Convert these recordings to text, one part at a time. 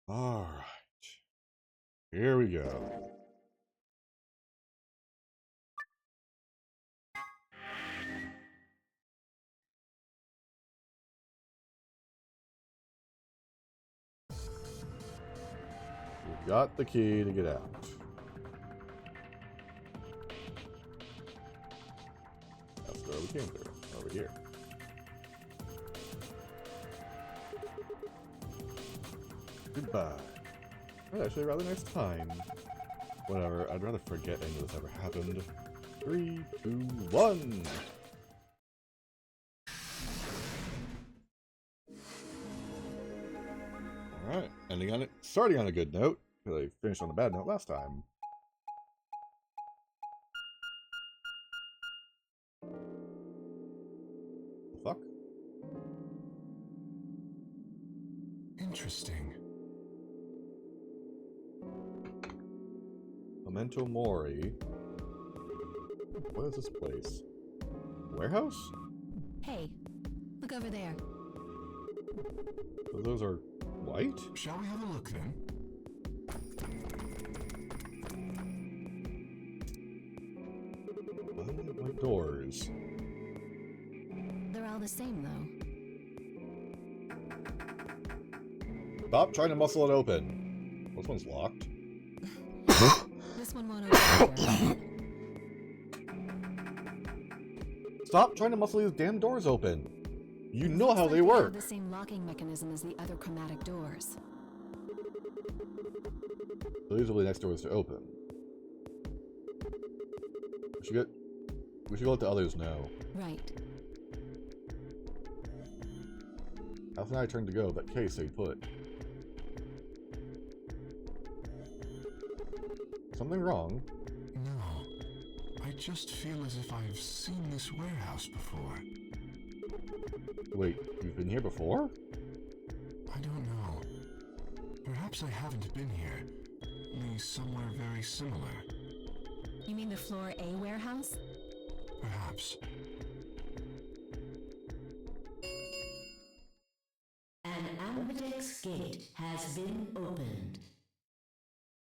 Alright. Here we go. We've got the key to get out. That's where we came through. Over here. Goodbye. Well, actually, a rather nice time. Whatever, I'd rather forget any of this ever happened. 3, 2, 1! Alright, starting on a good note, because I finished on a bad note last time. Fuck? Interesting. Memento Mori. What is this place? Warehouse? Hey, look over there. So those are white? Shall we have a look then? White doors. They're all the same, though. Stop trying to muscle it open. This one's locked. This one won't open either. Stop trying to muscle these damn doors open. You know how they Have work. the same locking mechanism as the other chromatic doors. So these will be the next doors to open. We should let the others know. Right. How's my turn to go? That case they put. Something wrong? No. I just feel as if I've seen this warehouse before. Wait, you've been here before? I don't know. Perhaps I haven't been here. Only somewhere very similar. You mean the Floor A warehouse? Perhaps. An Ambidex gate has been opened.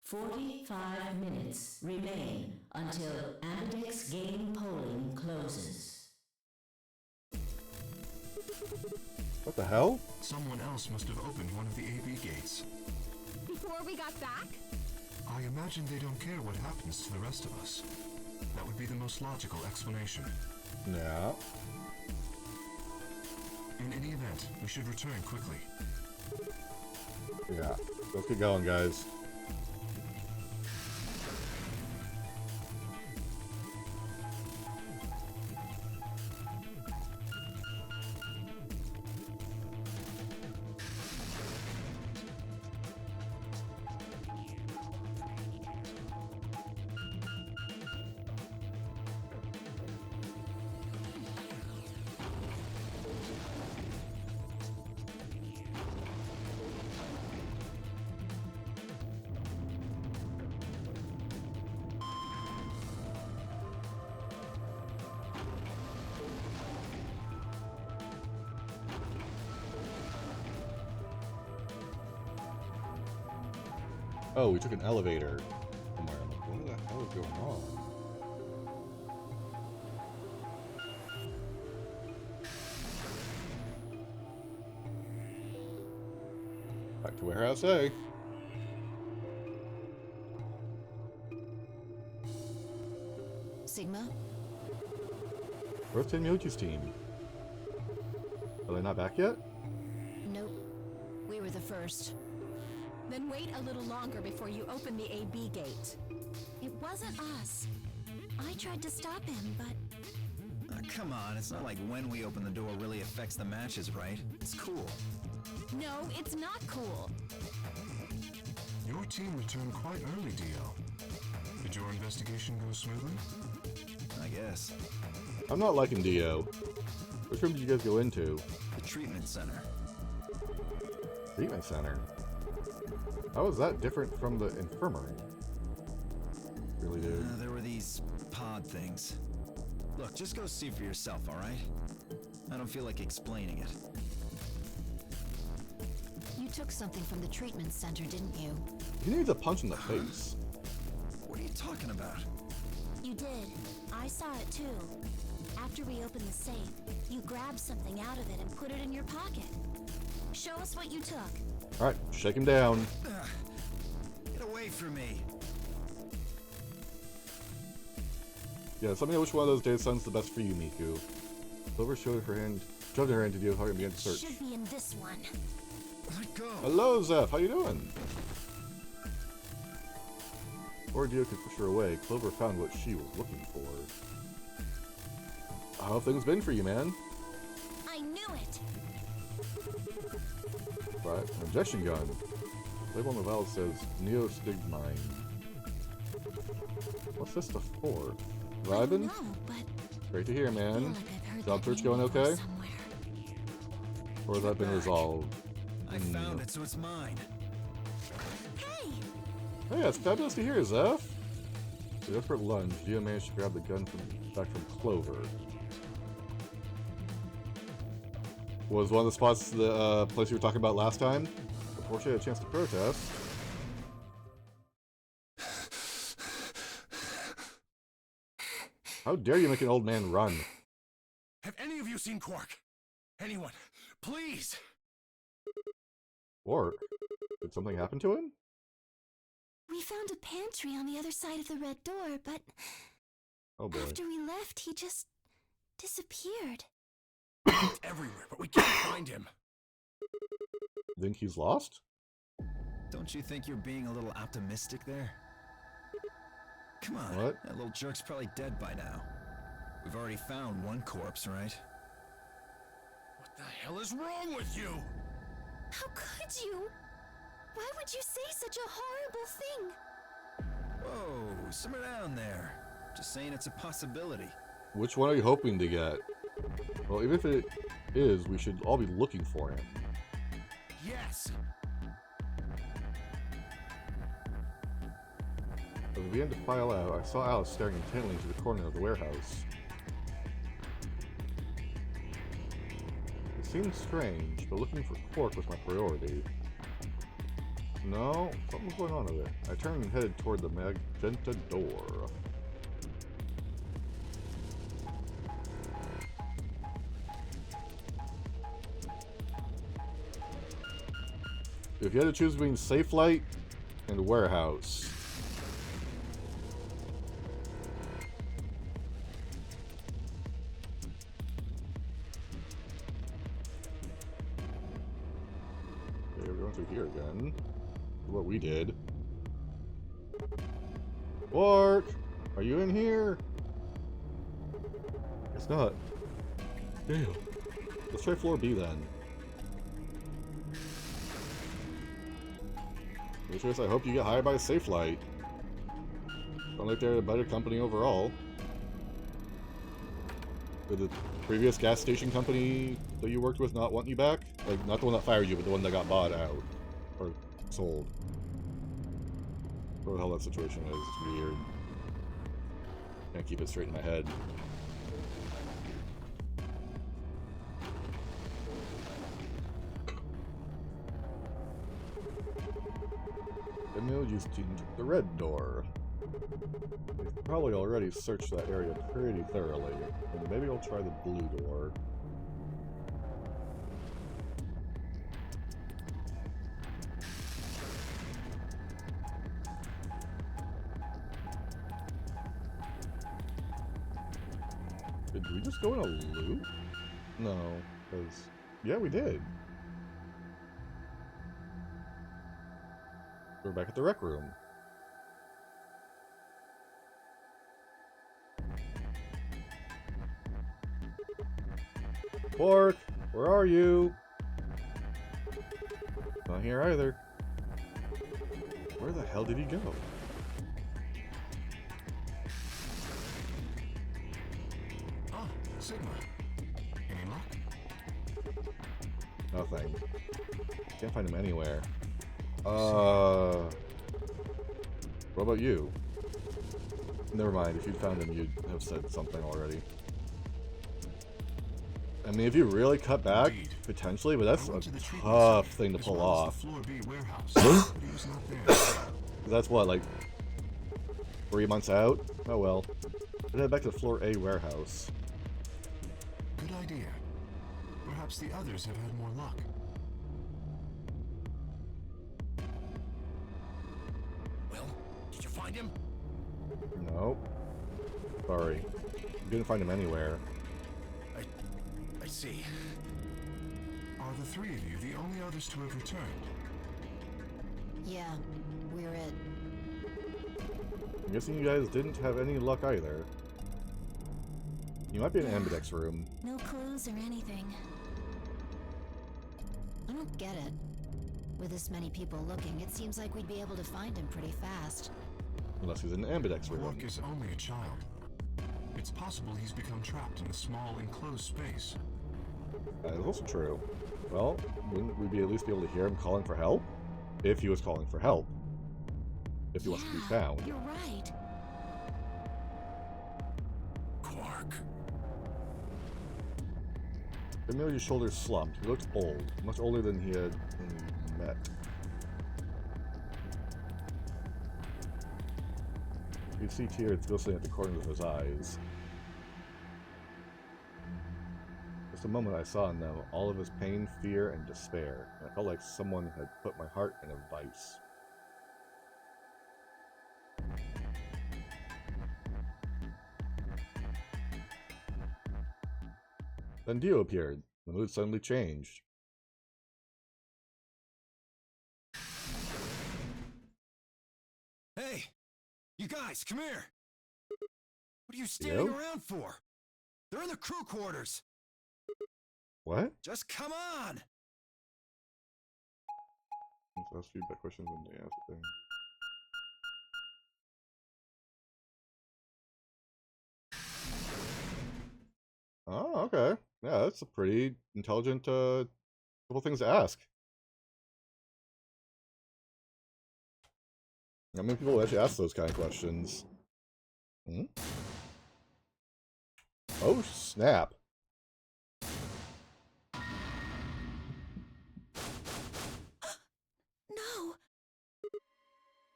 45 minutes remain until Ambidex game polling closes. What the hell? Someone else must have opened one of the AB gates. Before we got back? I imagine they don't care what happens to the rest of us. That would be the most logical explanation. Yeah. In any event, we should return quickly. Yeah. Let's get going, guys. Oh, we took an elevator somewhere. I'm like, what the hell is going on? Back to Warehouse A. Sigma? Where's Tenmyochi's team? Are they not back yet? Nope. We were the first. Then wait a little longer before you open the AB gate. It wasn't us. I tried to stop him, but Come on, it's not like when we open the door really affects the matches, right? It's cool. No, it's not cool. Your team returned quite early, Dio. Did your investigation go smoothly? I guess. I'm not liking Dio. Which room did you guys go into? The treatment center. Treatment center. How is that different from the infirmary? Really, dude. There were these pod things. Look, just go see for yourself, alright? I don't feel like explaining it. you took something from the treatment center, didn't you? You need a punch in the face. What are you talking about? You did. I saw it too. After we opened the safe, you grabbed something out of it and put it in your pocket. Show us what you took. Alright, shake him down. Get away from me. Yeah, let me know which one of those data sounds the best for you, Miku. Clover shoved her hand to you and began to search. Should be in this one. Let go. Hello, Zeph. How you doing? Before Dio could push her away, Clover found what she was looking for. How have things been for you, man? I knew it. Right, an injection gun. Label on the valve says Neostigmine. What's this stuff for? Vibin? No, but Great to hear, I feel man. like I've heard Job that search name going before okay? somewhere. Or has that been resolved? I found it, so it's mine. Hey! Oh yeah, it's fabulous to hear, Zeph. With a desperate lunge, Dio managed to grab the gun back from Clover. Was one of the spots the place you were talking about last time? Before she had a chance to protest. How dare you make an old man run? Have any of you seen Quark? Anyone? Please! Quark? Did something happen to him? We found a pantry on the other side of the red door, but Oh boy. after we left, he just disappeared. Everywhere, but we can't find him. Think he's lost? Don't you think you're being a little optimistic there? Come on. What? That little jerk's probably dead by now. We've already found one corpse, right? What the hell is wrong with you? How could you? Why would you say such a horrible thing? Whoa, simmer down there. Just saying it's a possibility. Which one are you hoping to get? Well, even if it is, we should all be looking for him. Yes! As we began to file out, I saw Alice staring intently into the corner of the warehouse. It seemed strange, but looking for Quark was my priority. No, something was going on with it. I turned and headed toward the magenta door. If you had to choose between Safe Light and Warehouse. Okay, we're going through here again. What we did. Quark! Are you in here? It's not. Damn. Let's try floor B then. Which is, I hope you get hired by Safe Light. Sound like they're a better company overall. Did the previous gas station company that you worked with not want you back? Like, not the one that fired you, but the one that got bought out. Or sold. What the hell that situation is. It's weird. Can't keep it straight in my head. Emil used to the red door. We've probably already searched that area pretty thoroughly, and maybe I'll try the blue door. Did we just go in a loop? No, because... yeah, we did. We're back at the rec room. Quark, where are you? Not here either. Where the hell did he go? Oh, Sigma. Any luck? Nothing. Can't find him anywhere. What about you? Never mind, if you'd found him, you'd have said something already. I mean, if you really cut back, Indeed. potentially, but that's I a went to the treatment tough center, thing to as pull well as off. the Floor B warehouse, but he was not there. That's what, like 3 months out? Oh well. Let's head back to the Floor A warehouse. Good idea. Perhaps the others have had more luck. Well, did you find him? Nope. Sorry. Didn't find him anywhere. I see. Are the three of you the only others to have returned? Yeah, we're it. I'm guessing you guys didn't have any luck either. You might be in Ambidex room. No clues or anything. I don't get it. With this many people looking, it seems like we'd be able to find him pretty fast. Unless he's in the Ambidex room. Quark is only a child. It's possible he's become trapped in a small enclosed space. That is also true. Well, wouldn't we at least be able to hear him calling for help? If he was calling for help. If he wants to be found. You're right. Quark. Familiar's shoulders slumped. He looked old. Much older than he had when we met. You could see tears glistening at the corners of his eyes. Just a moment I saw in them all of his pain, fear, and despair, and I felt like someone had put my heart in a vice. Then Dio appeared. The mood suddenly changed. Hey! You guys, come here! What are you standing Yo? around for? They're in the crew quarters! What? Just come on! Let's ask feedback questions when they ask a thing. Oh, okay. Yeah, that's a pretty intelligent couple things to ask. How many people actually ask those kind of questions? Hmm? Oh, snap. No.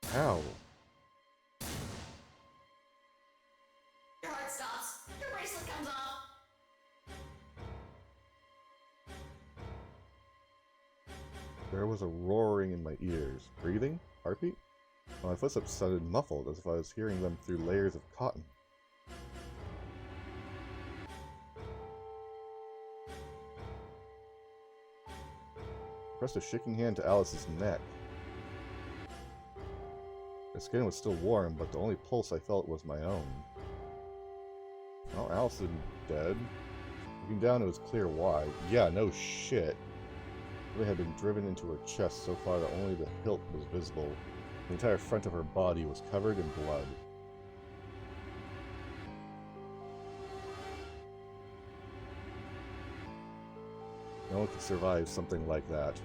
How? Your heart stops. Your bracelet comes off. There was a roaring in my ears. Breathing? Heartbeat? My footsteps sounded muffled, as if I was hearing them through layers of cotton. I pressed a shaking hand to Alice's neck. Her skin was still warm, but the only pulse I felt was my own. Well, Alice isn't dead. Looking down, it was clear why. Yeah, no shit. It had been driven into her chest so far that only the hilt was visible. The entire front of her body was covered in blood. No one could survive something like that.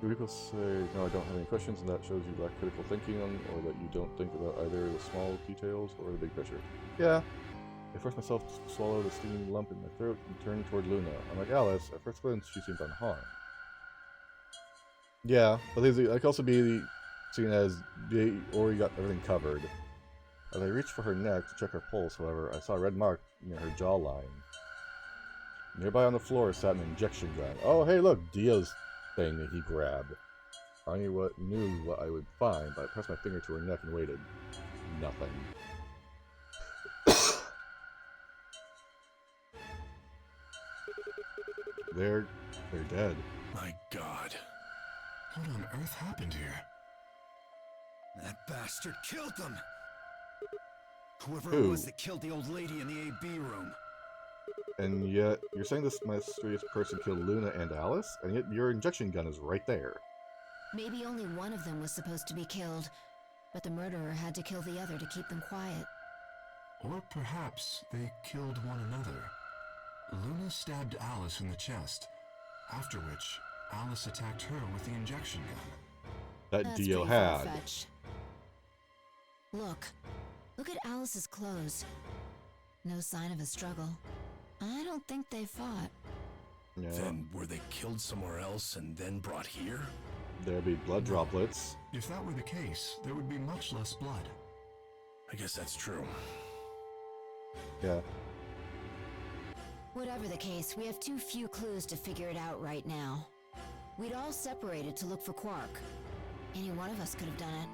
Do people say, no, I don't have any questions, and that shows you lack critical thinking, or that you don't think about either the small details or the big picture? Yeah. I forced myself to swallow the stinging lump in my throat and turned toward Luna. Unlike Alice, at first glance she seemed unharmed. Yeah, but that could also be seen as they already got everything covered. As I reached for her neck to check her pulse, however, I saw a red mark near her jawline. Nearby on the floor sat an injection gun. Oh, hey, look, Dio's thing that he grabbed. I knew what I would find, but I pressed my finger to her neck and waited. Nothing. They're dead. My God. What on earth happened here? That bastard killed them! Whoever Who? it was that killed the old lady in the AB room. And yet, you're saying this mysterious person killed Luna and Alice, and yet your injection gun is right there. Maybe only one of them was supposed to be killed, but the murderer had to kill the other to keep them quiet. Or perhaps they killed one another. Luna stabbed Alice in the chest, after which Alice attacked her with the injection gun. That That's Dio pretty had. far-fetched. Look at Alice's clothes. No sign of a struggle. I don't think they fought. Yeah, Then were they killed somewhere else and then brought here? there'd be blood droplets. If that were the case, there would be much less blood. I guess that's true. Yeah. Whatever the case, we have too few clues to figure it out right now. We'd all separated to look for Quark. Any one of us could have done it.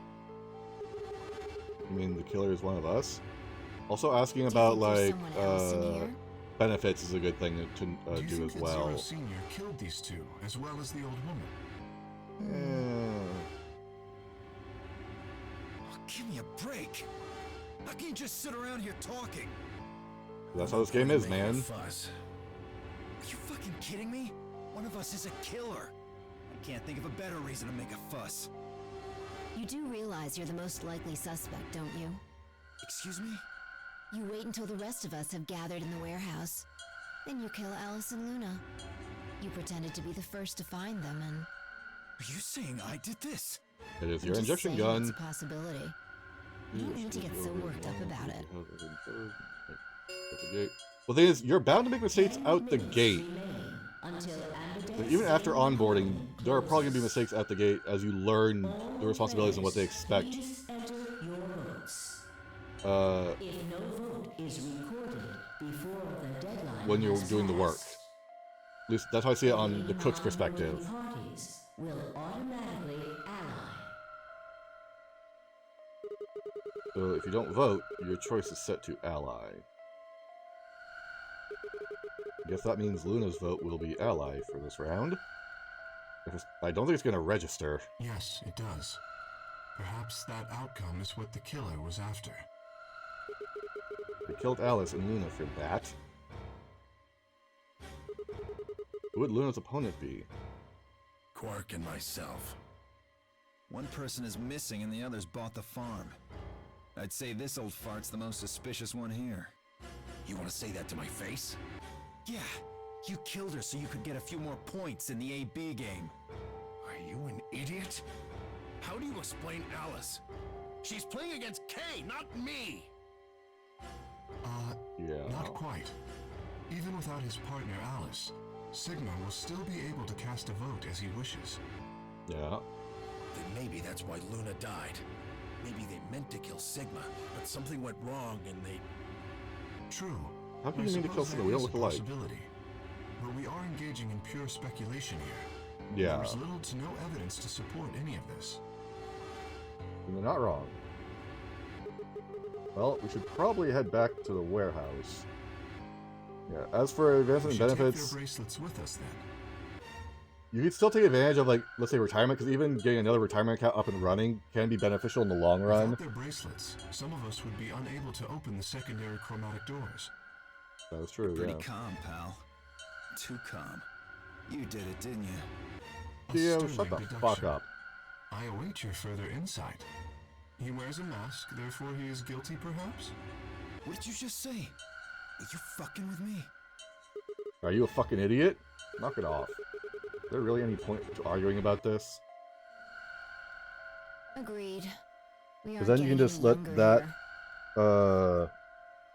You mean the killer is one of us? Also asking Do you about, think there's like, someone else in here? benefits is a good thing to Do you do think as that well. Zero Senior killed these two, as well as the old woman? Oh, give me a break. How can you just sit around here talking? That's how this game is, Making a man. fuss. Are you fucking kidding me? One of us is a killer. I can't think of a better reason to make a fuss. You do realize you're the most likely suspect, don't you? Excuse me? You wait until the rest of us have gathered in the warehouse. Then you kill Alice and Luna. You pretended to be the first to find them, and Are you saying I did this? It is I'm your just injection saying gun. It's a possibility. You don't need to get so worked up about it. Well, the thing is, you're bound to make mistakes out the gate. But even after onboarding, there are probably going to be mistakes at the gate as you learn the responsibilities and what they expect. Please enter your votes. Uh, If no vote is recorded before the deadline when you're has doing the work. passed, At least that's how I see it on the any cook's non-voting perspective. Parties will automatically ally. So if you don't vote, your choice is set to ally. I guess that means Luna's vote will be ally for this round. I don't think it's going to register. Yes, it does. Perhaps that outcome is what the killer was after. They killed Alice and Luna for that. Who would Luna's opponent be? Quark and myself. One person is missing and the others bought the farm. I'd say this old fart's the most suspicious one here. You want to say that to my face? Yeah, you killed her so you could get a few more points in the AB game. Are you an idiot? How do you explain Alice? She's playing against Kay, not me! Yeah. Not quite. Even without his partner Alice, Sigma will still be able to cast a vote as he wishes. Yeah. Then maybe that's why Luna died. Maybe they meant to kill Sigma, but something went wrong and they... True. How can I you mean to kill suppose Sigma? We that don't is look a alike. possibility. But we are engaging in pure speculation here. Yeah. There's little to no evidence to support any of this. You're not wrong. Well, we should probably head back to the warehouse. Yeah, as for We advancement should take benefits, their bracelets with us then. you can still take advantage of, like, let's say retirement, because even getting another retirement account up and running can be beneficial in the long run. Without their bracelets, some of us would be unable to open the secondary chromatic doors. That's true, Pretty yeah. calm, pal. Too calm. You did it, didn't you? A Theo, sterling shut the deduction. fuck up. I await your further insight. He wears a mask, therefore he is guilty, perhaps? What did you just say? Are you fucking with me? Are you a fucking idiot? Knock it off. Is there really any point to arguing about this? Agreed. We are Because then you can just let that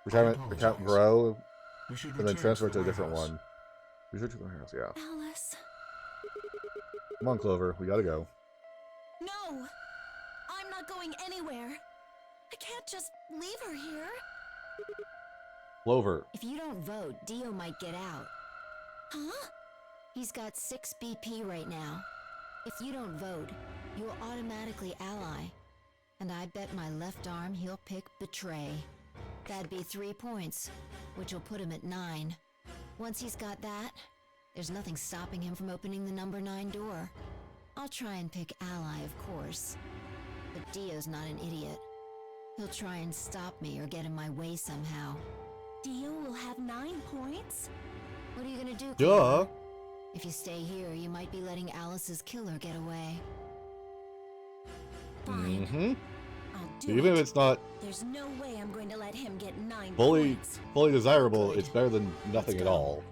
retirement I account apologize. grow We should and then return transfer it to a the different warehouse. one. Research to the warehouse, yeah. Alice. Come on, Clover, we gotta go. No! I'm not going anywhere. I can't just leave her here. Clover. If you don't vote, Dio might get out. Huh? He's got 6 BP right now. If you don't vote, you'll automatically ally. And I bet my left arm he'll pick Betray. That'd be 3 points, which will put him at 9. Once he's got that, there's nothing stopping him from opening the number 9 door. I'll try and pick ally, of course. But Dio's not an idiot. He'll try and stop me or get in my way somehow. Dio will have 9 points? What are you gonna do, Duh! Clover? If you stay here, you might be letting Alice's killer get away. Fine. Mm-hmm. I'll do Even it. if it's not There's no way I'm going to let him get 9 fully points. desirable, Good. it's better than nothing Let's at go. all.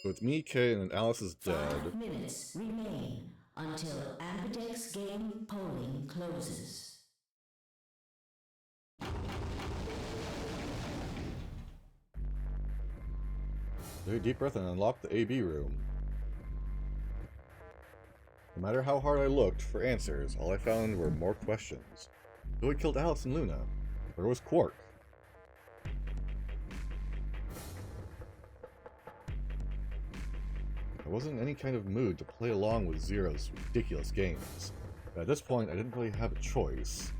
So it's me, Kay, and then Alice is dead. 5 minutes remain until Ambidex game polling closes. Take a deep breath and unlock the AB room. No matter how hard I looked for answers, all I found were more questions. Who had killed Alice and Luna? Where was Quark? I wasn't in any kind of mood to play along with Zero's ridiculous games. But at this point, I didn't really have a choice.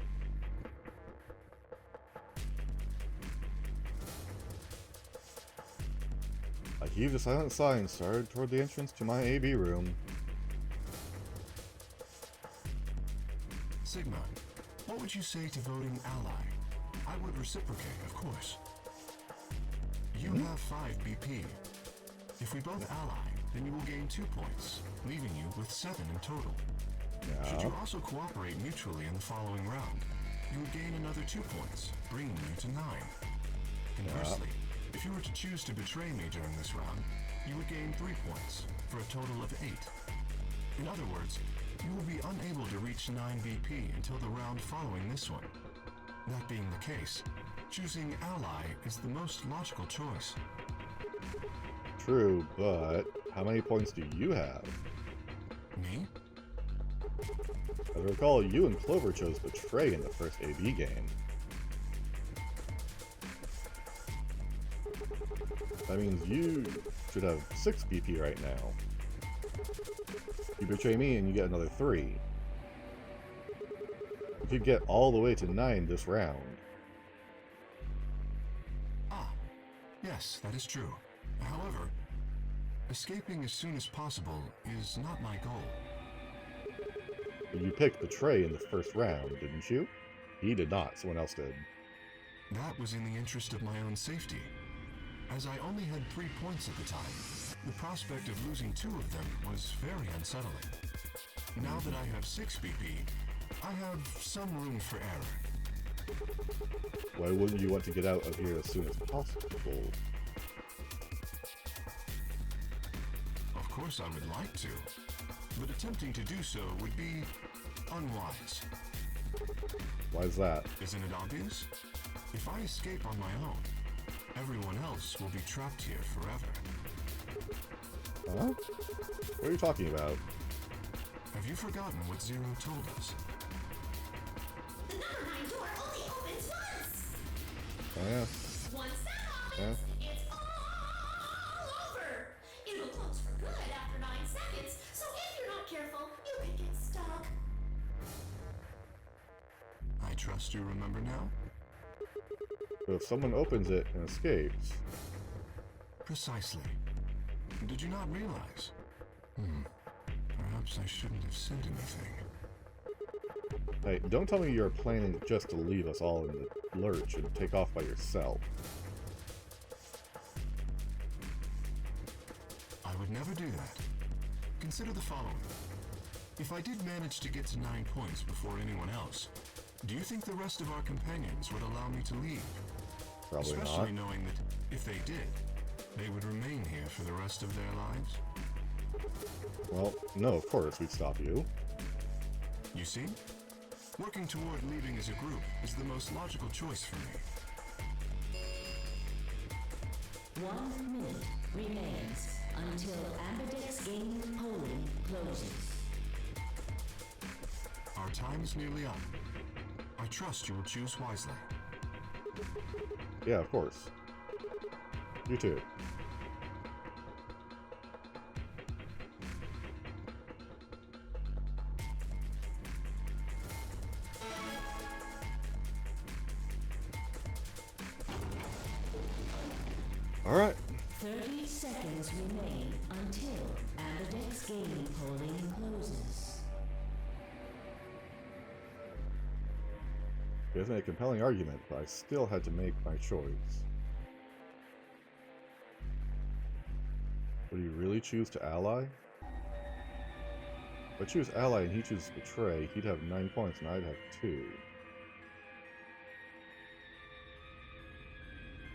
I heaved a silent sigh and started toward the entrance to my AB room. Sigma, what would you say to voting ally? I would reciprocate, of course. You have 5 BP. If we both ally, then you will gain 2 points, leaving you with 7 in total. Should you also cooperate mutually in the following round, you would gain another 2 points, bringing you to 9. Conversely, if you were to choose to betray me during this round, you would gain 3 points, for a total of 8. In other words, you will be unable to reach 9 BP until the round following this one. That being the case, choosing ally is the most logical choice. True, but how many points do you have? Me? As I recall, you and Clover chose Betray in the first AB game. That means you should have 6 BP right now. You betray me and you get another 3. You could get all the way to 9 this round. Ah, yes, that is true. However, escaping as soon as possible is not my goal. But you picked Betray in the first round, didn't you? He did not, someone else did. That was in the interest of my own safety. As I only had 3 points at the time, the prospect of losing 2 of them was very unsettling. Now that I have 6 BP, I have some room for error. Why wouldn't you want to get out of here as soon as possible? Of course I would like to, but attempting to do so would be unwise. Why is that? Isn't it obvious? If I escape on my own, everyone else will be trapped here forever. Huh? What are you talking about? Have you forgotten what Zero told us? The number 9 door only opens once! Oh yeah. Once that happens, it's all over! It'll close for good after 9 seconds, so if you're not careful, you could get stuck. I trust you remember now? But if someone opens it and escapes... Precisely. Did you not realize? Perhaps I shouldn't have said anything. Hey, don't tell me you're planning just to leave us all in the lurch and take off by yourself. I would never do that. Consider the following. If I did manage to get to 9 points before anyone else, do you think the rest of our companions would allow me to leave? Probably Especially not. knowing that if they did, they would remain here for the rest of their lives? Well, no, of course we'd stop you. You see? Working toward leaving as a group is the most logical choice for me. 1 minute remains until Ambidex game polling closes. Our time is nearly up. I trust you will choose wisely. Yeah, of course. You too. Alright. 30 seconds remain until Ambidex game polling closes. He has made a compelling argument, but I still had to make my choice. Would he really choose to ally? If I choose ally and he chooses betray, he'd have 9 points and I'd have 2.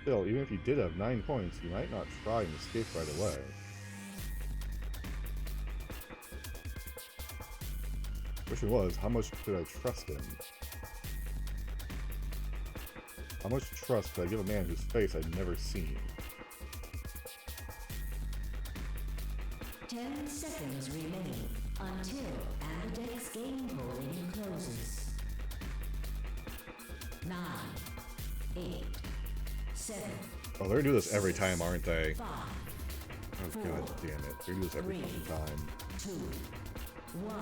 Still, even if he did have 9 points, he might not try and escape right away. question was, how much could I trust him? How much trust could I give a man whose face I'd never seen? 10 seconds remaining until Ambidex game polling closes. 9, 8, 7. Oh, they're gonna do this every time, aren't they? 5, Oh, god damn it. They're gonna do this every fucking time. 2, 1.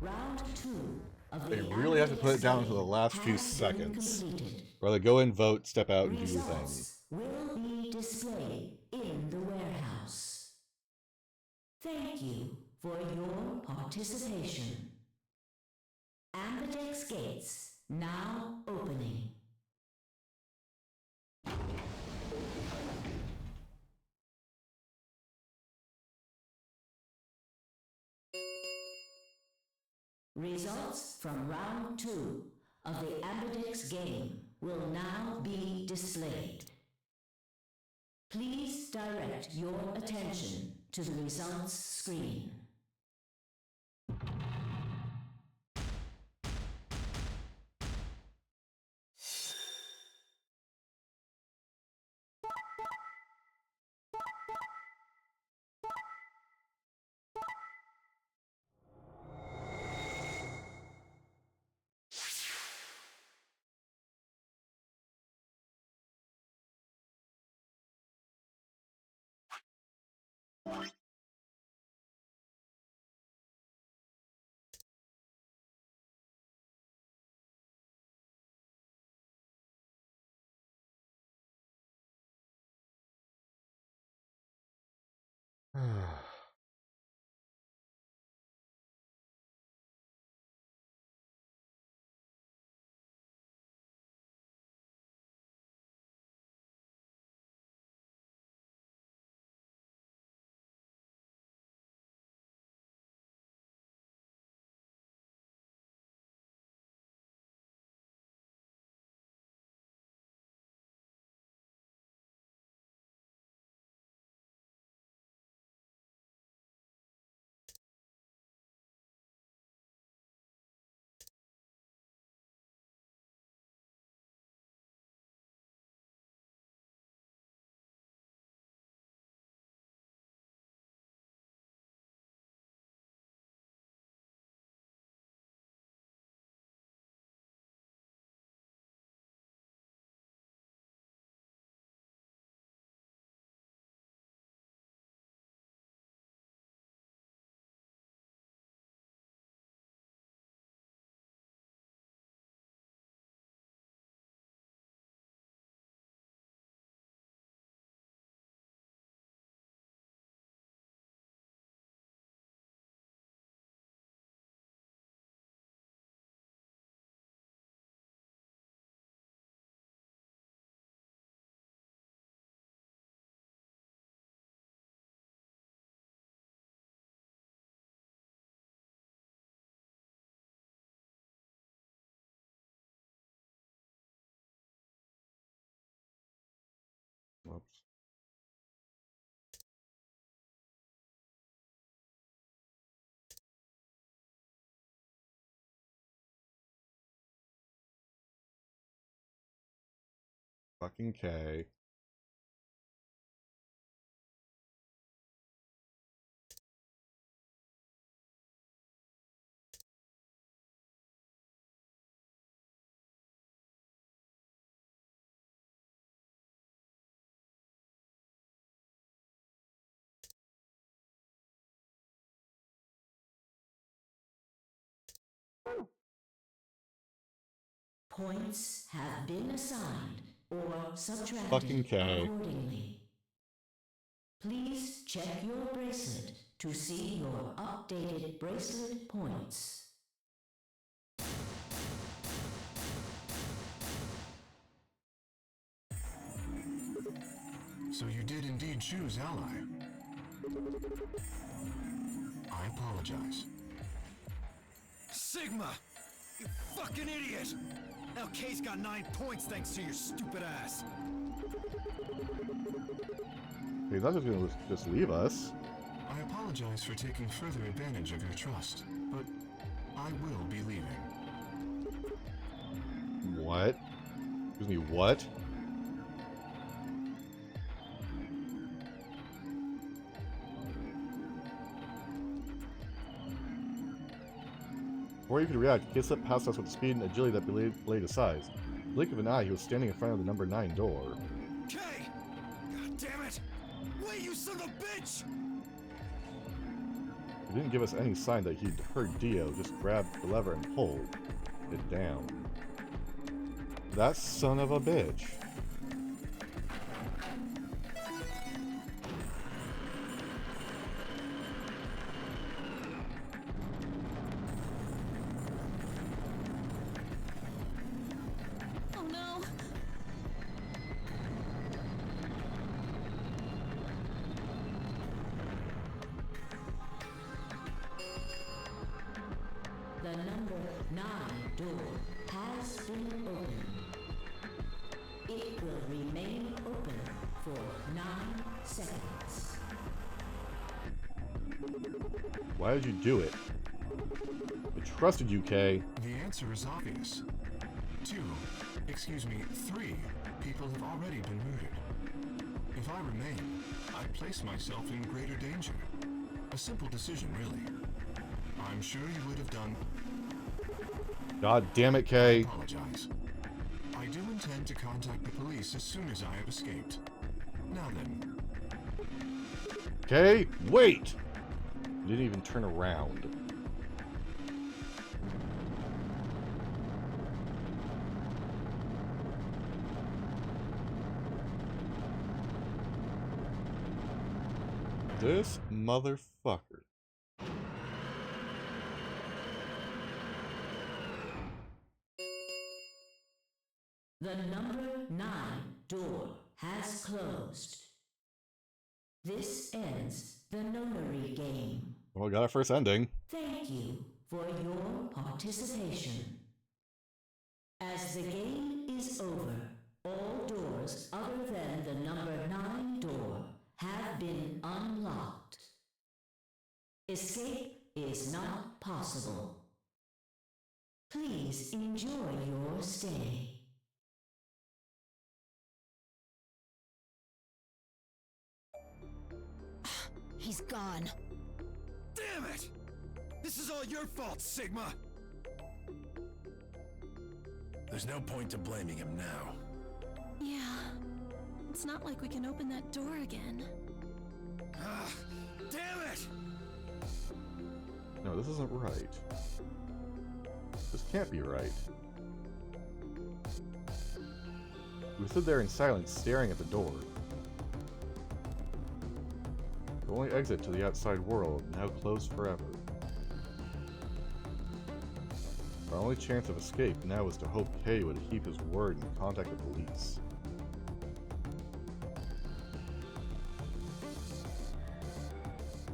Round 2 of the They really have to put it down to the last few has been seconds. completed. Where they go in, vote, step out, and do your thing. Results will be displayed in the warehouse. Thank you for your participation. Ambidex gates now opening. Results from round 2 of the Ambidex game will now be displayed. Please direct your attention to the results screen. Whoops. Fucking K. Points have been assigned or subtracted Fucking K. accordingly. Please check your bracelet to see your updated bracelet points. So you did indeed choose ally. I apologize. Sigma! You fucking idiot! Now K's got 9 points thanks to your stupid ass. He's not just gonna just leave us. I apologize for taking further advantage of your trust, but I will be leaving. What? Excuse me, what? Before you could react, Kid slipped past us with the speed and agility that belayed his size. Blink of an eye, he was standing in front of the number 9 door. Kay! God damn it! Wait, you son of a bitch! He didn't give us any sign that he'd heard Dio, just grabbed the lever and pulled it down. That son of a bitch. Oh no! The number 9 door has been opened. It will remain open for 9 seconds. Why did you do it? I trusted you, Kay. The answer is obvious. 3 people have already been murdered. If I remain, I place myself in greater danger. A simple decision, really. I'm sure you would have done. God damn it, Kay. Apologize. I do intend to contact the police as soon as I have escaped. Now then, Kay, wait! You didn't even turn around. This motherfucker. The number 9 door has closed. This ends the nonary game. Well, we got our first ending. Thank you for your participation. As the game is over, all doors other than the number 9 door have been unlocked. Escape is not possible. Please enjoy your stay. He's gone. Damn it! This is all your fault, Sigma! There's no point to blaming him now. Yeah. It's not like we can open that door again. Ah, damn it! No, this isn't right. This can't be right. We stood there in silence, staring at the door. The only exit to the outside world, now closed forever. Our only chance of escape now was to hope Kay would keep his word and contact the police.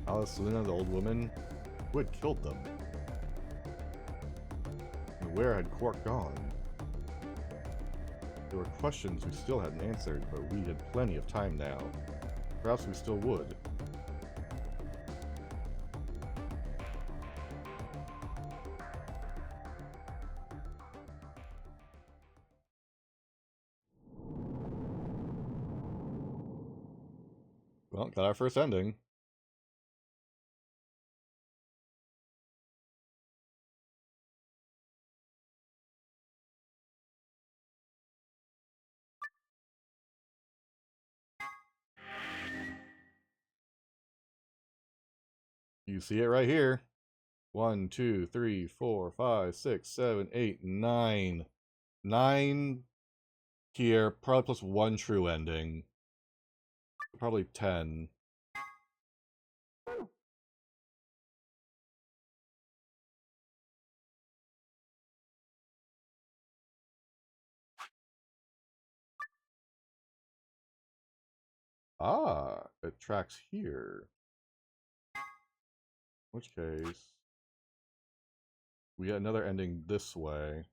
Alice, Luna, the old woman, who had killed them? And where had Quark gone? There were questions we still hadn't answered, but we had plenty of time now. Perhaps we still would. Well, got our first ending. You see it right here. 1, 2, 3, 4, 5, 6, 7, 8, 9. 9 here, probably plus 1 true ending. Probably 10. Ah, it tracks here. In which case, we get another ending this way.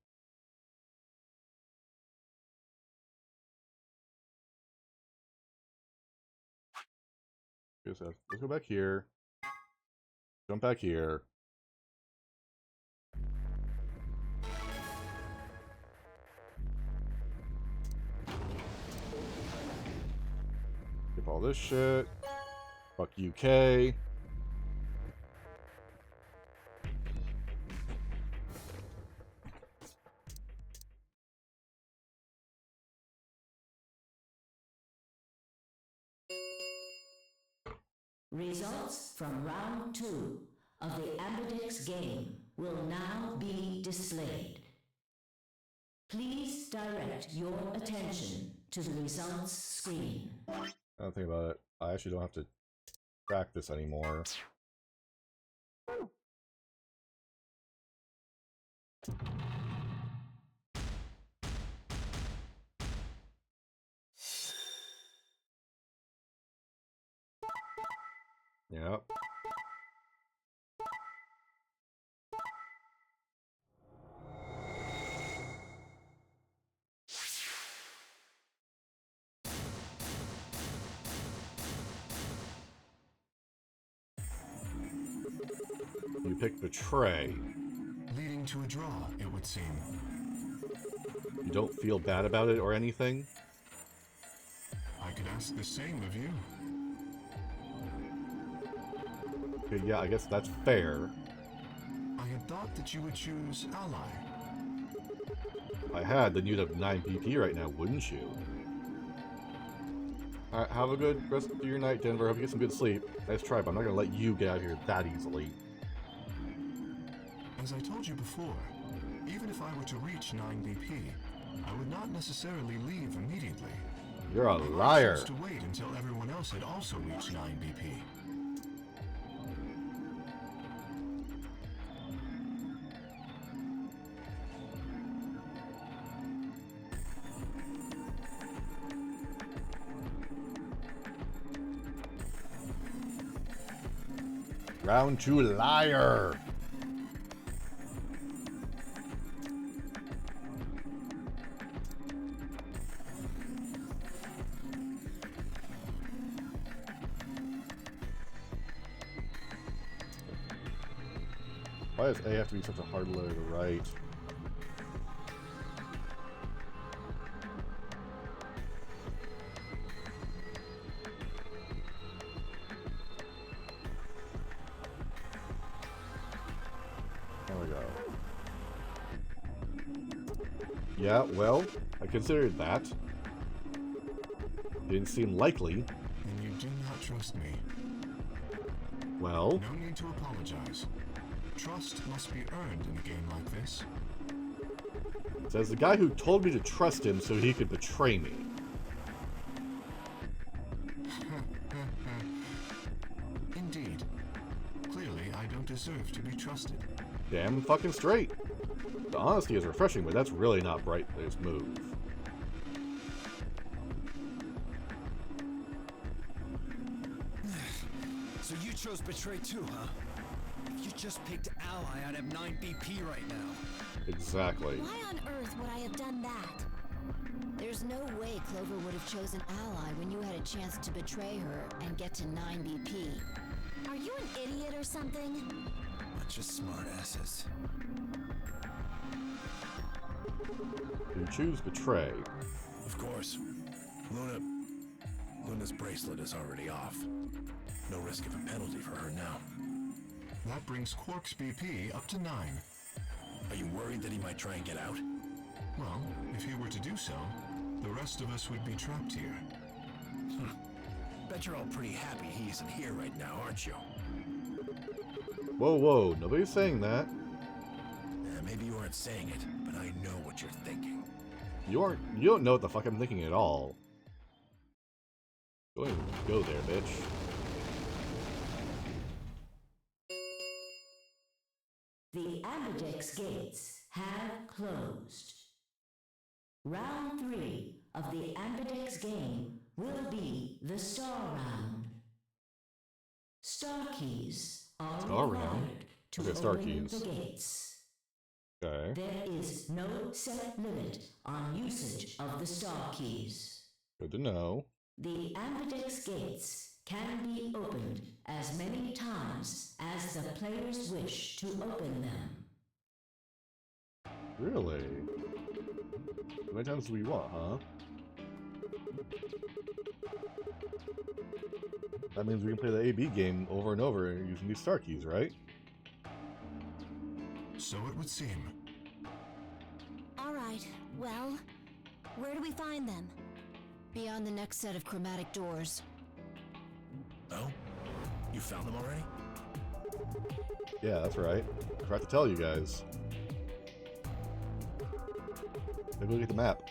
Let's go back here. Jump back here. Skip all this shit. Fuck UK. Results from round 2 of the Ambidex game will now be displayed. Please direct your attention to the results screen. I don't think about it. I actually don't have to track this anymore. Yep. You pick Betray. Leading to a draw, it would seem. You don't feel bad about it or anything? I could ask the same of you. Okay, yeah, I guess that's fair. I had thought that you would choose Ally. If I had, then you'd have 9 BP right now, wouldn't you? Alright, have a good rest of your night, Denver. Hope you get some good sleep. Nice try, but I'm not gonna let you get out of here that easily. As I told you before, even if I were to reach 9 BP, I would not necessarily leave immediately. You're a I liar. chose to wait until everyone else had also reached 9 BP. Round 2, liar. Why does A have to be such a hard letter to write? There we go. Yeah, well, I considered that. Didn't seem likely. Then you do not trust me. Well, No need to apologize. Trust must be earned in a game like this. says the guy who told me to trust him so he could betray me. Indeed. Clearly, I don't deserve to be trusted. Damn fucking straight. The honesty is refreshing, but that's really not Bright's move. So you chose Betray too, huh? If you just picked Ally, I'd have 9 BP right now. Exactly. Why on earth would I have done that? There's no way Clover would have chosen Ally when you had a chance to betray her and get to 9 BP. Are you an idiot or something? Bunch of smartasses. You choose Betray. Of course. Luna's bracelet is already off. No risk of a penalty for her now. That brings Quark's BP up to 9. Are you worried that he might try and get out? Well, if he were to do so, the rest of us would be trapped here. Bet you're all pretty happy he isn't here right now, aren't you? Whoa, whoa, nobody's saying that. Maybe you aren't saying it, but I know what you're thinking. You don't know what the fuck I'm thinking at all. Go ahead and go there, bitch. The Ambidex gates have closed. Round 3 of the Ambidex game will be the Star Round. Star keys are Star required round? to Okay, star open keys. the gates. Okay. There is no set limit on usage of the star keys. Good to know. The Ambidex gates can be opened as many times as the players wish to open them. Really? How many times do we want, huh? That means we can play the AB game over and over using these star keys, right? So it would seem. Alright, well, where do we find them? Beyond the next set of chromatic doors. Oh? You found them already? Yeah, that's right. I forgot to tell you guys. Maybe look at the map.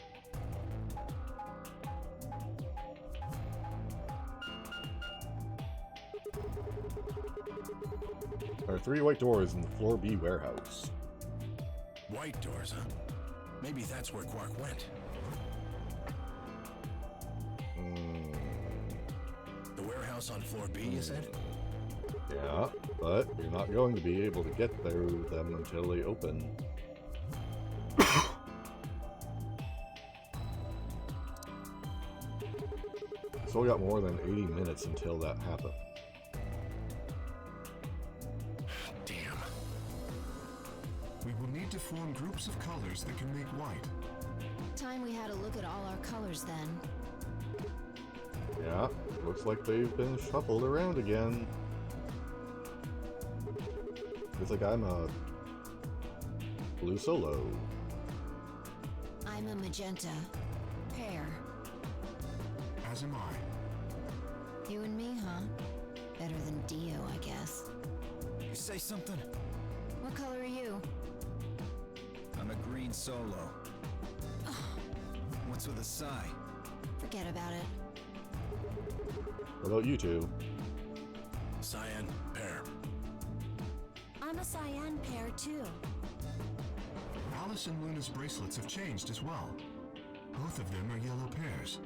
There are 3 white doors in the floor B warehouse. White doors, huh? Maybe that's where Quark went. The warehouse on floor B, you said? Yeah, but you're not going to be able to get through them until they open. So we got more than 80 minutes until that happens. Damn. We will need to form groups of colors that can make white. Time we had a look at all our colors then. Yeah, looks like they've been shuffled around again. Looks like I'm a blue solo. I'm a magenta. Pear. As am I. You and me, huh? Better than Dio, I guess. You say something? What color are you? I'm a green solo. What's with the sigh? Forget about it. What about you two? Cyan, pear. I'm a cyan pair too. Alice and Luna's bracelets have changed as well. Both of them are yellow pairs.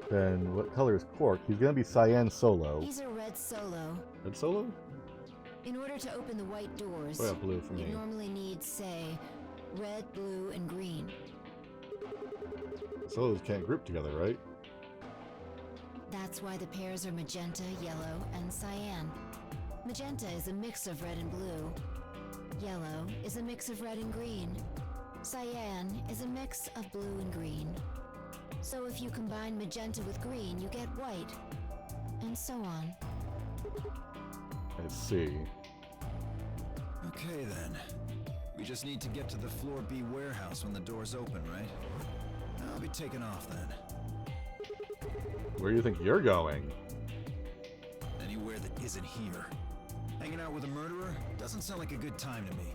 Then what color is Quark? He's gonna be cyan solo. He's a red solo. Red solo? In order to open the white doors, Oh yeah, blue for you me. normally need, say, red, blue, and green. Solos can't group together, right? That's why the pairs are magenta, yellow, and cyan. Magenta is a mix of red and blue. Yellow is a mix of red and green. Cyan is a mix of blue and green. So if you combine magenta with green, you get white. And so on. I see. Okay then. We just need to get to the floor B warehouse when the doors open, right? I'll be taking off then. Where do you think you're going? Anywhere that isn't here. Hanging out with a murderer doesn't sound like a good time to me.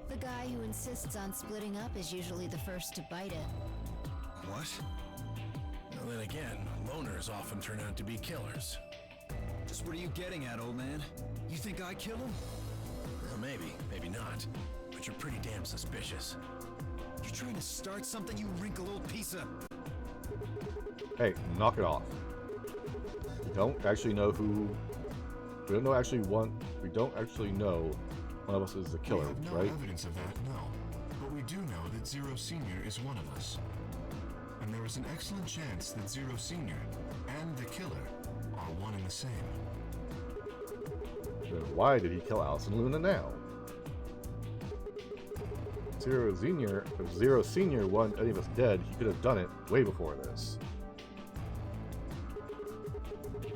The guy who insists on splitting up is usually the first to bite it. What? Well, then again, loners often turn out to be killers. Just what are you getting at, old man? You think I kill him? Well, maybe, maybe not. But you're pretty damn suspicious. You trying to start something, you wrinkled old piece of... Hey, knock it off. We don't actually know who... We don't actually know one of us is the killer, We have no right? evidence of that, no. But we do know that Zero Senior is one of us. And there is an excellent chance that Zero Senior and the killer are one and the same. Then why did he kill Alice and Luna now? If Zero Senior wanted any of us dead, he could have done it way before this.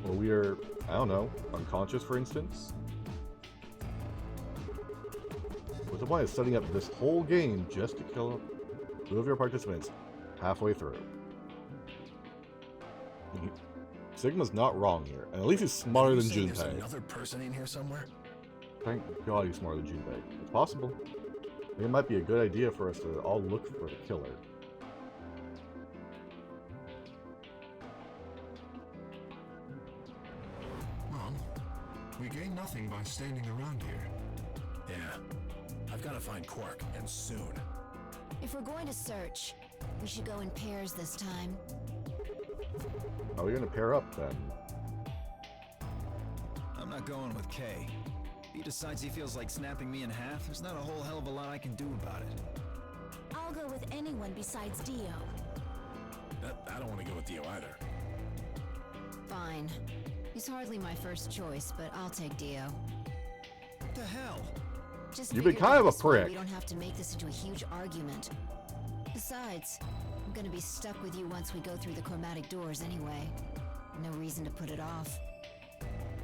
Well, we are, I don't know, unconscious, for instance? What's the point of setting up this whole game just to kill 2 of your participants halfway through? Sigma's not wrong here, and at least he's smarter You than saying there's Junpei. another person in here somewhere? Thank God he's smarter than Junpei. It's possible. I think it might be a good idea for us to all look for the killer. Well, we gain nothing by standing around here. Yeah. I've got to find Quark, and soon. If we're going to search, we should go in pairs this time. How are we gonna pair up then? I'm not going with Kay. If he decides he feels like snapping me in half, there's not a whole hell of a lot I can do about it. I'll go with anyone besides Dio. I don't want to go with Dio either. Fine. He's hardly my first choice, but I'll take Dio. What the hell? Just You've been figured kind of a this way prick. We don't have to make this into a huge argument. Besides, I'm gonna be stuck with you once we go through the chromatic doors anyway. No reason to put it off.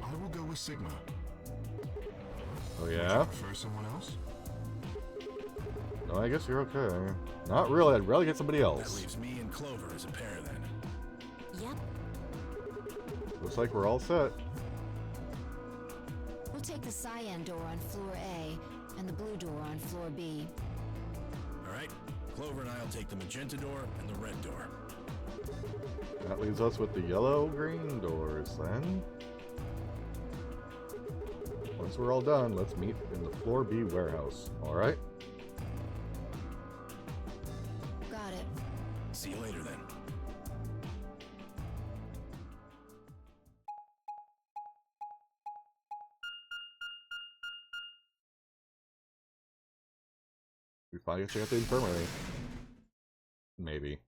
I will go with Sigma. Oh yeah? Prefer someone else? No, I guess you're okay. Not really. I'd rather get somebody That else. leaves me and Clover as a pair then. Yep. Looks like we're all set. We'll take the cyan door on floor A and the blue door on floor B. Alright, Clover and I'll take the magenta door and the red door. That leaves us with the yellow-green doors then. Once we're all done, let's meet in the floor B warehouse. Alright? Got it. See you later then. We finally check out the infirmary. Maybe.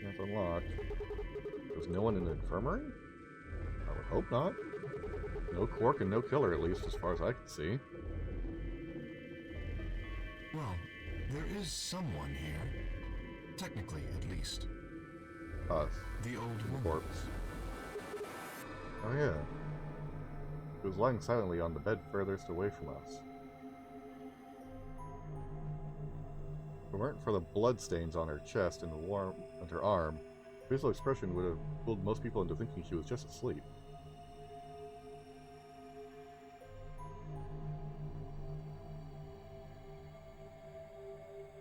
That's unlocked. There's no one in the infirmary? I would hope not. No Quark and no Killer, at least, as far as I can see. Well, there is someone here. Technically, at least. Us. The old The woman. corpse. Oh yeah. She was lying silently on the bed furthest away from us. If it weren't for the blood stains on her chest and the warm on her arm, her facial expression would have fooled most people into thinking she was just asleep.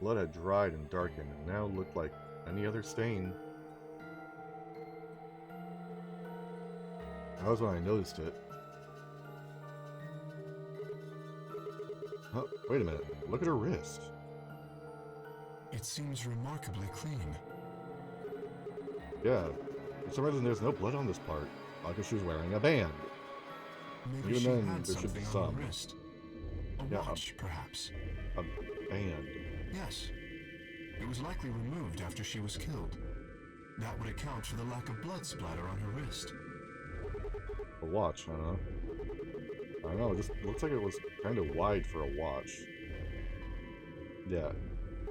Blood had dried and darkened and now looked like any other stain. That was when I noticed it. Huh, wait a minute. Look at her wrist. It seems remarkably clean. Yeah. For some reason, there's no blood on this part. Like if she was wearing a band. Maybe Even she then, had there should be something on some. her wrist. A Yeah, watch, perhaps. A band. Yes. It was likely removed after she was killed. That would account for the lack of blood splatter on her wrist. A watch, huh? I don't know, it just looks like it was kind of wide for a watch. Yeah,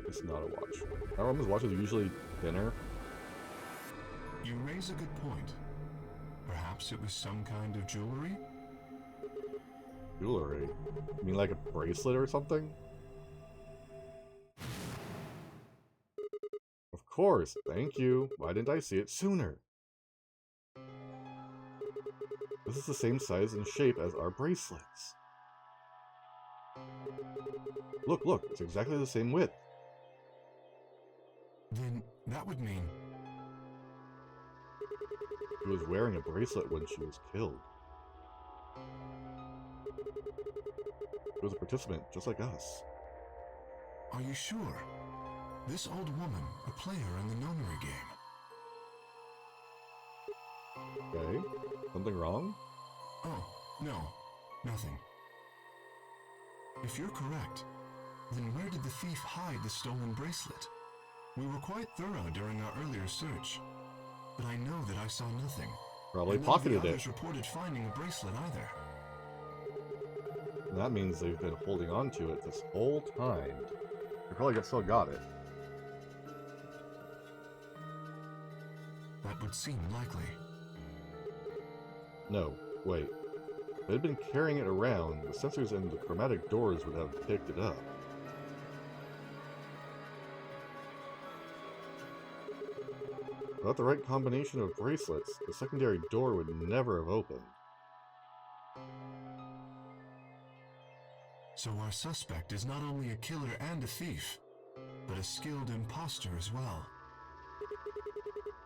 it's not a watch. Our women's watches are usually thinner. You raise a good point. Perhaps it was some kind of jewelry? Jewelry? You mean like a bracelet or something? Of course, thank you. Why didn't I see it sooner? This is the same size and shape as our bracelets. Look, look, it's exactly the same width. Then that would mean She was wearing a bracelet when she was killed. She was a participant, just like us. Are you sure? This old woman, a player in the nonary game. Okay, something wrong? Oh, no, nothing. If you're correct, then where did the thief hide the stolen bracelet? We were quite thorough during our earlier search, but I know that I saw nothing. Probably And none of pocketed the it. others reported finding a bracelet either. And that means they've been holding on to it this whole time. They probably still got it. That would seem likely. No, wait. If they'd been carrying it around, the sensors in the chromatic doors would have picked it up. Without the right combination of bracelets, the secondary door would never have opened. So our suspect is not only a killer and a thief, but a skilled imposter as well.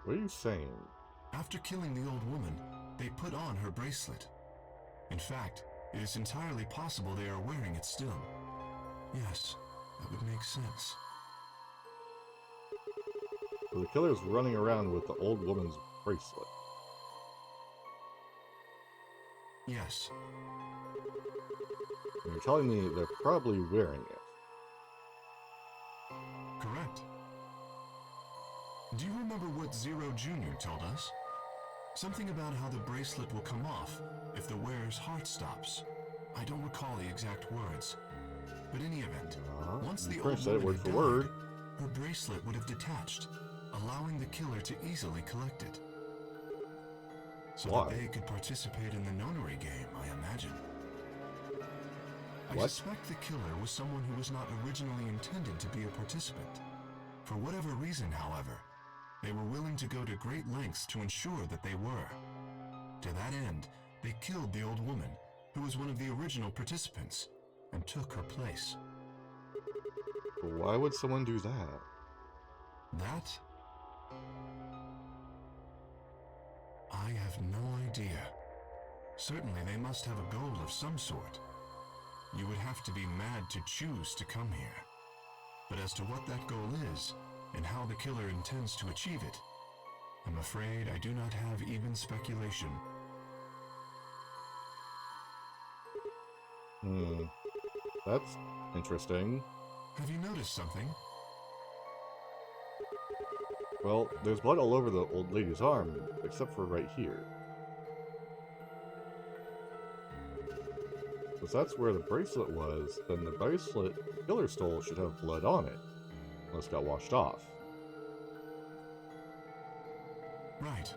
What are you saying? After killing the old woman, they put on her bracelet. In fact, it is entirely possible they are wearing it still. Yes, that would make sense. So the killer's running around with the old woman's bracelet. Yes. And you're telling me they're probably wearing it. Correct. Do you remember what Zero Jr. told us? Something about how the bracelet will come off if the wearer's heart stops. I don't recall the exact words. But in any event, once the old said it woman word had for died, word. her bracelet would have detached, allowing the killer to easily collect it. So Why? that they could participate in the nonary game, I imagine. I What? suspect the killer was someone who was not originally intended to be a participant. For whatever reason, however, they were willing to go to great lengths to ensure that they were. To that end, they killed the old woman, who was one of the original participants, and took her place. Why would someone do that? That? I have no idea. Certainly they must have a goal of some sort. You would have to be mad to choose to come here. But as to what that goal is, and how the killer intends to achieve it, I'm afraid I do not have even speculation. That's interesting. Have you noticed something? Well, there's blood all over the old lady's arm, except for right here. If that's where the bracelet was, then the bracelet the killer stole should have blood on it, unless it got washed off. Right.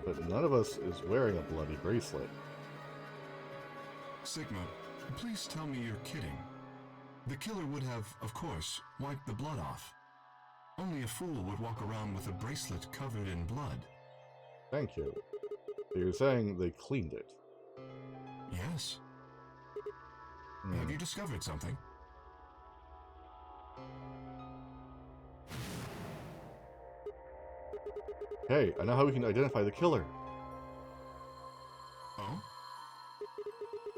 But none of us is wearing a bloody bracelet. Sigma, please tell me you're kidding. The killer would have, of course, wiped the blood off. Only a fool would walk around with a bracelet covered in blood. Thank you. So you're saying they cleaned it? Yes. Have you discovered something? Hey, I know how we can identify the killer. Oh?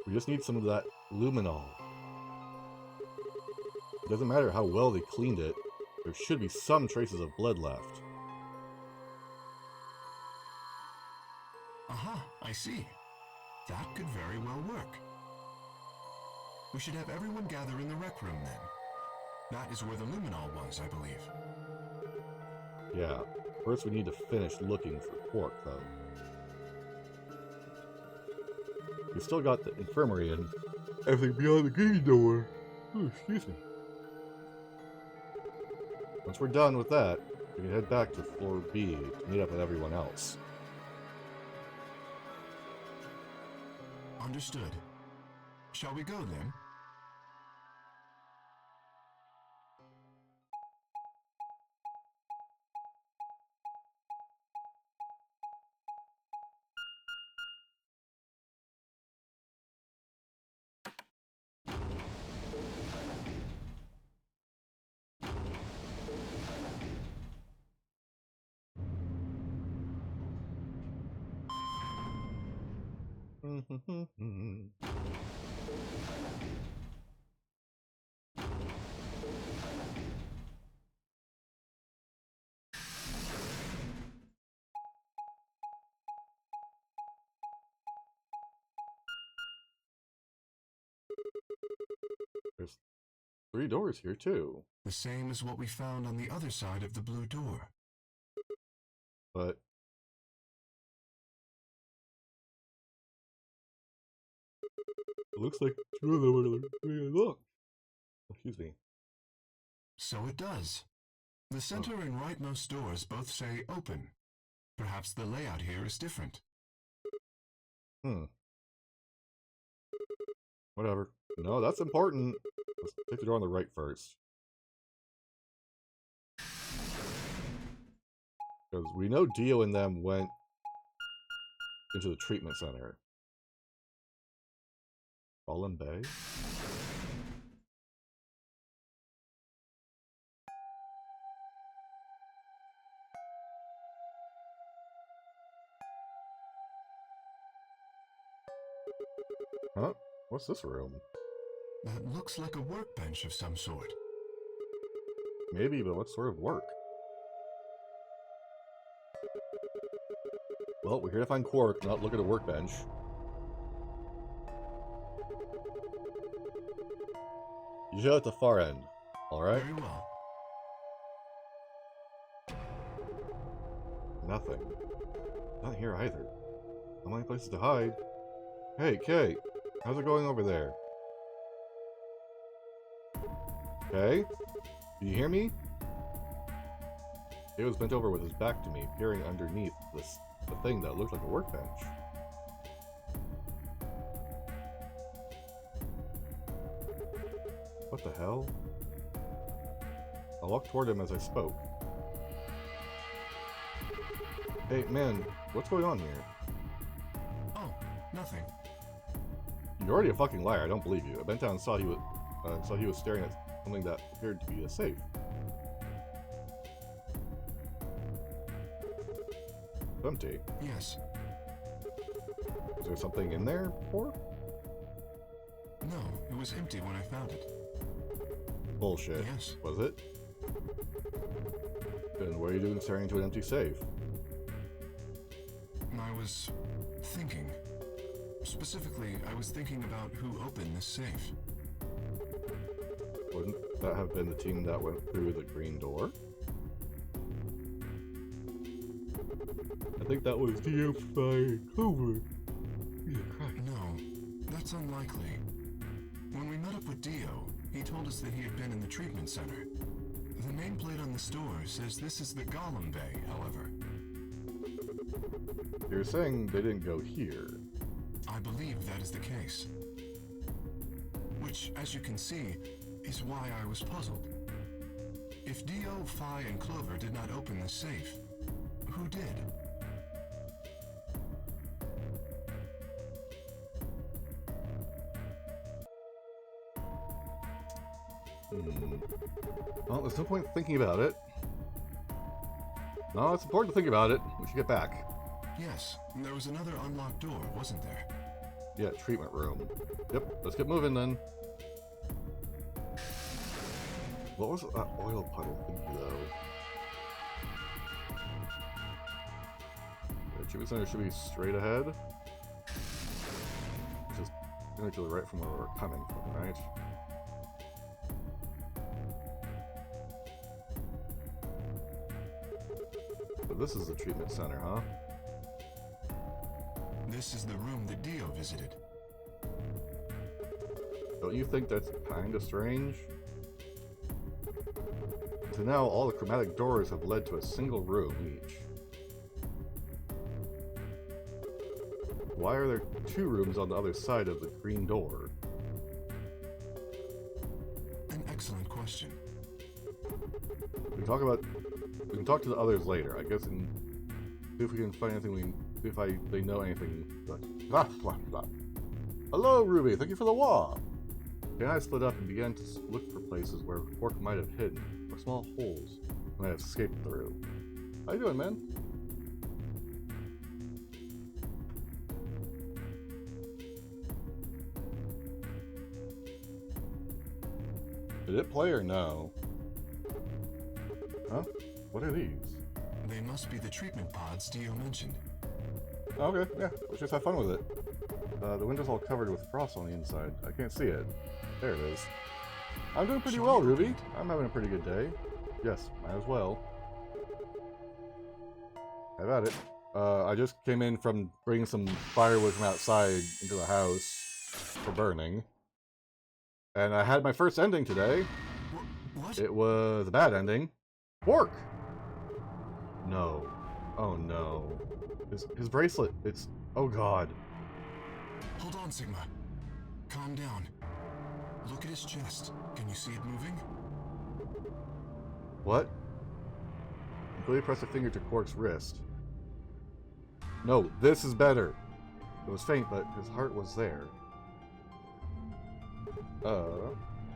We just need some of that luminol. It doesn't matter how well they cleaned it, there should be some traces of blood left. Aha, I see. That could very well work. We should have everyone gather in the rec room then. That is where the luminol was, I believe. Yeah, first we need to finish looking for Quark, though. We still got the infirmary and everything beyond the green door. Ooh, excuse me. Once we're done with that, we can head back to floor B to meet up with everyone else. Understood. Shall we go then? There's 3 doors here, too. The same as what we found on the other side of the blue door. But it looks like 2 of them are locked. Excuse me. So it does. The center and rightmost doors both say open. Perhaps the layout here is different. Whatever. No, that's important. Let's take the door on the right first. Because we know Dio and them went into the treatment center. Fallen Bay? Huh? What's this room? That looks like a workbench of some sort. Maybe, but what sort of work? Well, we're here to find Quark, not look at a workbench. You should at the far end. Alright? Very well. Nothing. Not here either. Not many places to hide. Hey, Kay. How's it going over there? Kay? Do you hear me? He was bent over with his back to me, peering underneath the thing that looked like a workbench. What the hell? I walked toward him as I spoke. Hey, man, what's going on here? Oh, nothing. You're already a fucking liar, I don't believe you. I bent down and saw he was staring at something that appeared to be a safe. Empty. Yes. Is there something in there before? No, it was empty when I found it. Bullshit. Yes. Was it? Then what are you doing staring into an empty safe? I was thinking. Specifically, I was thinking about who opened this safe. Wouldn't that have been the team that went through the green door? I think that was DM5 Clover. No, that's unlikely. When we met up with Dio, he told us that he had been in the treatment center. The nameplate on the store says this is the Golem Bay, however. You're saying they didn't go here. I believe that is the case. Which, as you can see, is why I was puzzled. If Dio, Phi, and Clover did not open the safe, who did? Well, there's no point thinking about it. No, it's important to think about it. We should get back. Yes, there was another unlocked door, wasn't there? Yeah, treatment room. Yep, let's get moving then. What was that oil puddle thingy though? The treatment center should be straight ahead. Which is going to the right from where we're coming from, right? So this is the treatment center, huh? This is the room that Dio visited. Don't you think that's kinda strange? So now all the chromatic doors have led to a single room each. Why are there two rooms on the other side of the green door? An excellent question. We can talk to the others later, I guess, and see if we can find anything they know anything. Blah, blah, blah. Hello, Ruby. Thank you for the wall. Kay and I split up and began to look for places where Quark might have hidden, or small holes I might have escaped through. How you doing, man? Did it play or no? Huh? What are these? They must be the treatment pods Dio mentioned. Okay, yeah, let's just have fun with it. The window's all covered with frost on the inside. I can't see it. There it is. I'm doing pretty well, Ruby. I'm having a pretty good day. Yes, might as well. Have at it. I just came in from bringing some firewood from outside into the house for burning. And I had my first ending today. What? It was a bad ending. Quark! No. Oh no. His bracelet, it's... Oh god. Hold on, Sigma. Calm down. Look at his chest. Can you see it moving? What? Completely press a finger to Quark's wrist. No, this is better. It was faint, but his heart was there.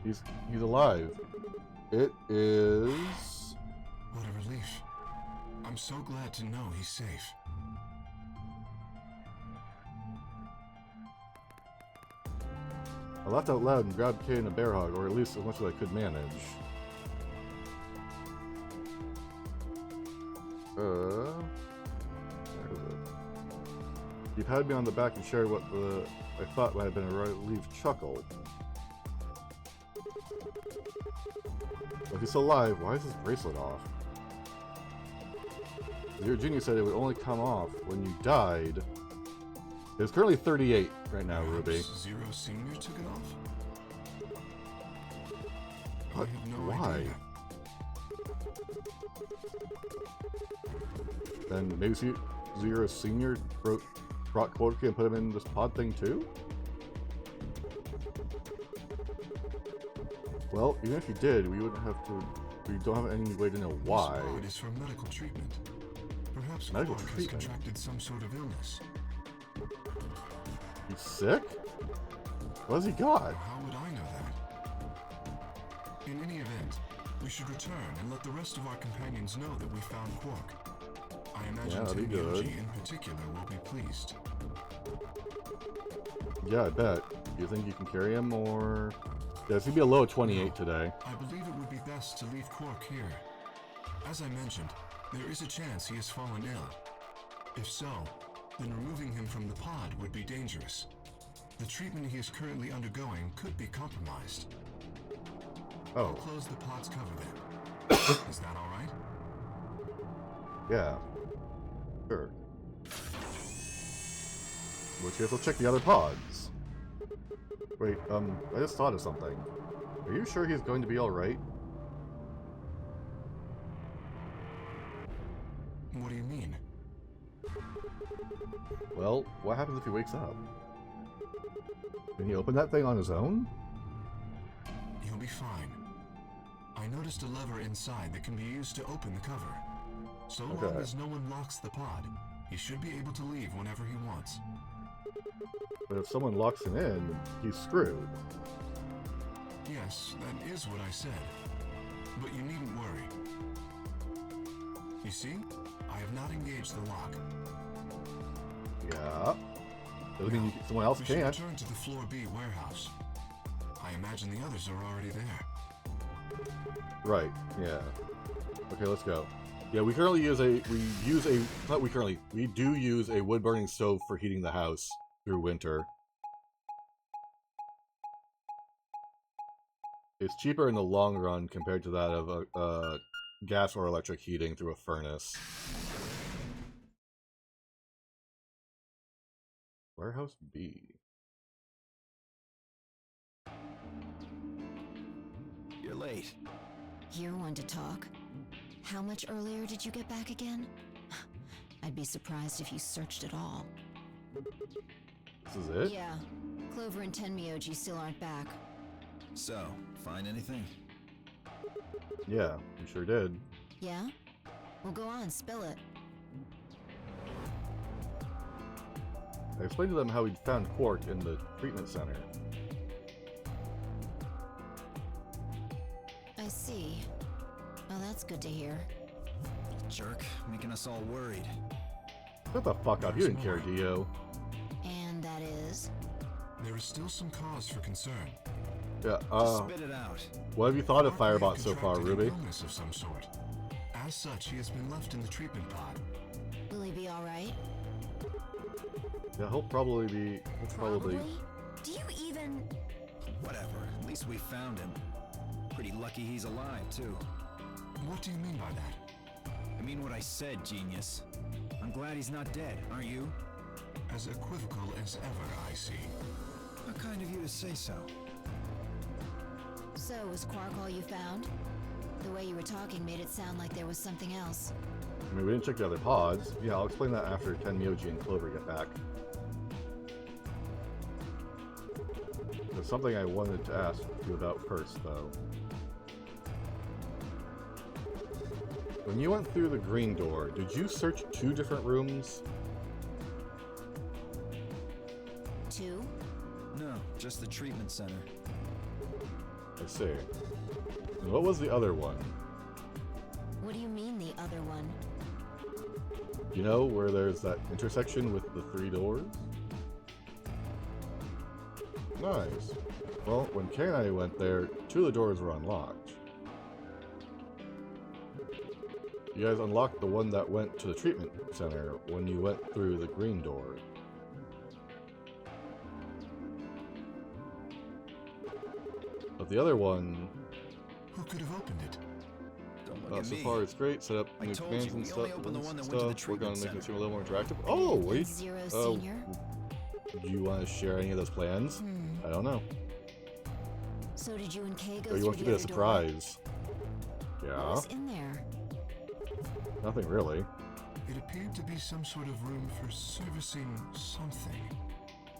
He's alive. It is... What a relief. I'm so glad to know he's safe. I laughed out loud and grabbed Kay in a bear hug, or at least as much as I could manage. Where is it? He patted me on the back and shared what I thought might have been a relieved chuckle. he's still alive, why is his bracelet off? Zero Genius said it would only come off when you died. It's currently 38 right now, Ruby. Zero Senior took it off? What? I have no Why? idea. Then maybe Zero Senior brought Quirky and put him in this pod thing too? Well, even if he did, we wouldn't have to. We don't have any way to know why. This pod is for medical treatment. Perhaps Medical Quark has treatment? contracted some sort of illness. He's sick? What has he got? How would I know that? In any event, we should return and let the rest of our companions know that we found Quark. I imagine that'd be good. Tenmyoji in particular will be pleased. Yeah, I bet. Do you think you can carry him, or... Yeah, it's gonna be a low of 28 today. I believe it would be best to leave Quark here. As I mentioned, there is a chance he has fallen ill. If so, then removing him from the pod would be dangerous. The treatment he is currently undergoing could be compromised. I'll Oh, close the pod's cover then. Is that all right? yeah. Sure. In which case, we'll check the other pods. Wait, I just thought of something. Are you sure he's going to be alright? What do you mean? Well, what happens if he wakes up? Can he open that thing on his own? He'll be fine. I noticed a lever inside that can be used to open the cover. So long Okay. as no one locks the pod, he should be able to leave whenever he wants. But if someone locks him in, he's screwed. Yes, that is what I said. But you needn't worry. You see, I have not engaged the lock. Yeah. Doesn't mean someone else We should can't. return to the Floor B warehouse. I imagine the others are already there. Right, yeah. Okay, let's go. Yeah, we do use a wood-burning stove for heating the house through winter. It's cheaper in the long run compared to that of gas or electric heating through a furnace. Warehouse B. You're late. You're one to talk. How much earlier did you get back again? I'd be surprised if you searched at all. This is it? Yeah, Clover and Tenmyoji still aren't back. So, find anything? Yeah, we sure did. Yeah? Well, go on, spill it. I explained to them how we'd found Quark in the treatment center. I see. Well, that's good to hear. Jerk, making us all worried. Shut the fuck up, you didn't care, Dio. And that is? There is still some cause for concern. Yeah, Just spit it out. what have you thought of Quark may have Firebot so far, contracted an Ruby? illness of some sort. As such, he has been left in the treatment pod. Will he be alright? Yeah, he'll probably be... Do you even... Whatever, at least we found him. Pretty lucky he's alive, too. What do you mean by that? I mean what I said, genius. I'm glad he's not dead, aren't you? As equivocal as ever, I see. How kind of you to say so. So, was Quark all you found? The way you were talking made it sound like there was something else. I mean, we didn't check the other pods. Yeah, I'll explain that after Tenmyoji and Clover get back. There's something I wanted to ask you about first, though. When you went through the green door, did you search 2 different rooms? 2? No, just the treatment center. I see. And what was the other one? What do you mean, the other one? You know, where there's that intersection with the 3 doors? Nice. Well, when Kay and I went there, 2 of the doors were unlocked. You guys unlocked the one that went to the treatment center when you went through the green door. But the other one... Who could have opened it? Look at So me. far it's great. Set up I new told commands you, and we only stuff. opened the one that went to the Work on treatment making the center. team a little more interactive. Oh, wait. Zero Senior. Do you want to share any of those plans? I don't know. So did you and Kay go Or you through want to the be a other door? surprise? What Yeah. was in there? Nothing really. It appeared to be some sort of room for servicing something.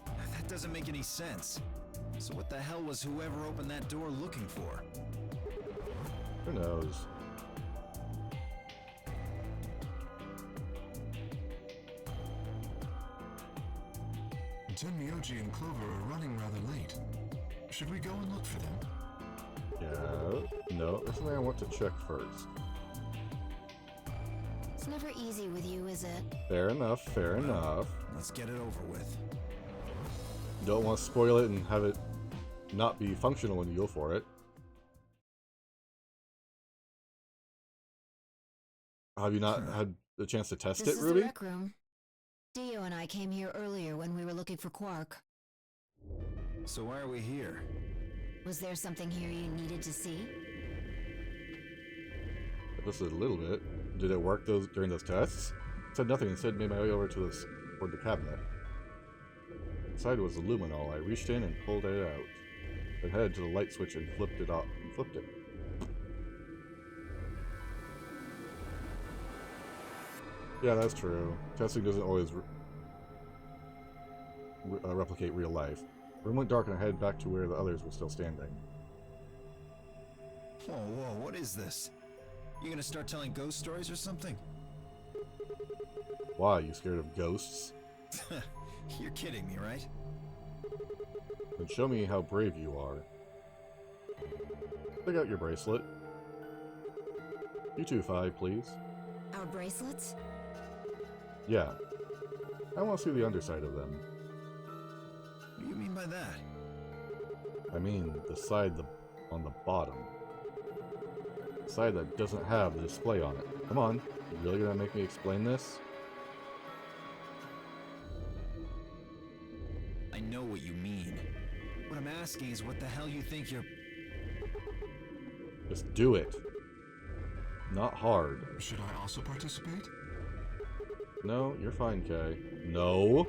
That doesn't make any sense. So what the hell was whoever opened that door looking for? Who knows? Tenmyoji and Clover are running rather late. Should we go and look for them? Yeah. No, there's something I want to check first. It's never easy with you, is it? Fair enough, fair enough. Let's get it over with. Don't want to spoil it and have it not be functional when you go for it. Have you not had the chance to test This it, is Ruby? the rec room. Dio and I came here earlier when we were looking for Quark. So why are we here? Was there something here you needed to see? Just a little bit. Did it work during those tests? Said nothing. Instead, made my way over to toward the cabinet. Inside was the luminol. I reached in and pulled it out. Then headed to the light switch and flipped it off. Flipped it. Yeah, that's true. Testing doesn't always replicate real life. The room went dark and I headed back to where the others were still standing. Whoa, whoa, what is this? You gonna start telling ghost stories or something? Why? You scared of ghosts? You're kidding me, right? Then show me how brave you are. Take out your bracelet. You too, Fi, please. Our bracelets? Yeah. I want to see the underside of them. What do you mean by that? I mean, the side on the bottom. The side that doesn't have the display on it. Come on, you really gonna make me explain this? I know what you mean. What I'm asking is what the hell you think you're... Just do it. Not hard. Should I also participate? No, you're fine, Kay. No!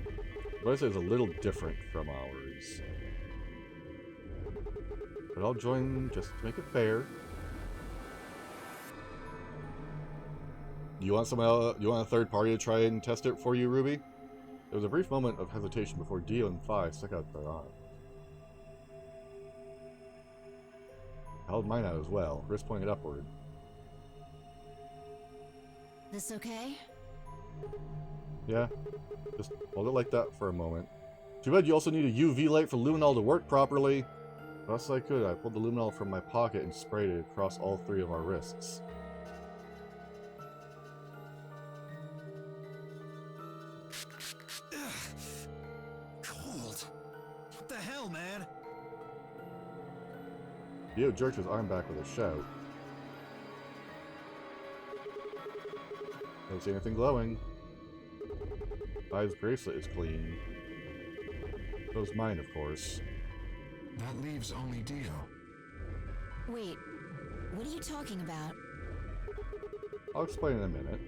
What I say is a little different from ours. But I'll join just to make it fair. You want you want a third party to try and test it for you, Ruby? There was a brief moment of hesitation before Dio and Fi stuck out their arm. I held mine out as well, wrist pointed upward. This okay? Yeah, just hold it like that for a moment. Too bad you also need a UV light for luminol to work properly. Best I could, I pulled the luminol from my pocket and sprayed it across all three of our wrists. Cold. What the hell, man? Dio jerked his arm back with a shout. Don't see anything glowing. Fi's bracelet is clean. So's mine, of course. That leaves only Dio. Wait, what are you talking about? I'll explain in a minute.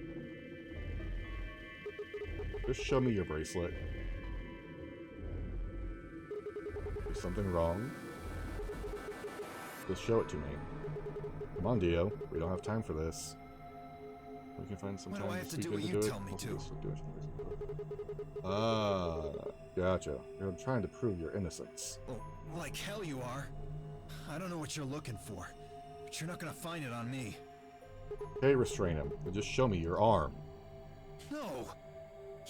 Just show me your bracelet. Is something wrong? Just show it to me. Come on, Dio. We don't have time for this. We can find some Why time do I have to speak do what into you it. tell me to? Ah, gotcha. You're trying to prove your innocence. Oh, like hell you are. I don't know what you're looking for, but you're not gonna find it on me. Okay, restrain him. And just show me your arm. No!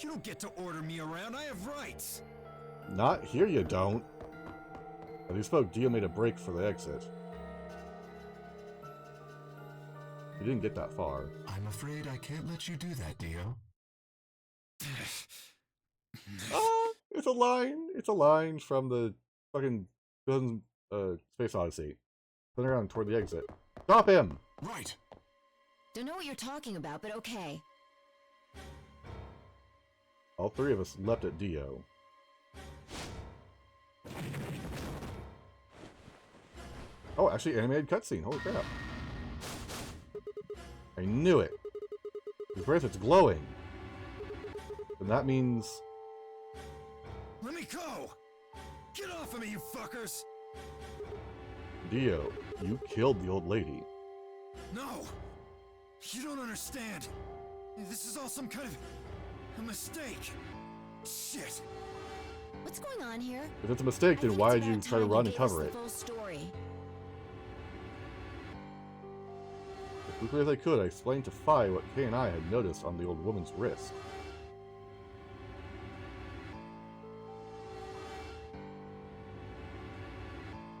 You don't get to order me around, I have rights! Not here, you don't. As he spoke, Dio made a break for the exit. He didn't get that far. I'm afraid I can't let you do that, Dio. Ah, it's a line. It's a line from the fucking Space Odyssey. Turn around toward the exit. Stop him! Right! Don't know what you're talking about, but okay. All three of us leapt at Dio. Oh, actually, animated cutscene. Holy crap. I knew it. His bracelet's glowing. And that means... Let me go! Get off of me, you fuckers! Dio, you killed the old lady. No! You don't understand. This is all some kind of a mistake. Shit. What's going on here? If it's a mistake, then why did you try to run and cover it? Full story. As quickly as I could, I explained to Phi what Kay and I had noticed on the old woman's wrist.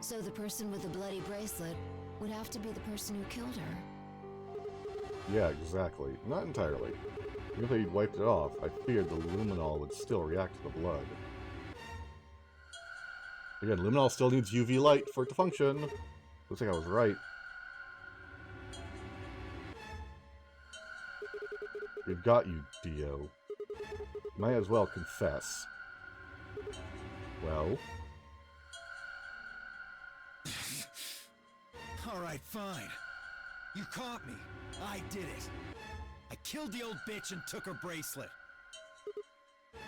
So the person with the bloody bracelet would have to be the person who killed her. Yeah, exactly. Not entirely. Even if they wiped it off, I feared the luminol would still react to the blood. Again, luminol still needs UV light for it to function. Looks like I was right. We've got you, Dio. Might as well confess. Well? Alright, fine. You caught me. I did it. I killed the old bitch and took her bracelet.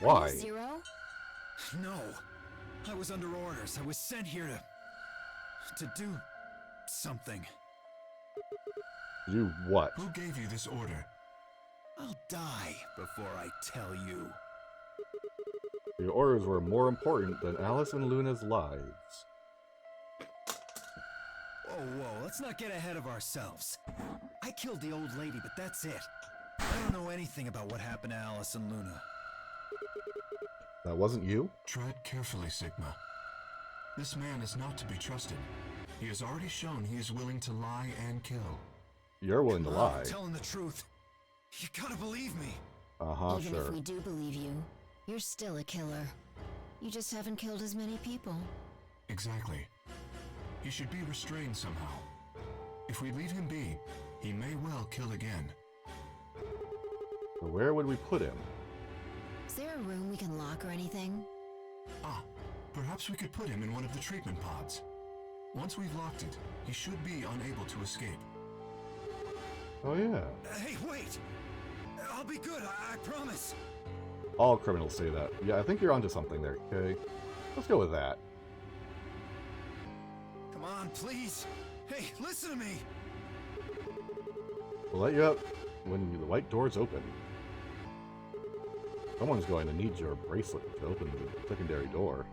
Why? Zero? No. I was under orders. I was sent here to do something. Do what? Who gave you this order? I'll die before I tell you. The orders were more important than Alice and Luna's lives. Whoa, let's not get ahead of ourselves. I killed the old lady, but that's it. I don't know anything about what happened to Alice and Luna. That wasn't you? Tread carefully, Sigma. This man is not to be trusted. He has already shown he is willing to lie and kill. You're willing to lie. I'm telling the truth. You gotta believe me. Uh-huh, Even sure. if we do believe you, you're still a killer. You just haven't killed as many people. Exactly. He should be restrained somehow. If we leave him be, he may well kill again. So where would we put him? Is there a room we can lock or anything? Ah, perhaps we could put him in one of the treatment pods. Once we've locked it, he should be unable to escape. Oh yeah. Hey, wait! I'll be good, I promise. All criminals say that. Yeah, I think you're onto something there, okay? Let's go with that. Come on, please. Hey, listen to me. We'll let you up when the white doors open. Someone's going to need your bracelet to open the secondary door.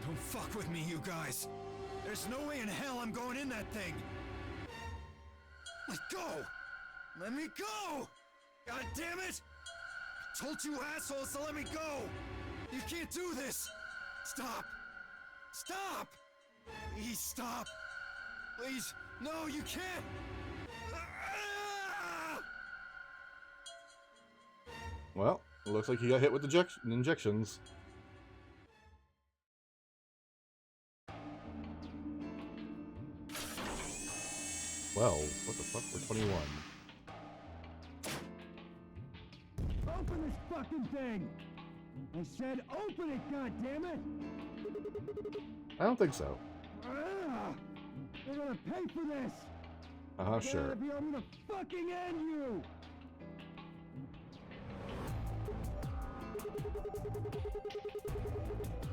Don't fuck with me, you guys. There's no way in hell I'm going in that thing. Let go! Let me go! God damn it! I told you assholes to let me go! You can't do this! Stop! Stop! Please stop! Please, no, you can't! Ah! Well, it looks like he got hit with injections. Well, what the fuck? We're 21. Open this fucking thing! I said open it, goddammit! I don't think so. Ah, they're gonna pay for this! Uh-huh, They're sure. gonna be able to fucking end you!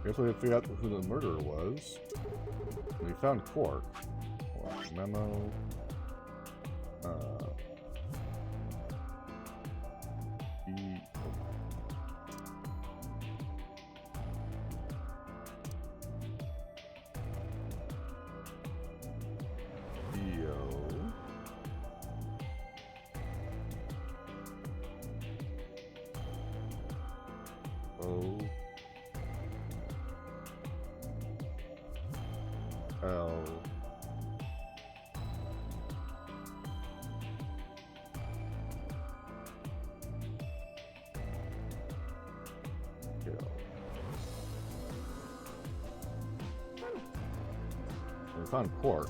Guess we have to figure out who the murderer was. We found Quark. Watch memo. He... O L We found Quark.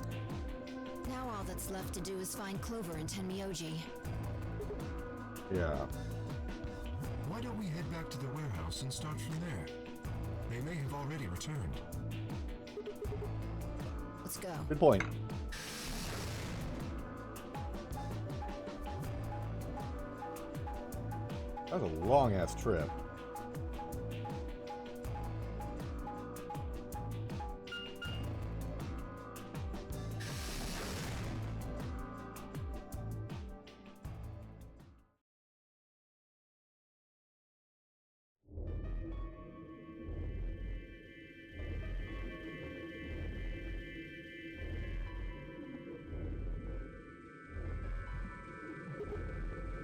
Now all that's left to do is find Clover and Tenmyoji. Yeah. Why don't we head back to the warehouse and start from there? They may have already returned. Let's go. Good point. That was a long-ass trip.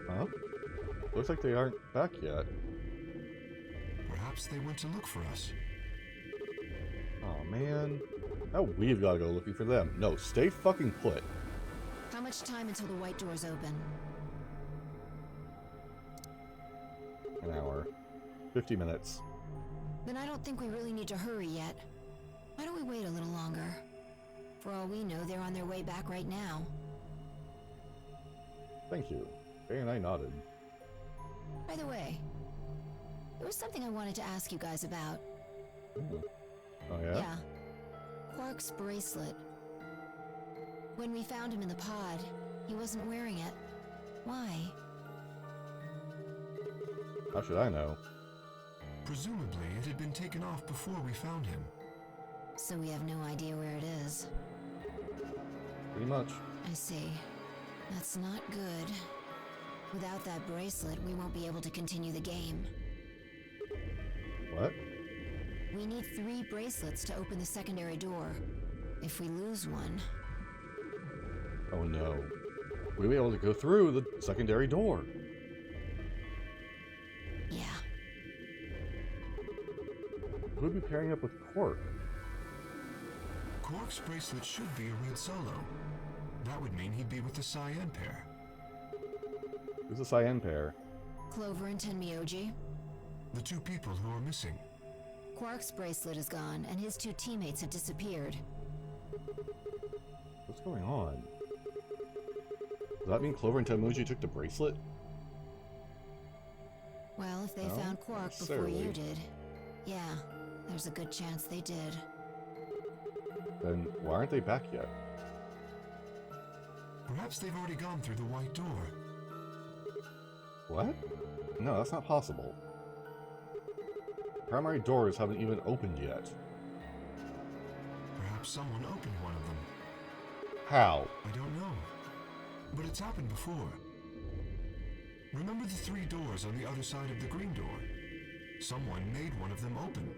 Huh? Looks like they aren't back yet. Perhaps they went to look for us. Oh man. Now we've got to go looking for them. No, stay fucking put. How much time until the white doors open? An hour. 50 minutes. Then I don't think we really need to hurry yet. Why don't we wait a little longer? For all we know, they're on their way back right now. Thank you. Faye and I nodded. By the way, there was something I wanted to ask you guys about. Oh yeah? Yeah. Quark's bracelet. When we found him in the pod, he wasn't wearing it. Why? How should I know? Presumably, it had been taken off before we found him. So we have no idea where it is. Pretty much. I see. That's not good. Without that bracelet, we won't be able to continue the game. What? We need 3 bracelets to open the secondary door. If we lose one... Oh no. We'll be able to go through the secondary door. Yeah. Who would be pairing up with Quark? Quark's bracelet should be a red solo. That would mean he'd be with the Cyan pair. Who's the Cyan pair? Clover and Tenmyoji. The 2 people who are missing. Quark's bracelet is gone, and his 2 teammates have disappeared. What's going on? Does that mean Clover and Tenmuji took the bracelet? Well, if they No, found Quark before necessarily. you did, yeah, there's a good chance they did. Then why aren't they back yet? Perhaps they've already gone through the white door. What? No, that's not possible. Primary doors haven't even opened yet. Perhaps someone opened one of them. How? I don't know. But it's happened before. Remember the 3 doors on the other side of the green door? Someone made one of them open.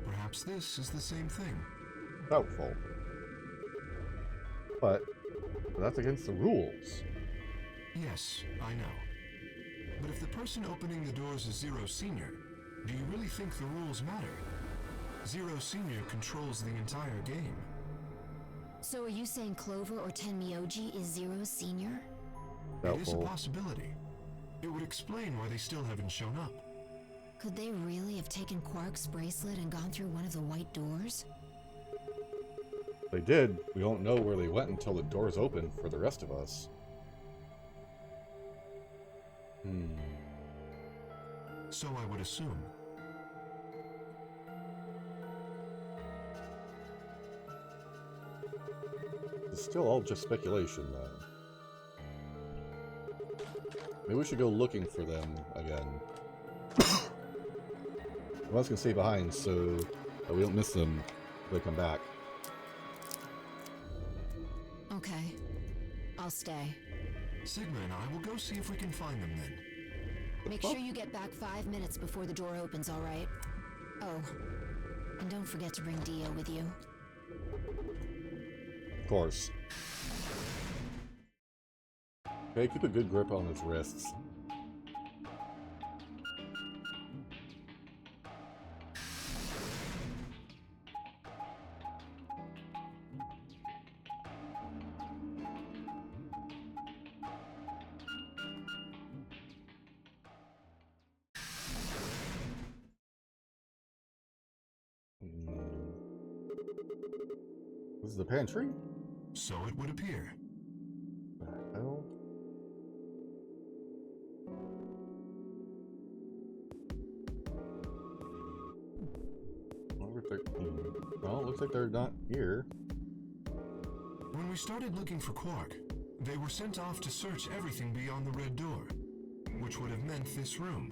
Perhaps this is the same thing. Doubtful. But that's against the rules. Yes, I know. But if the person opening the doors is Zero Senior, do you really think the rules matter? Zero Senior controls the entire game. So are you saying Clover or Tenmyoji is Zero Senior? It is a Doubtful. possibility. It would explain why they still haven't shown up. Could they really have taken Quark's bracelet and gone through one of the white doors? They did. We don't know where they went until the doors open for the rest of us. So I would assume. It's still all just speculation, though. Maybe we should go looking for them again. One of us can stay behind so that we don't miss them if they come back. Okay. I'll stay. Sigma and I will go see if we can find them then. Make sure you get back 5 minutes before the door opens, alright? Oh. And don't forget to bring Dio with you. Of course. Okay, keep a good grip on his wrists. This is the pantry? So it would appear. The hell? Wonder if they're... Well, it looks like they're not here. When we started looking for Quark, they were sent off to search everything beyond the red door. which would have meant this room.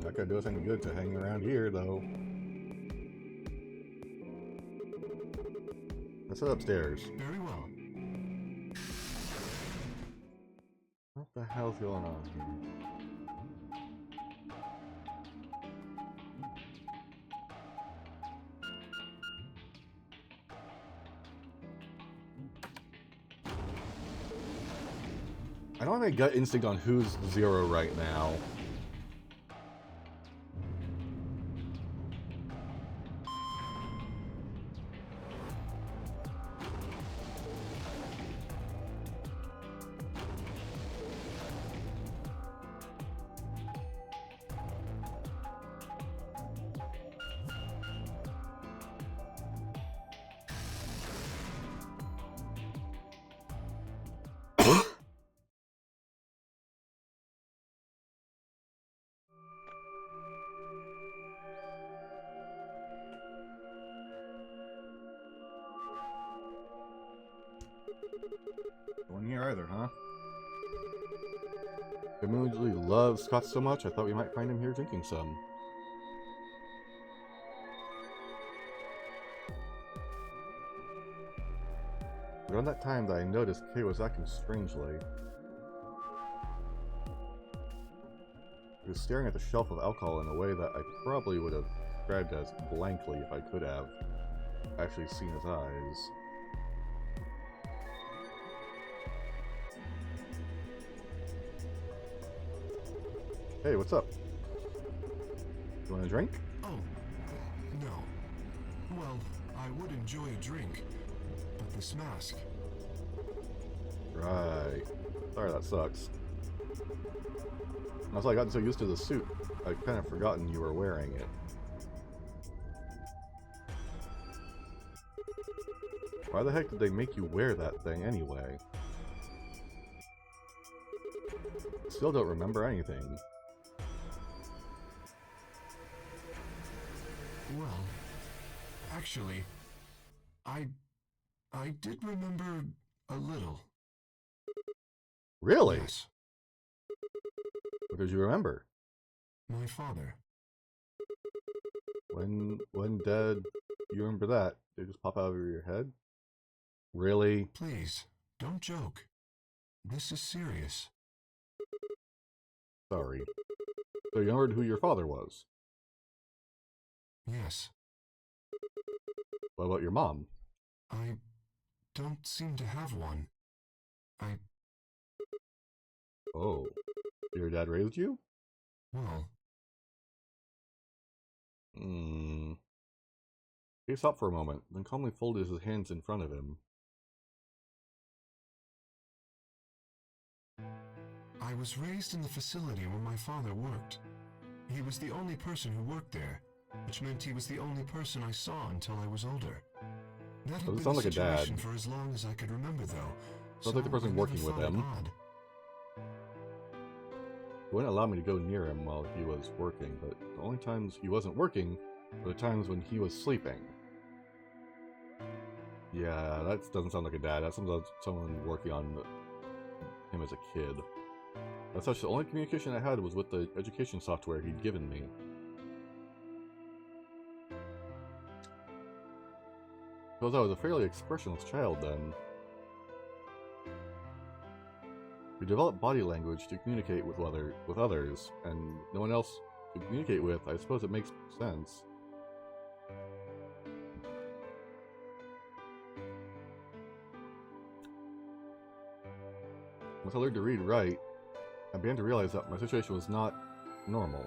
Not gonna do us any good to hang around here, though. Let's head upstairs. Very well. What the hell's going on here? I don't have a gut instinct on who's Zero right now. One here either, huh? Genuinely loves Scott so much, I thought we might find him here drinking some. Around that time that I noticed Kay was acting strangely. He was staring at the shelf of alcohol in a way that I probably would have described as blankly if I could have actually seen his eyes. Hey, what's up? You want a drink? Oh, no. Well, I would enjoy a drink, but this mask. Right. Sorry, that sucks. Also, I got so used to the suit, I'd kind of forgotten you were wearing it. Why the heck did they make you wear that thing anyway? Still don't remember anything. Well, actually, I did remember a little. Really? Yes, What did you remember? my father. When dead, you remember that? Did it just pop out of your head? Really? Please, don't joke. This is serious. Sorry. So you remembered who your father was? Yes, What about your mom? I don't seem to have one. Oh. Your dad raised you? Well, He stopped for a moment, then calmly folded his hands in front of him. I was raised in the facility where my father worked. He was the only person who worked there, which meant he was the only person I saw until I was older. That had Doesn't been sound the like a dad. situation for as long as I could remember, though. Sounds like the person I never working with thought it him. odd. He wouldn't allow me to go near him while he was working, but the only times he wasn't working were the times when he was sleeping. Yeah, that doesn't sound like a dad. That sounds like someone working on him as a kid. As such, the only communication I had was with the education software he'd given me. Suppose I was a fairly expressionless child then. We developed body language to communicate with others, and no one else to communicate with. I suppose it makes sense. Once I learned to read and write, I began to realize that my situation was not normal.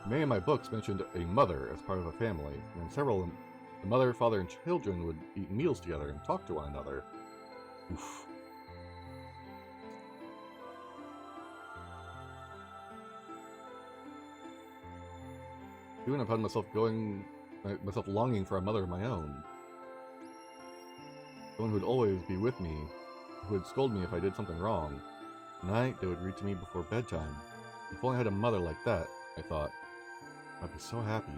Many of my books mentioned a mother as part of a family, and in several of them, the mother, father, and children would eat meals together and talk to one another. Oof. Even I found myself longing for a mother of my own. Someone who would always be with me, who would scold me if I did something wrong. At night, they would read to me before bedtime. If only I had a mother like that, I thought, I'd be so happy.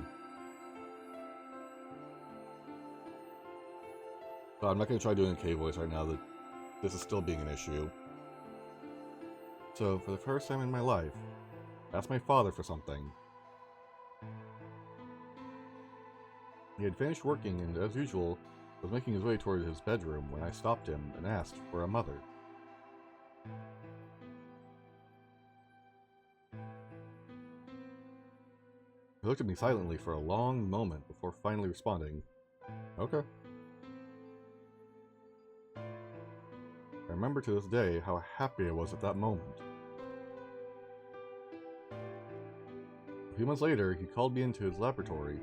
But I'm not going to try doing a K voice right now, that this is still being an issue. So, for the first time in my life, I asked my father for something. He had finished working and, as usual, was making his way toward his bedroom when I stopped him and asked for a mother. He looked at me silently for a long moment before finally responding, "Okay." I remember to this day how happy I was at that moment. A few months later, he called me into his laboratory.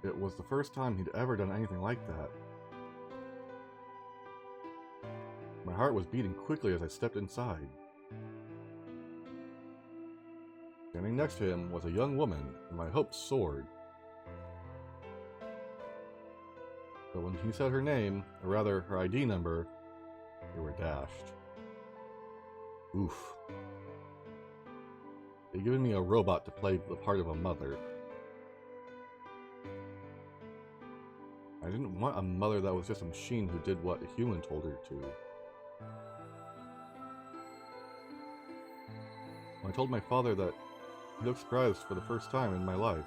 It was the first time he'd ever done anything like that. My heart was beating quickly as I stepped inside. Standing next to him was a young woman, and my hopes soared. But when he said her name, or rather her ID number, they were dashed. Oof. They'd given me a robot to play the part of a mother. I didn't want a mother that was just a machine who did what a human told her to. When I told my father that, he looked surprised for the first time in my life.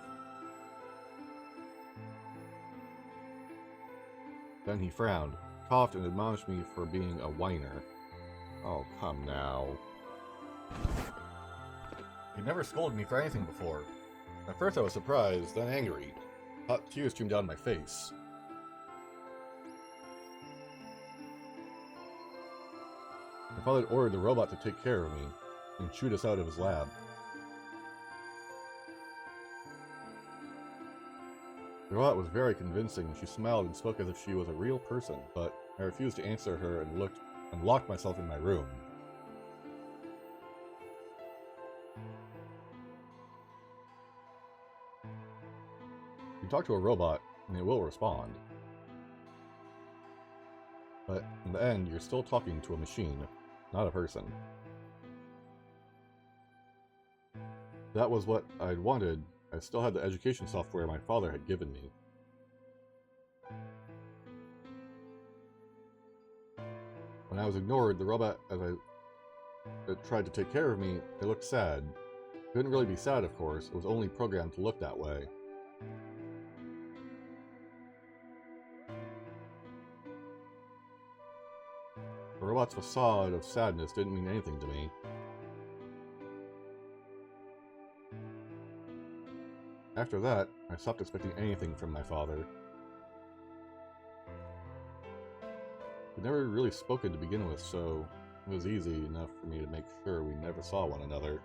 Then he frowned, coughed, and admonished me for being a whiner. Oh, come now. He'd never scolded me for anything before. At first I was surprised, then angry. Hot tears streamed down my face. My father had ordered the robot to take care of me, and shoot us out of his lab. The robot was very convincing. She smiled and spoke as if she was a real person, but I refused to answer her and locked myself in my room. You talk to a robot, and it will respond. But in the end, you're still talking to a machine, not a person. That was what I'd wanted. I still had the education software my father had given me. When I was ignored, the robot, it tried to take care of me, it looked sad. It couldn't really be sad, of course. It was only programmed to look that way. The robot's facade of sadness didn't mean anything to me. After that, I stopped expecting anything from my father. We'd never really spoken to begin with, so it was easy enough for me to make sure we never saw one another.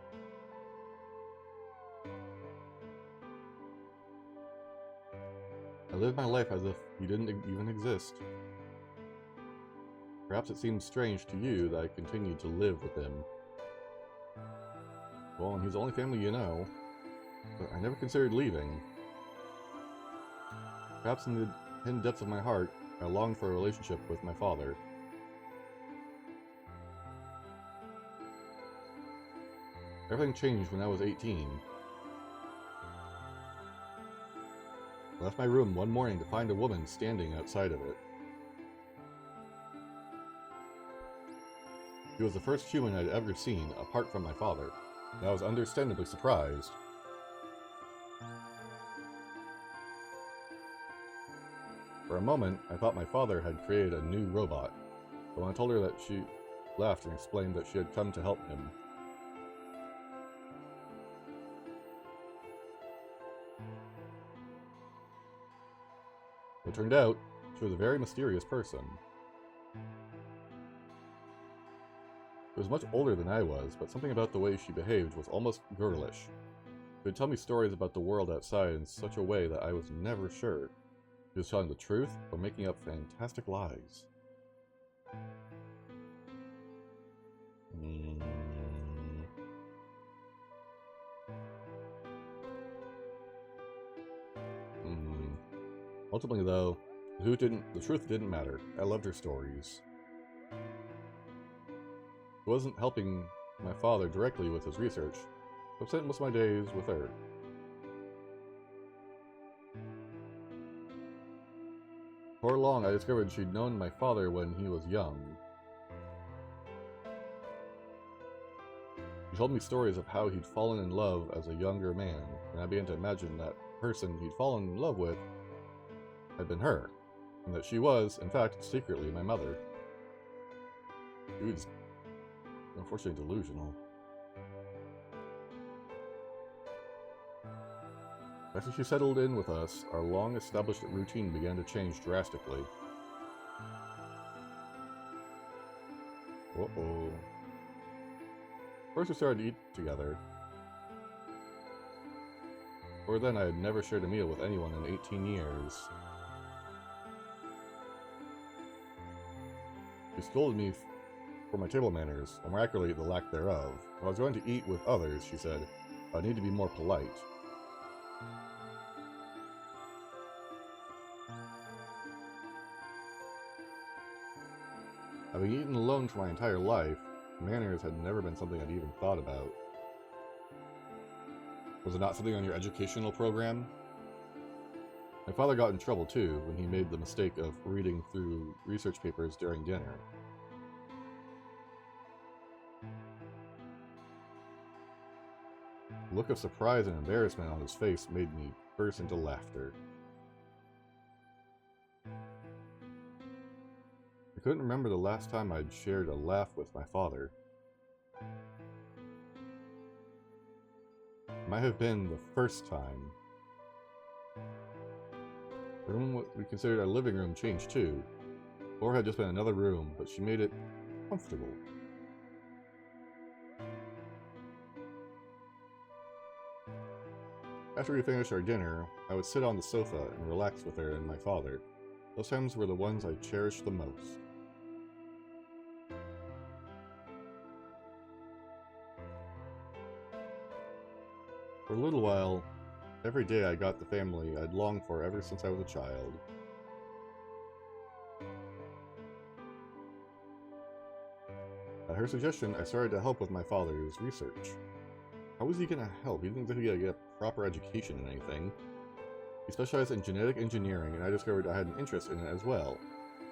I lived my life as if he didn't even exist. Perhaps it seems strange to you that I continued to live with him. Well, and he's the only family you know. But I never considered leaving. Perhaps in the hidden depths of my heart, I longed for a relationship with my father. Everything changed when I was 18. I left my room one morning to find a woman standing outside of it. She was the first human I'd ever seen, apart from my father, and I was understandably surprised. For a moment, I thought my father had created a new robot, but when I told her that, she laughed and explained that she had come to help him. It turned out, she was a very mysterious person. She was much older than I was, but something about the way she behaved was almost girlish. She would tell me stories about the world outside in such a way that I was never sure. She was telling the truth or making up fantastic lies. Ultimately, though, the truth didn't matter. I loved her stories. It wasn't helping my father directly with his research, so I spent most of my days with her. Before long, I discovered she'd known my father when he was young. She told me stories of how he'd fallen in love as a younger man, and I began to imagine that person he'd fallen in love with had been her, and that she was, in fact, secretly my mother. She was unfortunately delusional. After she settled in with us, our long-established routine began to change drastically. Uh-oh. First we started to eat together. Before then I had never shared a meal with anyone in 18 years. She scolded me for my table manners, and more accurately, the lack thereof. If I was going to eat with others, she said, I need to be more polite. Having eaten alone for my entire life, manners had never been something I'd even thought about. Was it not something on your educational program? My father got in trouble too when he made the mistake of reading through research papers during dinner. The look of surprise and embarrassment on his face made me burst into laughter. I couldn't remember the last time I'd shared a laugh with my father. It might have been the first time. The room what we considered our living room changed too. The floor had just been another room, but she made it comfortable. After we finished our dinner, I would sit on the sofa and relax with her and my father. Those times were the ones I cherished the most. For a little while, every day I got the family I'd longed for ever since I was a child. At her suggestion, I started to help with my father's research. How was he gonna help? He didn't think he could get a proper education in anything. He specialized in genetic engineering, and I discovered I had an interest in it as well.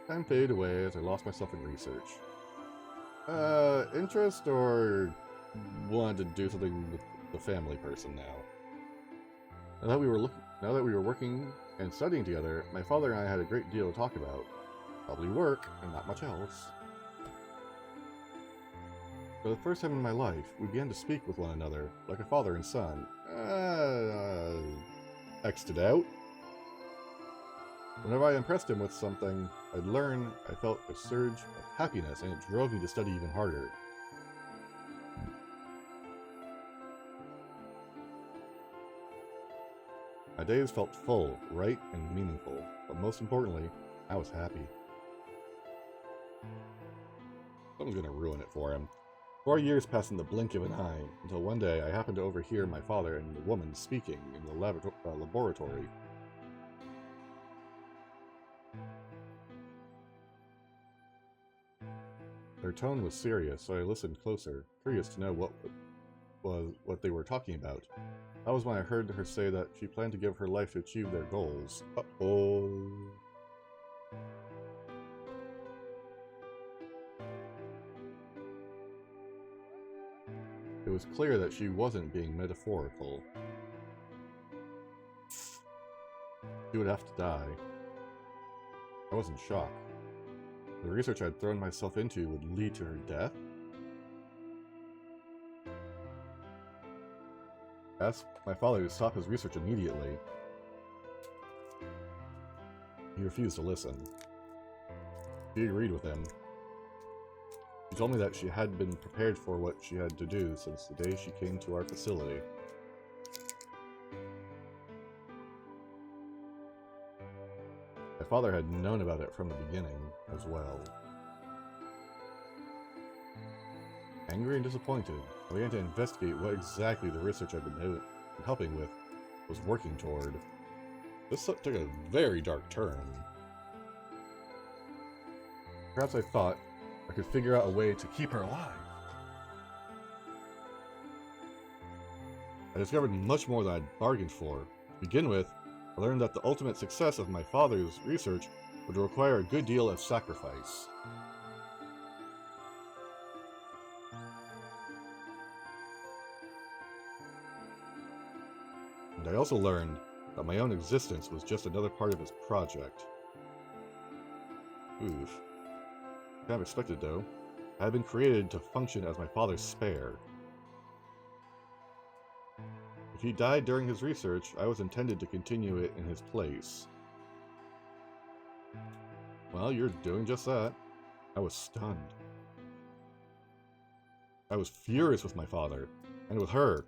Time faded away as I lost myself in research. Interest or wanted to do something with the family person now? Now that we were working and studying together, my father and I had a great deal to talk about. Probably work, and not much else. For the first time in my life, we began to speak with one another, like a father and son. X'd it out. Whenever I impressed him with something I'd learn, I felt a surge of happiness, and it drove me to study even harder. My days felt full, right, and meaningful, but most importantly, I was happy. Someone's gonna ruin it for him. 4 years passed in the blink of an eye, until one day I happened to overhear my father and the woman speaking in the laboratory. Their tone was serious, so I listened closer, curious to know what they were talking about. That was when I heard her say that she planned to give her life to achieve their goals. Uh-oh. It was clear that she wasn't being metaphorical. She would have to die. I was in shock. The research I'd thrown myself into would lead to her death? I asked my father to stop his research immediately. He refused to listen. She agreed with him. She told me that she had been prepared for what she had to do since the day she came to our facility. My father had known about it from the beginning as well. Angry and disappointed, I began to investigate what exactly the research I'd been helping with was working toward. This took a very dark turn. Perhaps I thought I could figure out a way to keep her alive. I discovered much more than I'd bargained for. To begin with, I learned that the ultimate success of my father's research would require a good deal of sacrifice. And I also learned that my own existence was just another part of his project. Oof. Kind of expected, though. I had been created to function as my father's spare. If he died during his research, I was intended to continue it in his place. Well, you're doing just that. I was stunned. I was furious with my father, and with her,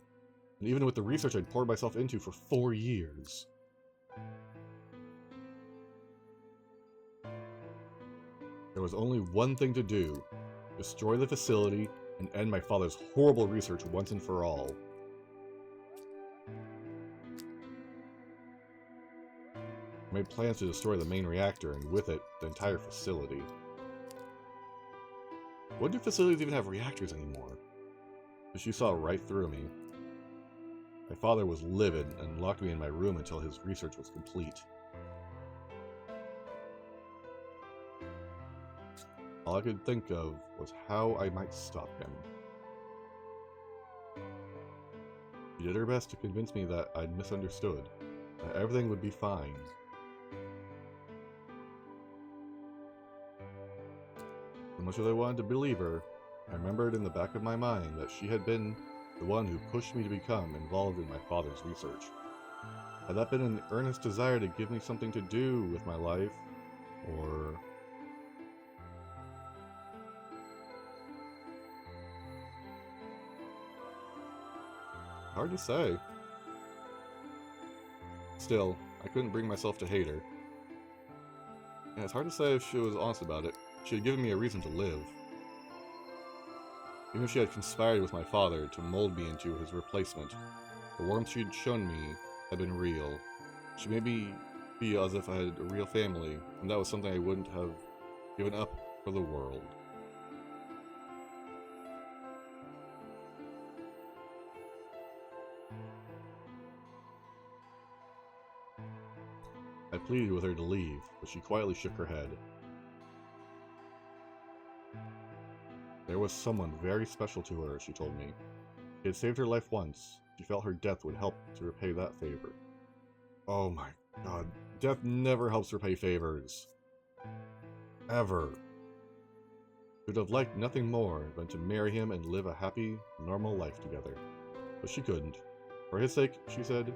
and even with the research I'd poured myself into for 4 years. There was only one thing to do: destroy the facility and end my father's horrible research once and for all. I made plans to destroy the main reactor, and with it, the entire facility. When do facilities even have reactors anymore? But she saw right through me. My father was livid and locked me in my room until his research was complete. All I could think of was how I might stop him. She did her best to convince me that I'd misunderstood, that everything would be fine. As much as I wanted to believe her, I remembered in the back of my mind that she had been the one who pushed me to become involved in my father's research. Had that been an earnest desire to give me something to do with my life, or... Hard to say. Still, I couldn't bring myself to hate her. And it's hard to say if she was honest about it. She had given me a reason to live. Even if she had conspired with my father to mold me into his replacement, the warmth she'd shown me had been real. She made me feel as if I had a real family, and that was something I wouldn't have given up for the world. I pleaded with her to leave, but she quietly shook her head. There was someone very special to her, she told me. He had saved her life once. She felt her death would help to repay that favor. Oh my god, death never helps repay favors. Ever. She would have liked nothing more than to marry him and live a happy, normal life together. But she couldn't. For his sake, she said,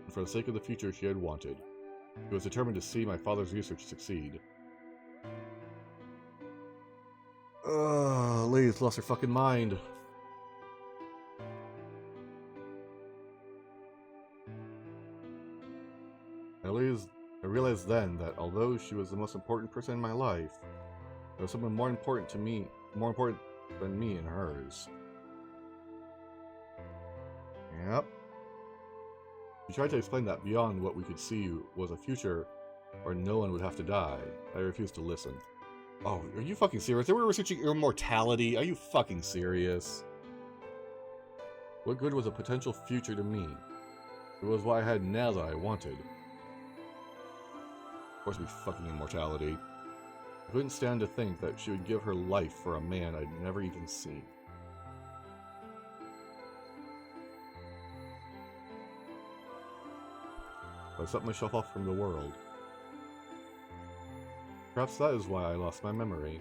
and for the sake of the future she had wanted. She was determined to see my father's research succeed. Lady's lost her fucking mind. I realized then that although she was the most important person in my life, there was someone more important than me in hers. Yep. She tried to explain that beyond what we could see was a future where no one would have to die. I refused to listen. Oh, are you fucking serious? They were researching immortality? Are you fucking serious? What good was a potential future to me? It was what I had now that I wanted. Of course, it'd be fucking immortality. I couldn't stand to think that she would give her life for a man I'd never even seen. I set myself off from the world. Perhaps that is why I lost my memory.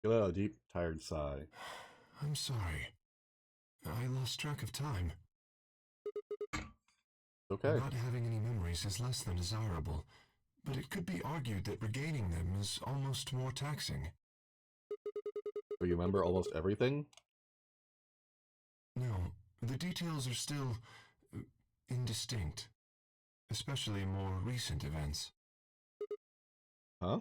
He let out a deep, tired sigh. I'm sorry. I lost track of time. Okay. Not having any memories is less than desirable, but it could be argued that regaining them is almost more taxing. Do you remember almost everything? No, the details are still indistinct, especially more recent events. Huh?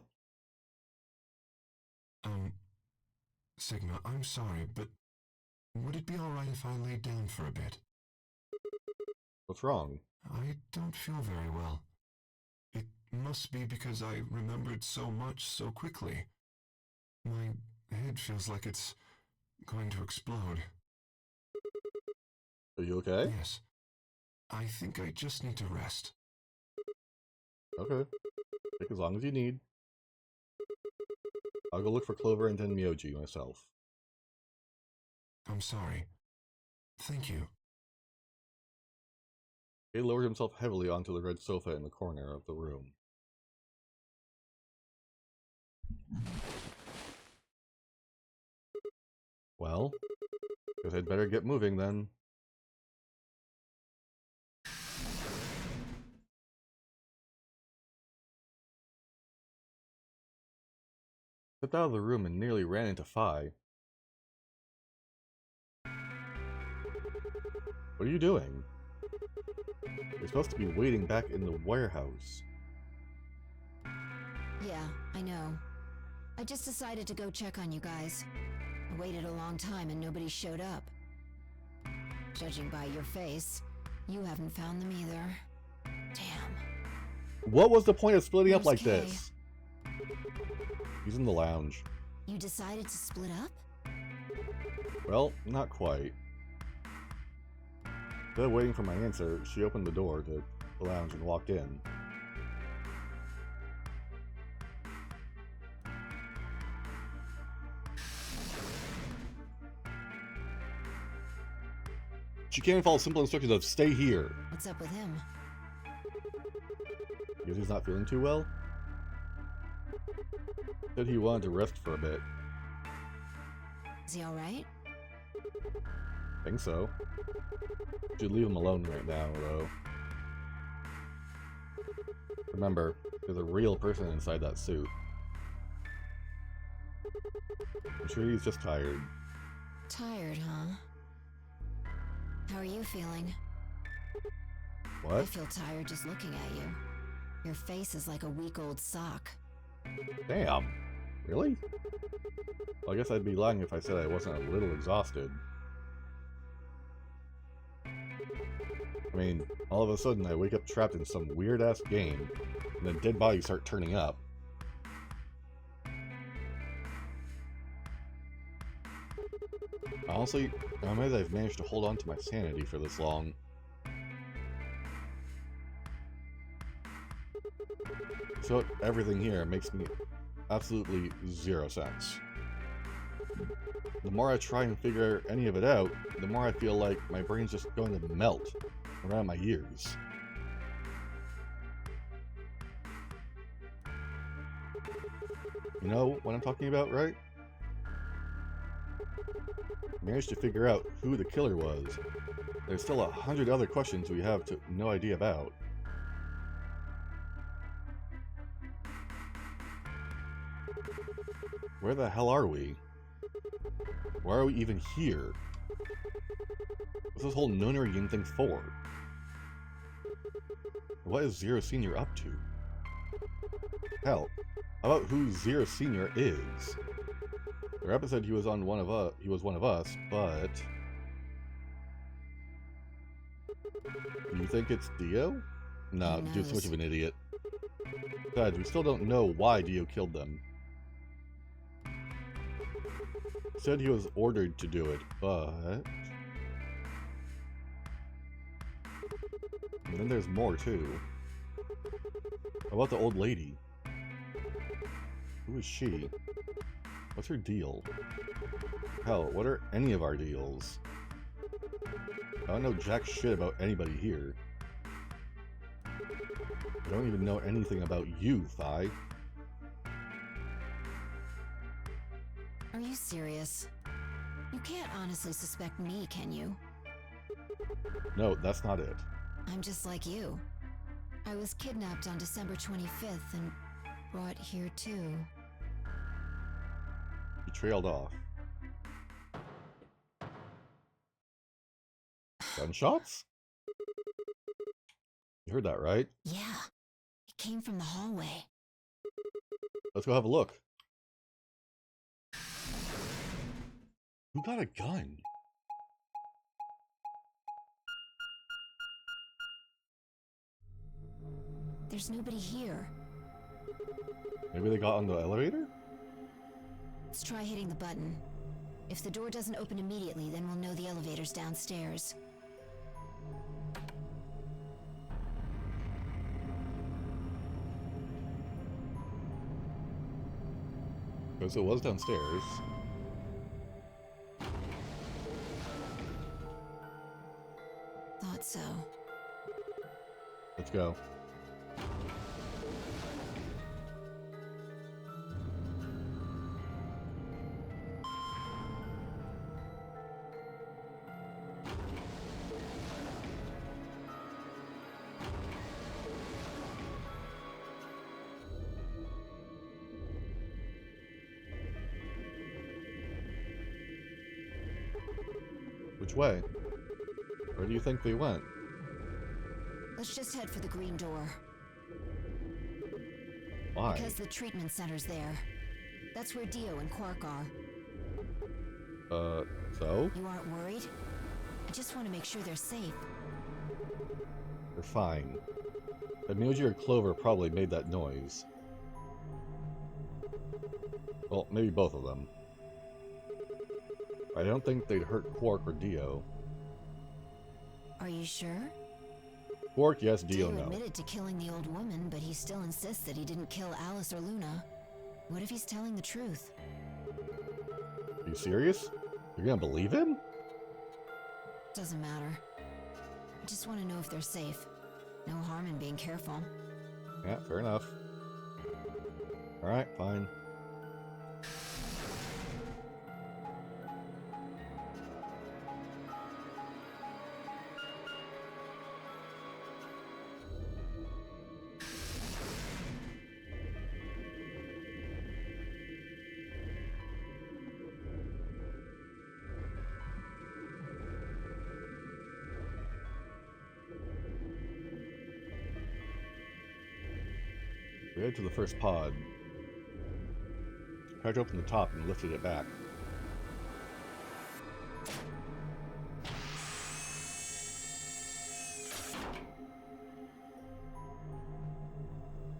Sigma, I'm sorry, but would it be alright if I laid down for a bit? What's wrong? I don't feel very well. It must be because I remembered so much so quickly. My head feels like it's going to explode. Are you okay? Yes. I think I just need to rest. Okay. Take as long as you need. I'll go look for Clover and then Myoji myself. I'm sorry. Thank you. He lowered himself heavily onto the red sofa in the corner of the room. Well, guess I'd better get moving then. Stepped out of the room and nearly ran into Phi. What are you doing? You're supposed to be waiting back in the warehouse. Yeah, I know. I just decided to go check on you guys. I waited a long time and nobody showed up. Judging by your face, you haven't found them either. Damn. What was the point of splitting up Where's like Kay? this? He's in the lounge. You decided to split up? Well, not quite. Instead of waiting for my answer, she opened the door to the lounge and walked in. She can't follow simple instructions of stay here. What's up with him? Because he's not feeling too well? Said he wanted to rest for a bit. Is he alright? Think so. Should leave him alone right now, though. Remember, there's a real person inside that suit. I'm sure he's just tired. Tired, huh? How are you feeling? I What? feel tired just looking at you. Your face is like a week-old sock. Damn. Really? Well, I guess I'd be lying if I said I wasn't a little exhausted. I mean, all of a sudden I wake up trapped in some weird-ass game, and then dead bodies start turning up. Honestly, I'm amazed I've managed to hold on to my sanity for this long. So everything here makes me absolutely zero sense. The more I try and figure any of it out, the more I feel like my brain's just going to melt around my ears. You know what I'm talking about, right? Managed to figure out who the killer was. There's still 100 other questions we have no idea about. Where the hell are we? Why are we even here? What's this whole nonary game thing for? What is Zero Senior up to? Hell, how about who Zero Senior is? The rapper said he was one of us, but you think it's Dio? No, Who Dio's too much knows? of an idiot. Besides, we still don't know why Dio killed them. Said he was ordered to do it, but... And then there's more, too. How about the old lady? Who is she? What's her deal? Hell, what are any of our deals? I don't know jack shit about anybody here. I don't even know anything about you, Phi. Are you serious? You can't honestly suspect me, can you? No, that's not it. I'm just like you. I was kidnapped on December 25th and brought here too. He trailed off. Gunshots? You heard that, right? Yeah, it came from the hallway. Let's go have a look. Who got a gun? There's nobody here. Maybe they got on the elevator? Let's try hitting the button. If the door doesn't open immediately, then we'll know the elevator's downstairs. Because it was downstairs. Thought so. Let's go. Which way? Where do you think they went? Let's just head for the green door. Why? Because the treatment center's there. That's where Dio and Quark are. So? You aren't worried? I just want to make sure they're safe. They're fine. Myoji or Clover probably made that noise. Well, maybe both of them. I don't think they'd hurt Quark or Dio. Are you sure? Quark, yes. Dio, no. Admitted to killing the old woman, but he still insists that he didn't kill Alice or Luna. What if he's telling the truth? Are you serious? You're gonna believe him? Doesn't matter. I just want to know if they're safe. No harm in being careful. Yeah, fair enough. Alright, fine. We head to the first pod. Cracked open the top and lifted it back.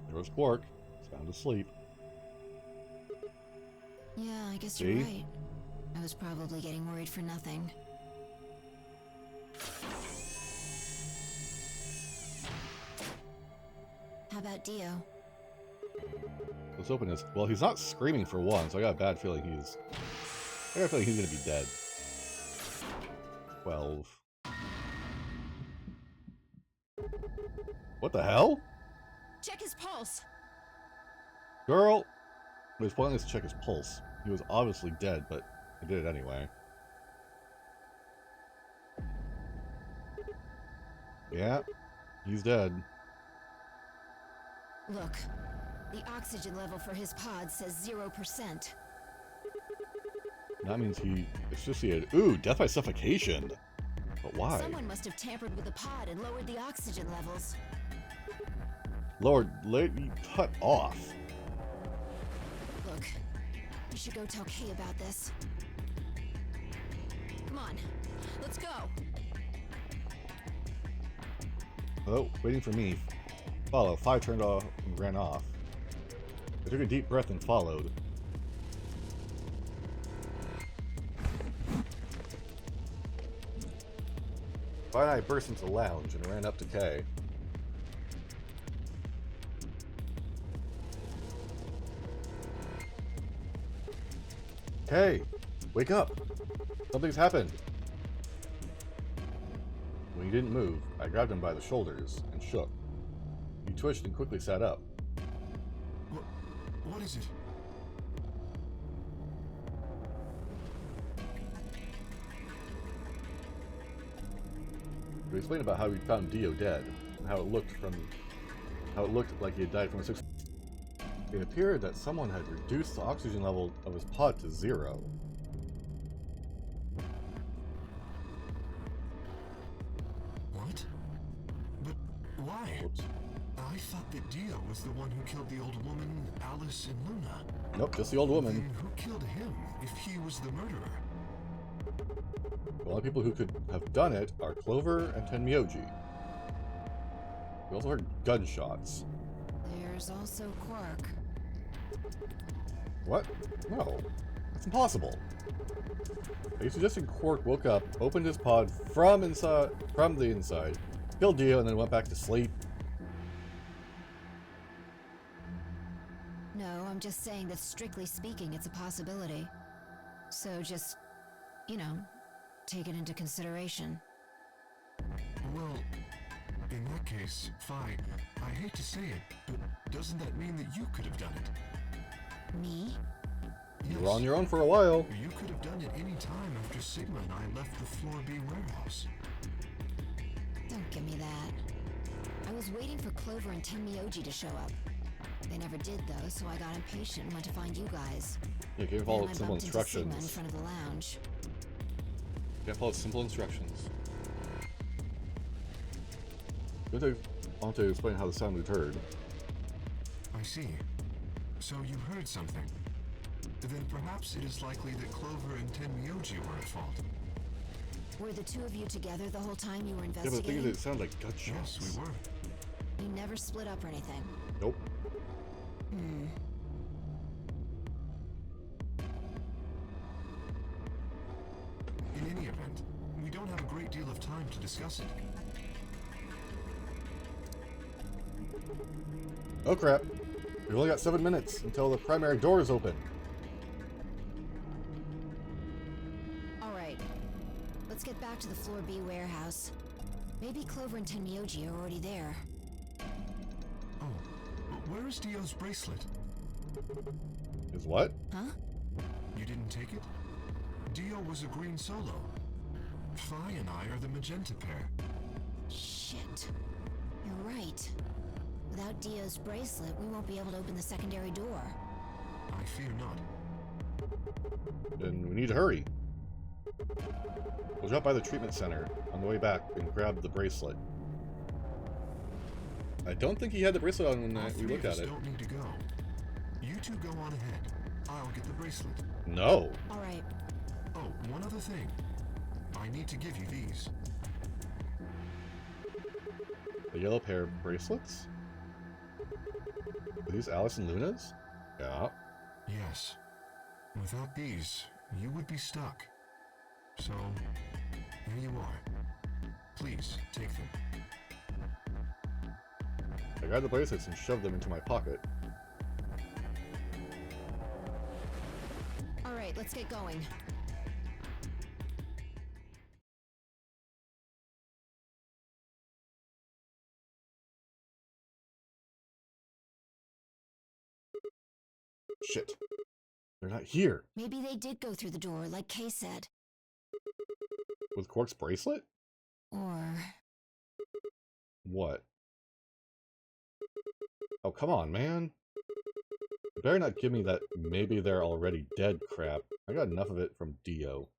There was Quark, sound asleep. Yeah, I guess See? you're right. I was probably getting worried for nothing. How about Dio? Let's open his. Well, he's not screaming for one, so I got a bad feeling he's. I got a feeling he's gonna be dead. 12. What the hell? Check his pulse! Girl! It was pointless to check his pulse. He was obviously dead, but I did it anyway. Yeah, he's dead. Look, the oxygen level for his pod says 0%. That means he asphyxiated. Ooh, death by suffocation. But why? Someone must have tampered with the pod and lowered the oxygen levels. Lord, let me cut off. Look, we should go tell Kay about this. Come on, let's go. Oh, waiting for me. Follow. 5 turned off and ran off. I took a deep breath and followed. Fi and I burst into the lounge and ran up to Kay. Kay, wake up! Something's happened! When he didn't move, I grabbed him by the shoulders and shook. He twitched and quickly sat up. What is it? We explained about how we found Dio dead, and how it looked like he had died from a 6. It appeared that someone had reduced the oxygen level of his pod to 0. What? But why? Whoops. I thought that Dio was the one who killed the old woman, Alice and Luna. Nope, just the old woman. Then who killed him if he was the murderer? The only people who could have done it are Clover and Tenmyoji. We also heard gunshots. There's also Quark. What? No. It's impossible. Are you suggesting Quark woke up, opened his pod from the inside, killed Dio, and then went back to sleep? No, I'm just saying that strictly speaking, it's a possibility. So just, you know, take it into consideration. Well, in that case, Phi, I hate to say it, but doesn't that mean that you could have done it? Me? You were on your own for a while. You could have done it any time after Sigma and I left the Floor B warehouse. Don't give me that. I was waiting for Clover and Tenmyoji to show up. They never did, though, so I got impatient and went to find you guys. You can't Then follow I simple bumped into Sigma in instructions. front of the lounge. Can't follow simple instructions. I want to explain how the sound was heard. I see. So you heard something. Then perhaps it is likely that Clover and Tenmyoji were at fault. Were the two of you together the whole time you were Yeah, but the thing investigating? is, it sounded like gunshots. Yes, we were. You never split up or anything? Nope. In any event, we don't have a great deal of time to discuss it. Oh crap. We've only got 7 minutes until the primary door is open. Alright. Let's get back to the Floor B warehouse. Maybe Clover and Tenmyoji are already there. Oh, where is Dio's bracelet? Is what? Huh? You didn't take it? Dio was a green solo. Phi and I are the magenta pair. Shit. You're right. Without Dio's bracelet, we won't be able to open the secondary door. I fear not. Then we need to hurry. We'll drop by the treatment center on the way back and grab the bracelet. I don't think he had the bracelet on when All we three looked of at us it. don't need to go. You two go on ahead. I'll get the bracelet. No. Alright. Oh, one other thing. I need to give you these. The yellow pair of bracelets? Are these Alice and Luna's? Yeah. Yes. Without these, you would be stuck. So, here you are. Please, take them. I grabbed the bracelets and shoved them into my pocket. Alright, let's get going. Shit. They're not here. Maybe they did go through the door, like Kay said. With Quark's bracelet? Or... What? Oh, come on, man. You better not give me that maybe they're already dead crap. I got enough of it from Dio.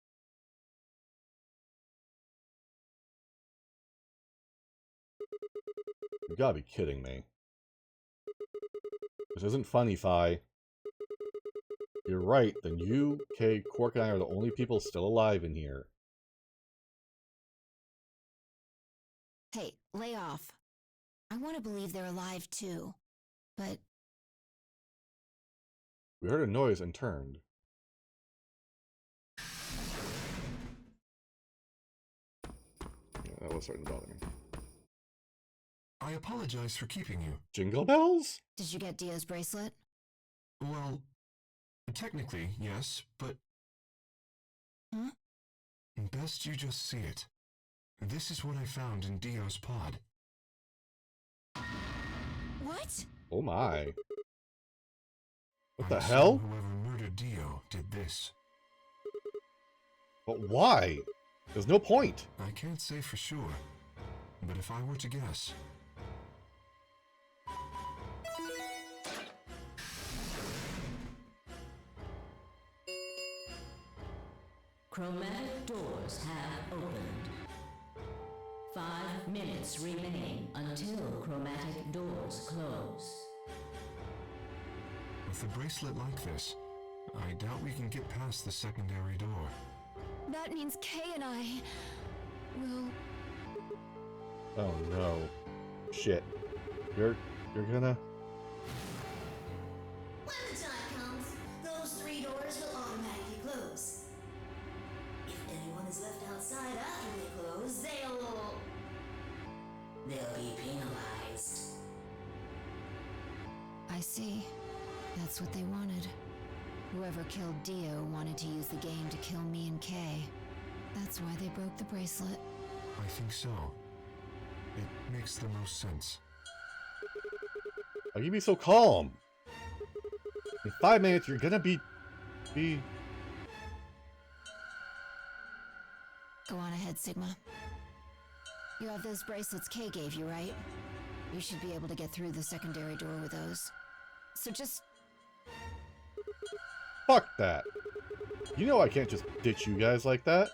You gotta be kidding me. This isn't funny, Phi. You're right, then you, Kay, Quark, and I are the only people still alive in here. Hey, lay off. I want to believe they're alive too. But We heard a noise and turned. Yeah, that was starting to bother me. I apologize for keeping you. Jingle bells? did you get Dio's bracelet? Well, technically, yes, but... Huh? Best you just see it. This is what I found in Dio's pod. What? Oh my. What I the assume hell? Whoever murdered Dio did this. But why? There's no point. I can't say for sure, but if I were to guess... Chromatic doors have opened. 5 minutes remain until chromatic doors close. With a bracelet like this, I doubt we can get past the secondary door. That means Kay and I will... Oh no. Shit. You're gonna... When the time comes, those 3 doors will automatically close. If anyone is left outside after they close, they'll be penalized. I see. That's what they wanted. Whoever killed Dio wanted to use the game to kill me and Kay. That's why they broke the bracelet. I think so. It makes the most sense. Why you be so calm? In 5 minutes, you're gonna be... Go on ahead, Sigma. You have those bracelets Kay gave you, right? You should be able to get through the secondary door with those. So just... Fuck that. You know I can't just ditch you guys like that.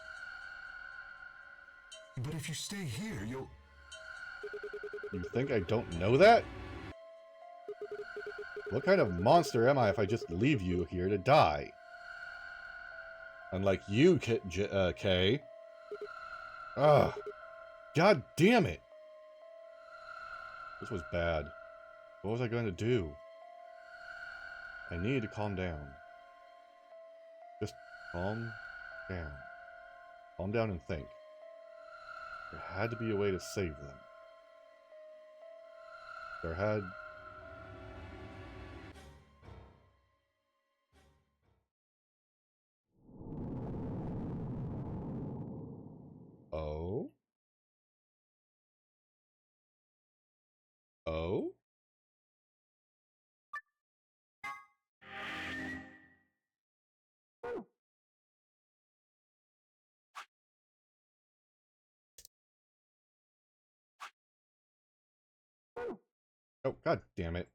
But if you stay here, you'll... You think I don't know that? What kind of monster am I if I just leave you here to die? Unlike you, Kay. Ugh. God damn it. This was bad. What was I going to do? I needed to calm down. Just calm down. Calm down and think. There had to be a way to save them. There had... Oh? Oh? Oh, god damn it.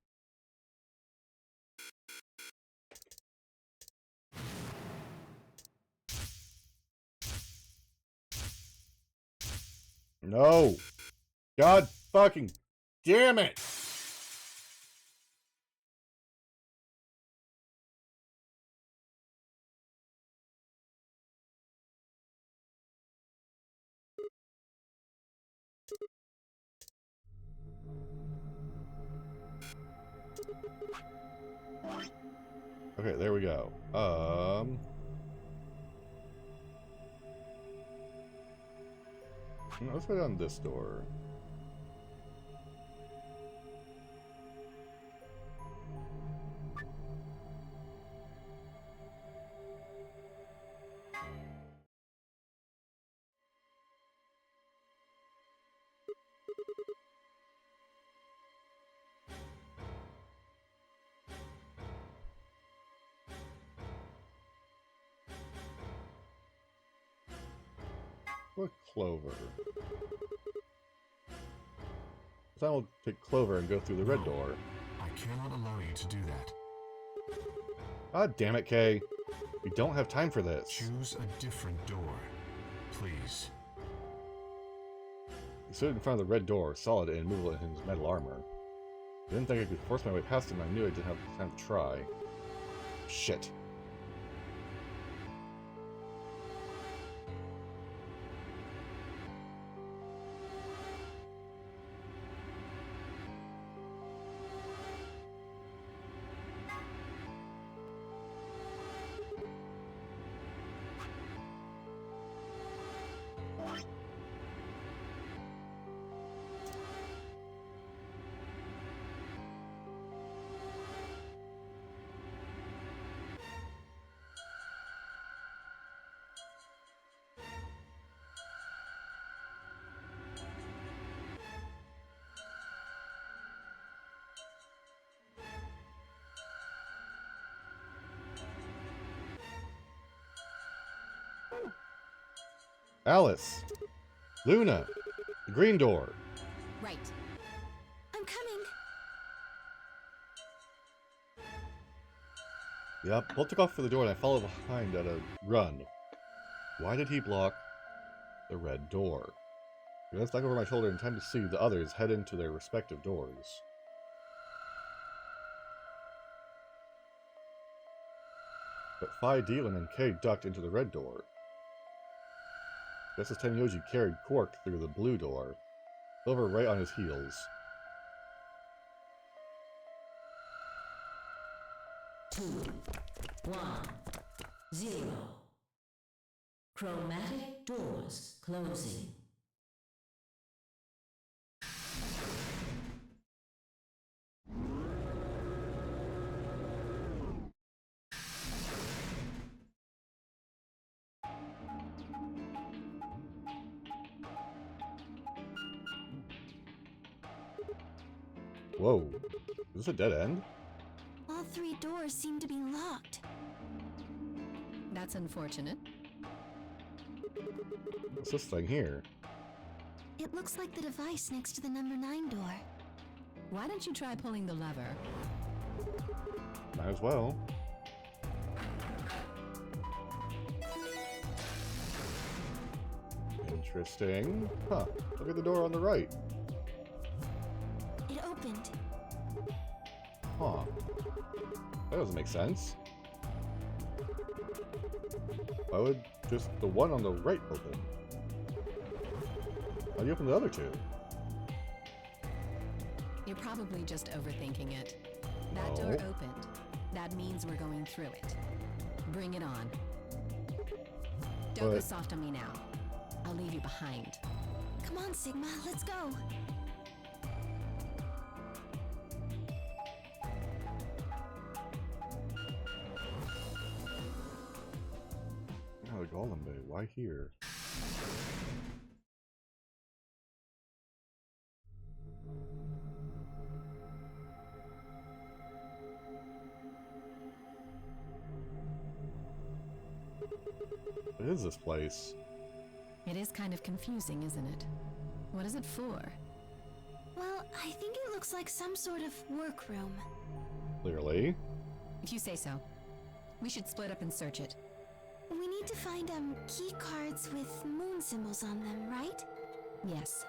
No! God fucking damn it! Okay, there we go. Let's go down this door. What Clover? Then we'll take Clover and go through the red door. I cannot allow you to do that. God damn it, Kay. We don't have time for this. Choose a different door, please. He stood in front of the red door, solid and immovable in his metal armor. I didn't think I could force my way past him. I knew I didn't have time to try. Shit. Alice! Luna! The green door! Right. I'm coming. Yep, Bolt took off for the door and I followed behind at a run. Why did he block the red door? I glanced back over my shoulder in time to see the others head into their respective doors. But Phi, Dylan, and Kay ducked into the red door. Just as Tenyoji carried Quark through the blue door, Silver right on his heels. 2, 1, 0. Chromatic doors closing. Whoa. Is this a dead end? All 3 doors seem to be locked. That's unfortunate. What's this thing here? It looks like the device next to the number 9 door. Why don't you try pulling the lever? Might as well. Interesting. Huh. Look at the door on the right. It opened. Huh. That doesn't make sense. Why would just the one on the right open? Why do you open the other two? You're probably just overthinking it. That door opened. That means we're going through it. Bring it on. Don't go soft on me now. I'll leave you behind. Come on, Sigma, let's go. Oh, the Golem Bay. Why here? What is this place? It is kind of confusing, isn't it? What is it for? Well, I think it looks like some sort of workroom. Clearly. If you say so. We should split up and search it. We need to find key cards with moon symbols on them, right? Yes.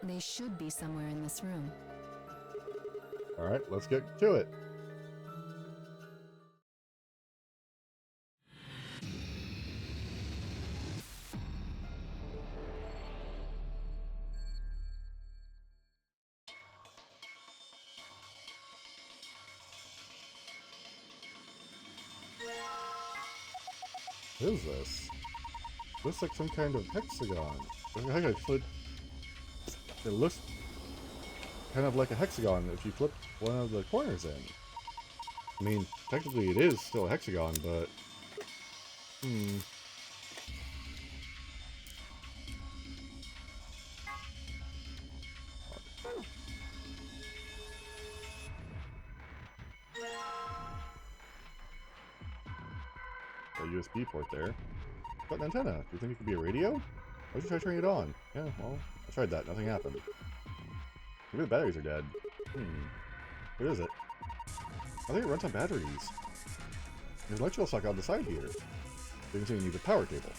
They should be somewhere in this room. Alright, let's get to it. What is this? Looks like some kind of hexagon. It looks kind of like a hexagon if you flip one of the corners in. I mean, technically it is still a hexagon, but... A USB port there. Got an antenna. Do you think it could be a radio? Why don't you try turning it on? Yeah, well, I tried that. Nothing happened. Maybe the batteries are dead. What is it? I think it runs on batteries. There's an electrical socket on the side here. You can see you need a power cable.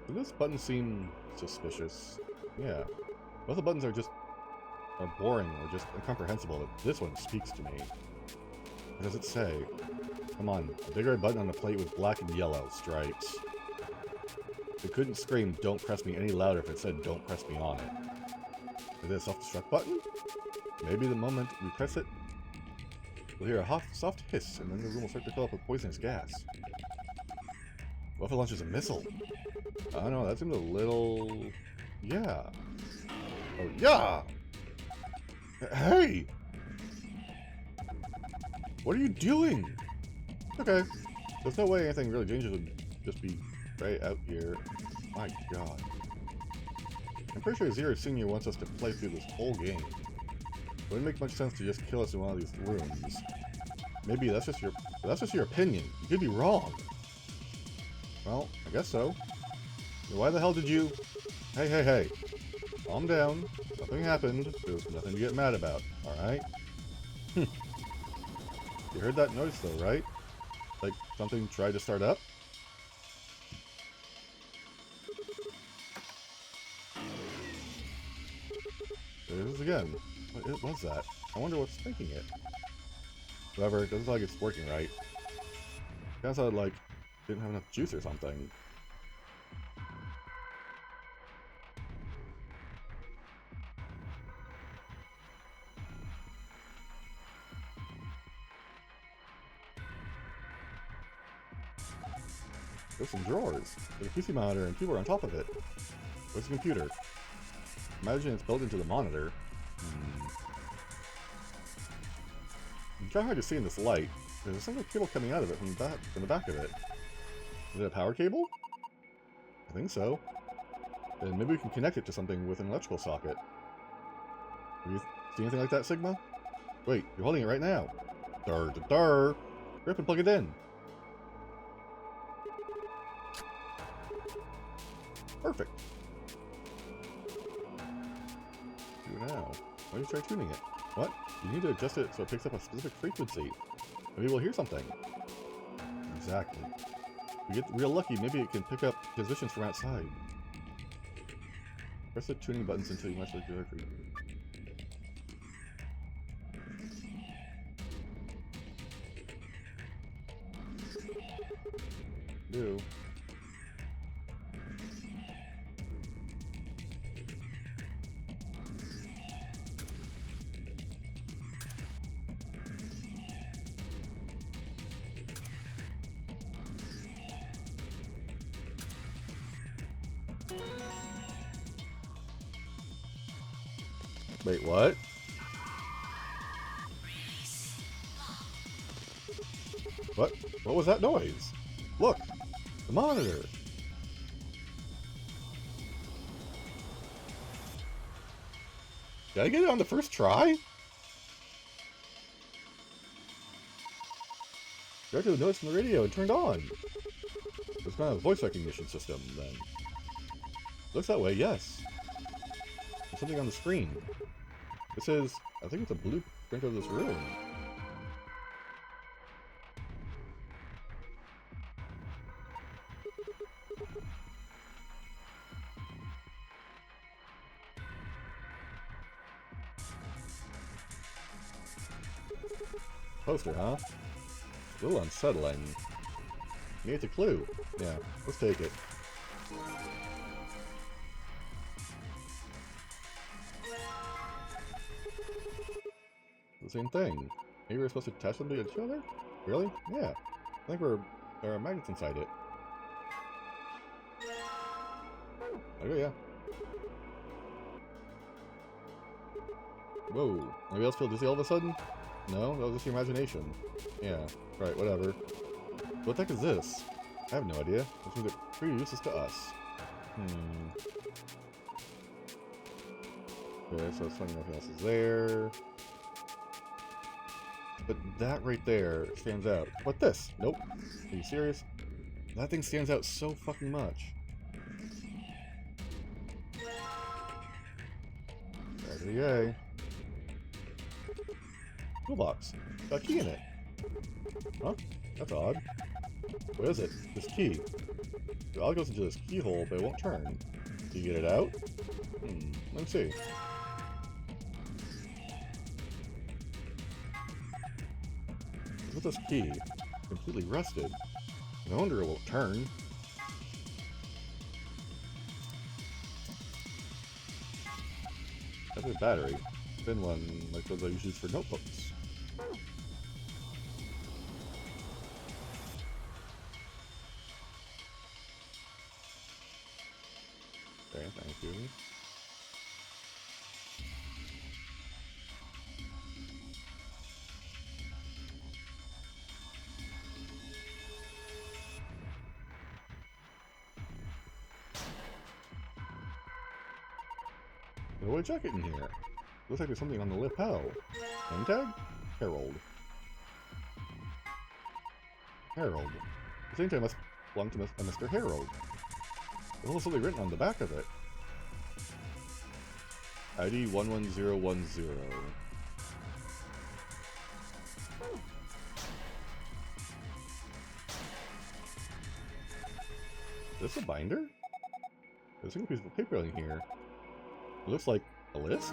Does this button seem suspicious? Yeah. Both the buttons are boring or just incomprehensible, but this one speaks to me. What does it say? Come on, a big red button on a plate with black and yellow stripes. It couldn't scream, "Don't press me," any louder if it said, "Don't press me" on it. Is it a self-destruct button? Maybe the moment we press it, we'll hear a soft hiss, and then the room will start to fill up with poisonous gas. What if it launches a missile? I don't know, that seems a little... Yeah. Oh, yeah! Hey! What are you doing? Okay. There's no way anything really dangerous would just be right out here. My god. I'm pretty sure Zero Senior wants us to play through this whole game. It wouldn't make much sense to just kill us in one of these rooms. Maybe that's just your opinion. You could be wrong. Well, I guess so. Why the hell did you... Hey. Calm down. Nothing happened. There's nothing to get mad about. Alright? You heard that noise though, right? Like something tried to start up? There it is again. What was that? I wonder what's thinking it. However, it doesn't sound like it's working right. Kinda sounded like didn't have enough juice or something. There's some drawers. There's a PC monitor and keyboard on top of it. Where's the computer? Imagine it's built into the monitor. It's kind of hard to see in this light. There's a single cable coming out of it from the back of it. Is it a power cable? I think so. Then maybe we can connect it to something with an electrical socket. Have you seen anything like that, Sigma? Wait, you're holding it right now. Hurry up and plug it in. Perfect. Do it now. Why don't you try tuning it? What? You need to adjust it so it picks up a specific frequency. Maybe we'll hear something. Exactly. If we get real lucky, maybe it can pick up positions from outside. Press the tuning buttons until you match the directory. Do. Wait, what? What? What was that noise? Look! The monitor! Did I get it on the first try? Directed the noise from the radio and turned on. It's kind of a voice recognition system, then. Looks that way, yes. There's something on the screen. This is, I think it's a blueprint of this room. Poster, huh? A little unsettling. Maybe it's a clue. Yeah, let's take it. The same thing. Maybe we're supposed to attach them to each other? Really? Yeah. I think there are magnets inside it. Okay, yeah. Whoa. Anybody else feel dizzy all of a sudden? No? That was just your imagination. Yeah. Right, whatever. What the heck is this? I have no idea. Which means it's pretty useless to us. Okay, so something else is there. But that right there stands out. What this? Nope. Are you serious? That thing stands out so fucking much. RDA. Toolbox. Got a key in it. Huh? That's odd. What is it? This key. It all goes into this keyhole, but it won't turn. Do you get it out? Let me see. What's this key? Completely rusted. No wonder it won't turn. That's a battery. Thin one, like those I use for notebooks. Okay, thank you. No way jacket in here. Looks like there's something on the lapel. Name tag? Harold. Harold. The same time must belong to Mr. Harold. There's also something written on the back of it. ID 11010. Is this a binder? There's a single piece of paper in here. It looks like a list?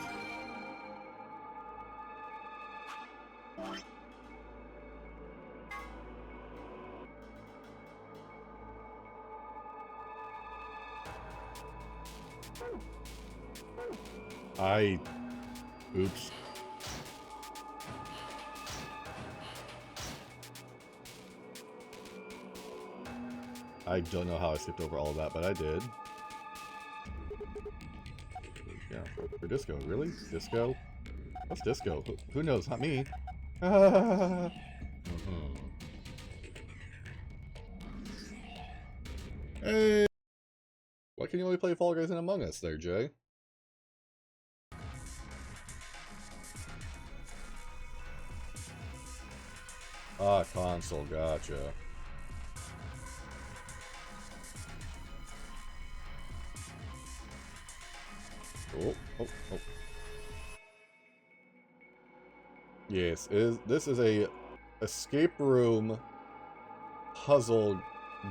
Oops. I don't know how I skipped over all of that, but I did. Yeah, for disco. Really? Disco? What's disco? Who knows? Not me. Hey! Why can you only play Fall Guys and Among Us there, Jay? Ah, console, gotcha. Oh. Yes, this is a escape room puzzle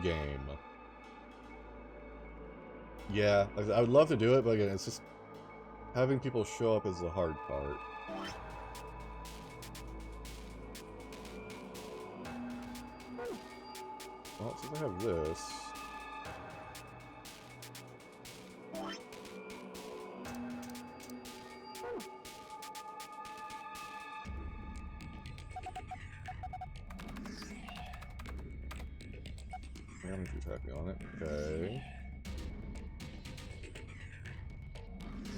game. Yeah, I would love to do it, but again, it's just having people show up is the hard part. Well, since I have this... I'm too tapping on it. Okay.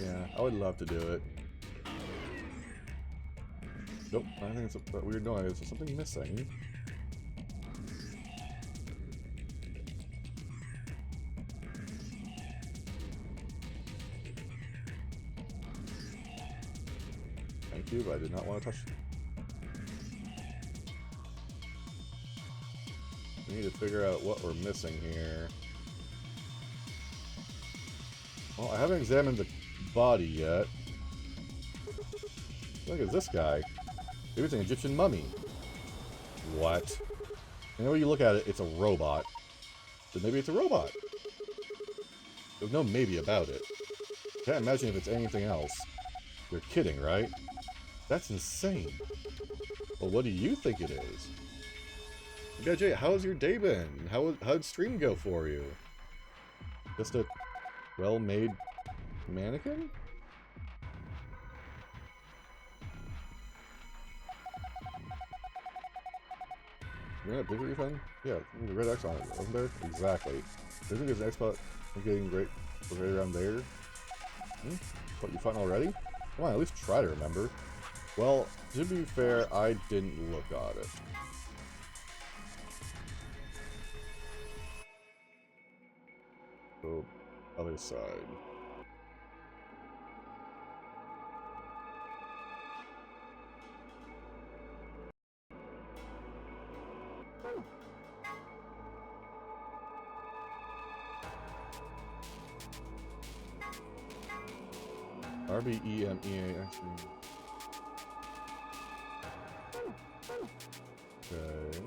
Yeah, I would love to do it. Nope, I think it's a weird noise. There's something missing. Thank you, but I did not want to touch it. We need to figure out what we're missing here. Well, I haven't examined the body yet. Look at this guy. Maybe it's an Egyptian mummy. What? You know, when you look at it, it's a robot. So maybe it's a robot. There's no maybe about it. Can't imagine if it's anything else. You're kidding, right? That's insane. Well, what do you think it is? Yeah, Jay, how's your day been? How'd stream go for you? Just a well-made mannequin? You know that big refund? Yeah, the red X on it, wasn't there? Exactly. Isn't there's an X spot getting right around there? What, you fun already? Come on, at least try to remember. Well, to be fair, I didn't look at it. So, other side. RBEMEA, actually. Okay.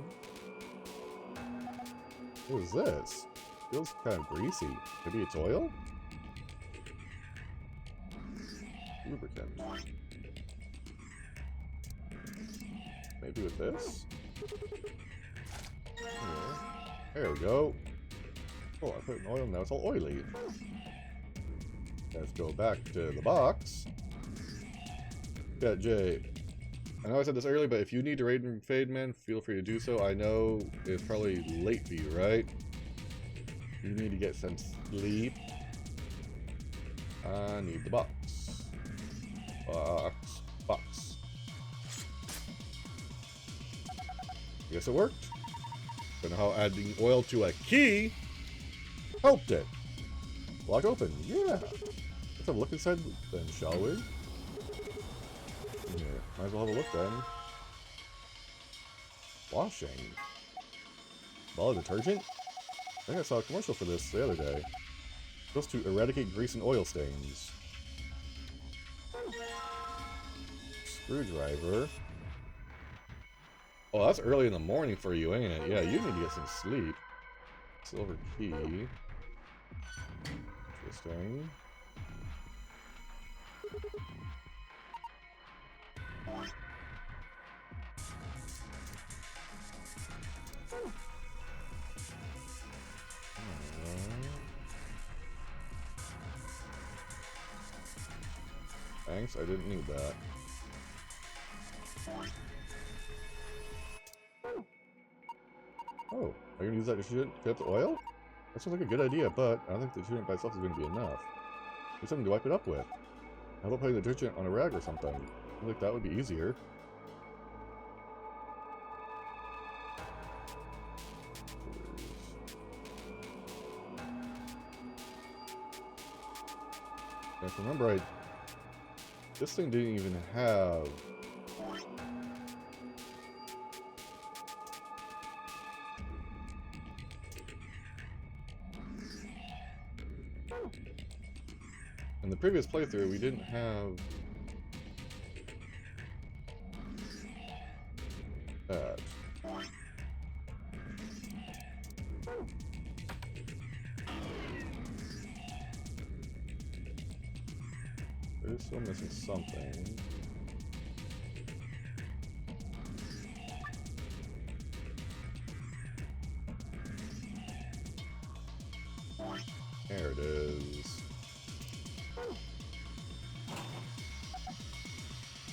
What is this? Feels kind of greasy. Maybe it's oil? Lubricant. Maybe with this? Yeah. There we go. Oh, I put in oil, now it's all oily. Let's go back to the box. Yeah, Jay. I know I said this earlier, but if you need to raid and fade, man, feel free to do so. I know it's probably late for you, right? You need to get some sleep. I need the box. Box. I guess it worked. Don't know how adding oil to a key helped it. Lock open. Yeah. Let's have a look inside then, shall we? Yeah, might as well have a look then. Washing. Ball of detergent? I think I saw a commercial for this the other day. Supposed to eradicate grease and oil stains. Screwdriver. Oh, that's early in the morning for you, ain't it? Yeah, you need to get some sleep. Silver key. Interesting. Thanks, I didn't need that. Oh, are you gonna use that to shoot it, get the oil? That sounds like a good idea, but I don't think the detergent by itself is going to be enough. There's something to wipe it up with. How about putting the detergent on a rag or something? I feel like that would be easier. And if I remember right, this thing didn't even have... In the previous playthrough, we didn't have... that. We're still missing something. There it is.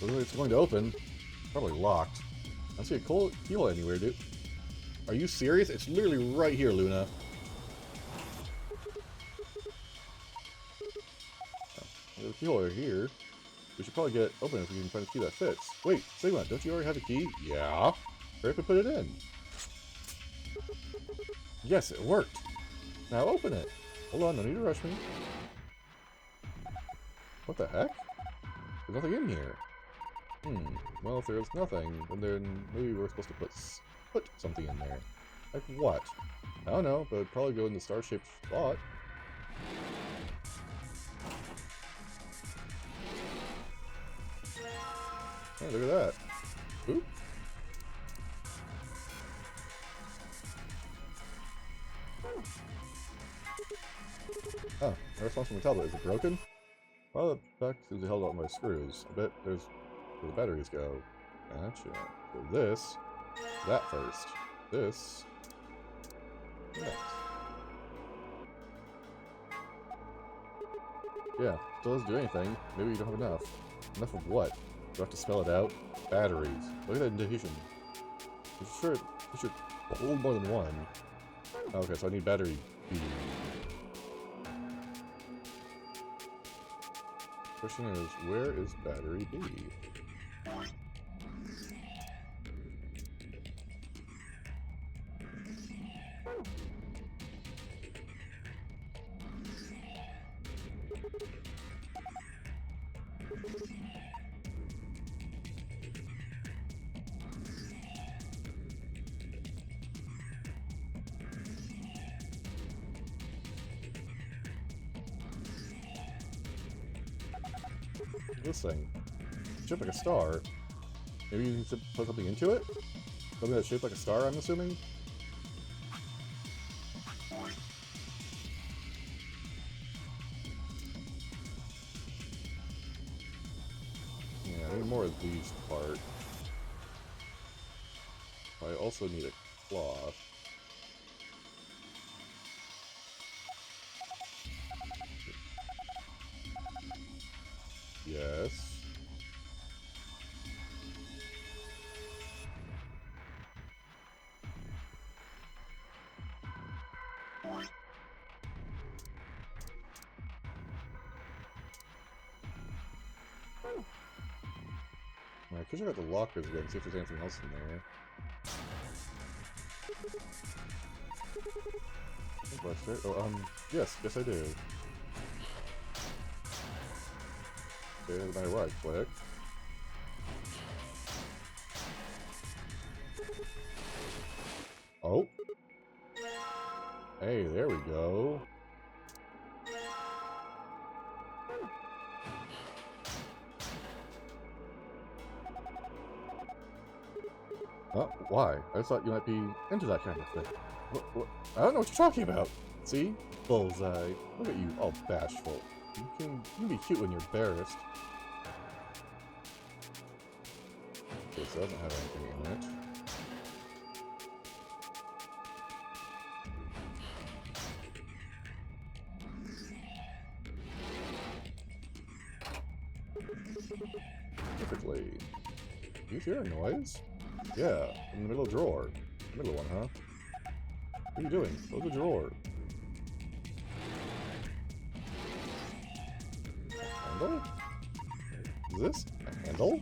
Looks like it's going to open. Probably locked. I don't see a keyhole anywhere, dude. Are you serious? It's literally right here, Luna. There's a keyhole right here. We should probably get it open if we can find a key that fits. Wait, Sigma, don't you already have a key? Yeah. Hurry up and put it in. Yes, it worked. Now open it. Hold on, no need to rush me. What the heck? There's nothing in here. Well, if there's nothing, then maybe we're supposed to put something in there. Like what? I don't know, but it'd probably go in the star-shaped spot. Hey, look at that. Oop. Oh, the response from the tablet. Is it broken? Well, the back is held up by screws. I bet there's where the batteries go. Gotcha. So this, that first. This, next. Yeah, still doesn't do anything. Maybe you don't have enough. Enough of what? Do I have to spell it out? Batteries. Look at that indication. I'm sure it should hold more than one. Okay, so I need battery B. Question is, where is battery B? This thing. Shaped like a star. Maybe you can put something into it? Something that's shaped like a star, I'm assuming? Yeah, I need more of these part. I also need a cloth. Yes. I could check out the lockers again, see if there's anything else in there. Oh, yes, I do. Okay, my right click. Oh. Hey, there we go. Oh, why? I just thought you might be into that kind of thing. What? I don't know what you're talking about. See? Bullseye. Look at you, all bashful. You can be cute when you're embarrassed. Okay, so it doesn't have anything in it. correctly. You hear a noise? Yeah, in the middle drawer. Middle one, huh? What are you doing? Close the drawer. Handle? Is this a handle?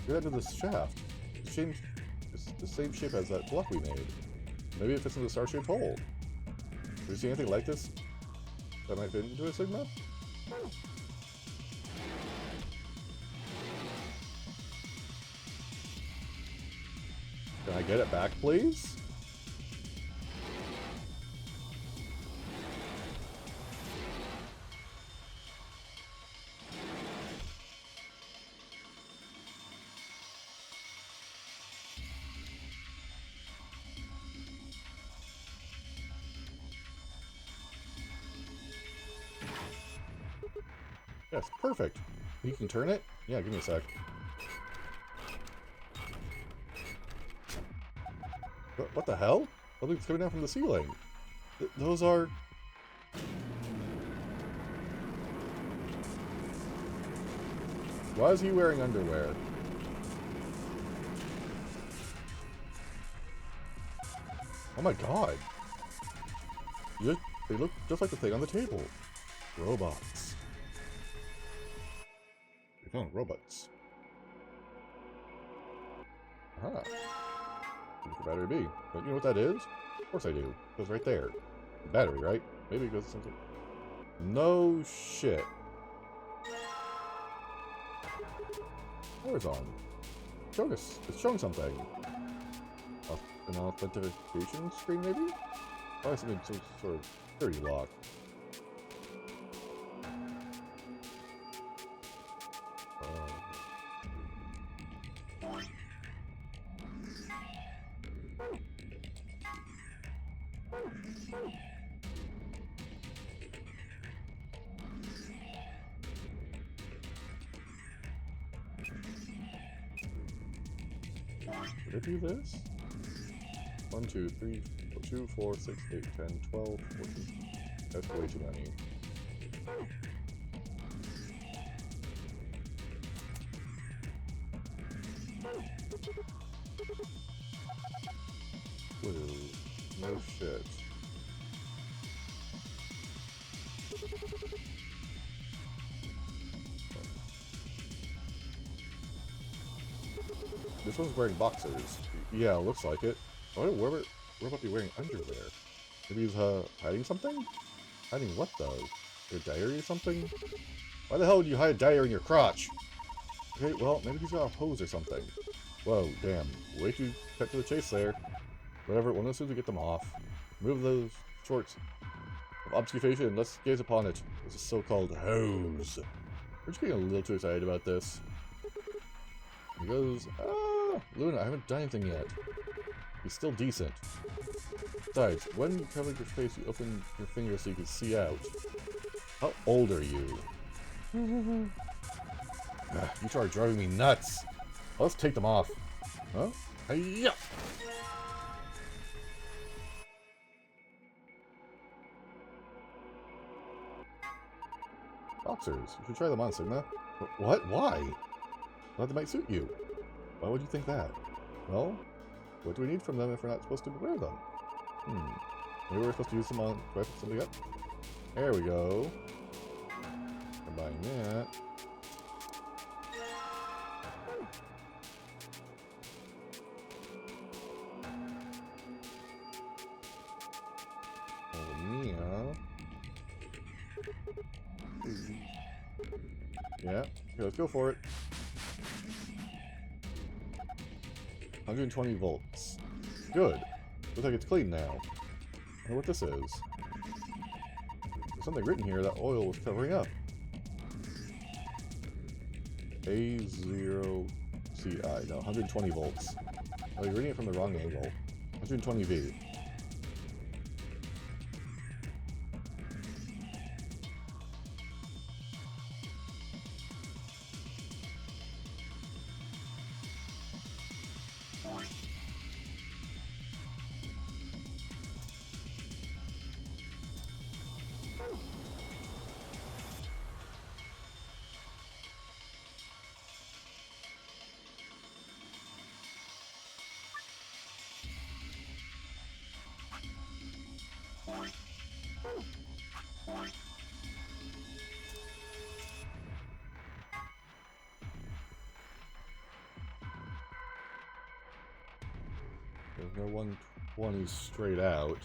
Get into this shaft. It's the same shape as that block we made. Maybe it fits into the star-shaped hole. Do you see anything like this that might fit into a Sigma? Can I get it back, please? Yes, perfect. You can turn it? Yeah, give me a sec. What the hell? Something's coming down from the ceiling. Those are... Why is he wearing underwear? Oh my god. They look just like the thing on the table. Robots. We found robots. Ah. What could battery be? Don't you know what that is? Of course I do. It goes right there. The battery, right? Maybe it goes to something. No shit. Horizon. Showing us. It's showing something. An authentication screen, maybe? Probably something some sort of security lock. Did I do this? 1, 2, 3, 2, 4, 6, 8, 10, 12, 14. That's way too many. Blue. No shit. This one's wearing boxers. Yeah, looks like it. Where about be wearing underwear? Maybe he's hiding something? Hiding what though? Your diary or something? Why the hell would you hide a diary in your crotch? Okay, well, maybe he's got a hose or something. Whoa, damn. Way too cut to the chase there. Whatever, one of those to get them off. Remove those shorts of obfuscation and let's gaze upon it. This is so-called hose. We're just getting a little too excited about this. He goes, Luna, I haven't done anything yet. He's still decent. Besides, when you covered your face, you opened your fingers so you could see out. How old are you? You two are driving me nuts. Well, let's take them off. Huh? Hi-ya! Boxers. You should try them on, Sigma. What? Why? Well, they might suit you. Why would you think that? Well, what do we need from them if we're not supposed to wear them? Maybe we're supposed to use them on... Do I put something up? There we go. Combine that. Yeah, okay, let's go for it. 120 volts. Good. Looks like it's clean now. I wonder what this is. There's something written here that oil was covering up. A0CI. No, 120 volts. Oh, you're reading it from the wrong angle. 120V. There's no 120 straight out.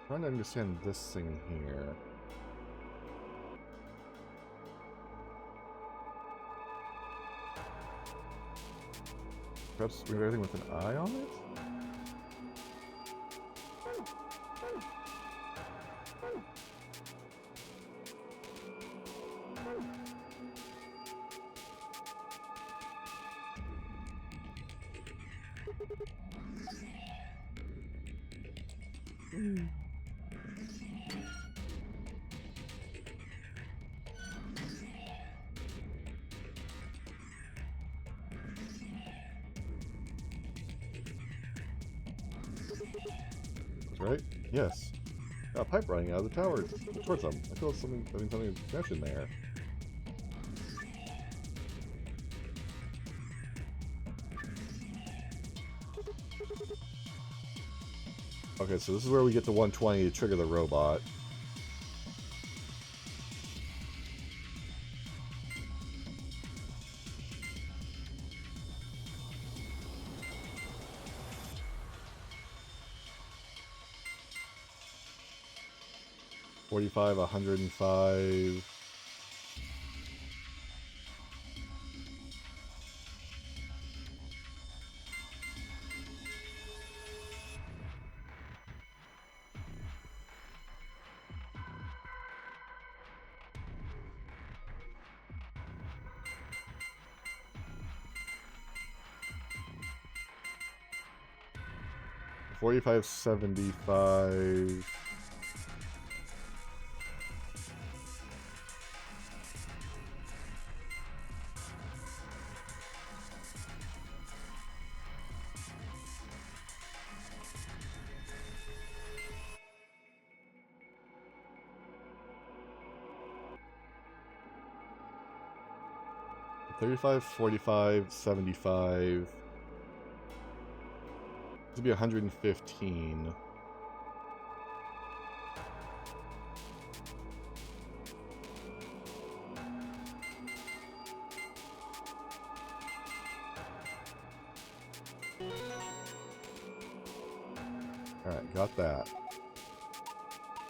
Trying to understand this thing here. Perhaps maybe everything with an eye on it? Right? Yes. A pipe running out of the tower towards them. I feel something. I mean, something connection there. Okay, so this is where we get to 120 to trigger the robot. $45, $105. $45.75. $35, $45, $75. This would be 115. Alright, got that.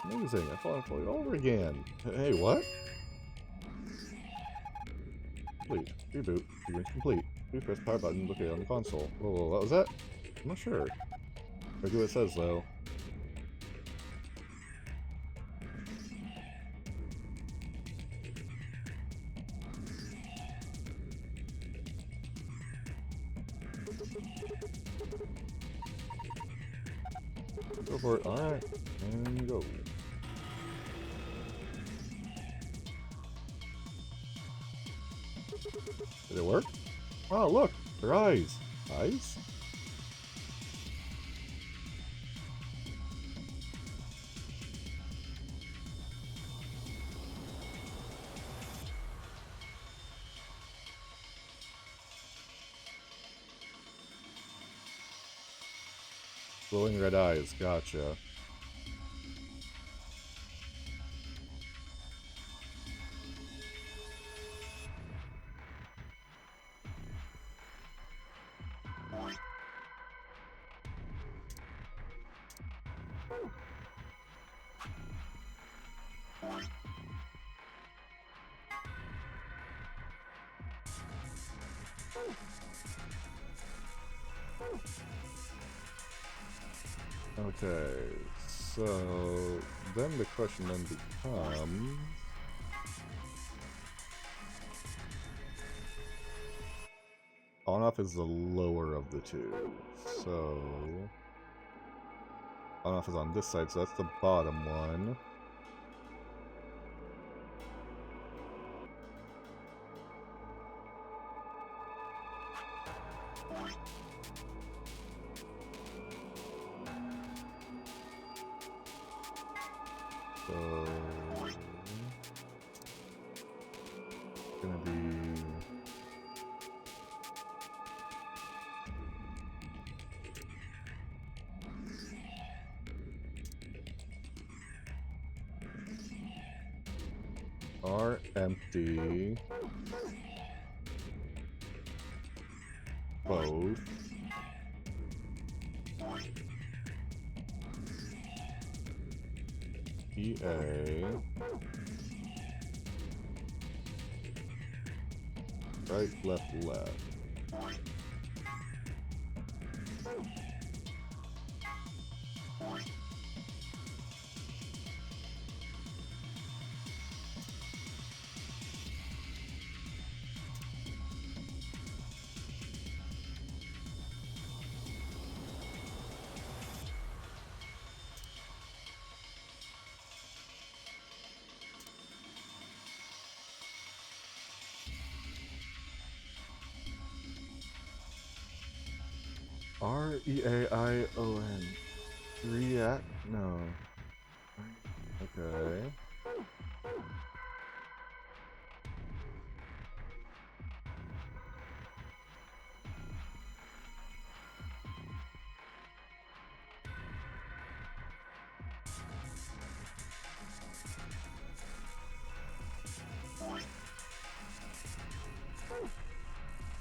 Amazing, I fought for it over again. Hey, what? Complete. Reboot. Sequence complete. Please press power button located on the console. Whoa, what was that? I'm not sure. I do what it says, though. Go for it. Alright. And go. Did it work? Oh, look! Their eyes! Eyes? Glowing red eyes, gotcha. Okay, so then the question then becomes... On-off is the lower of the two, so... On-off is on this side, so that's the bottom one. are empty. Both. EA. Right, left, left. REAION. React? No. Okay.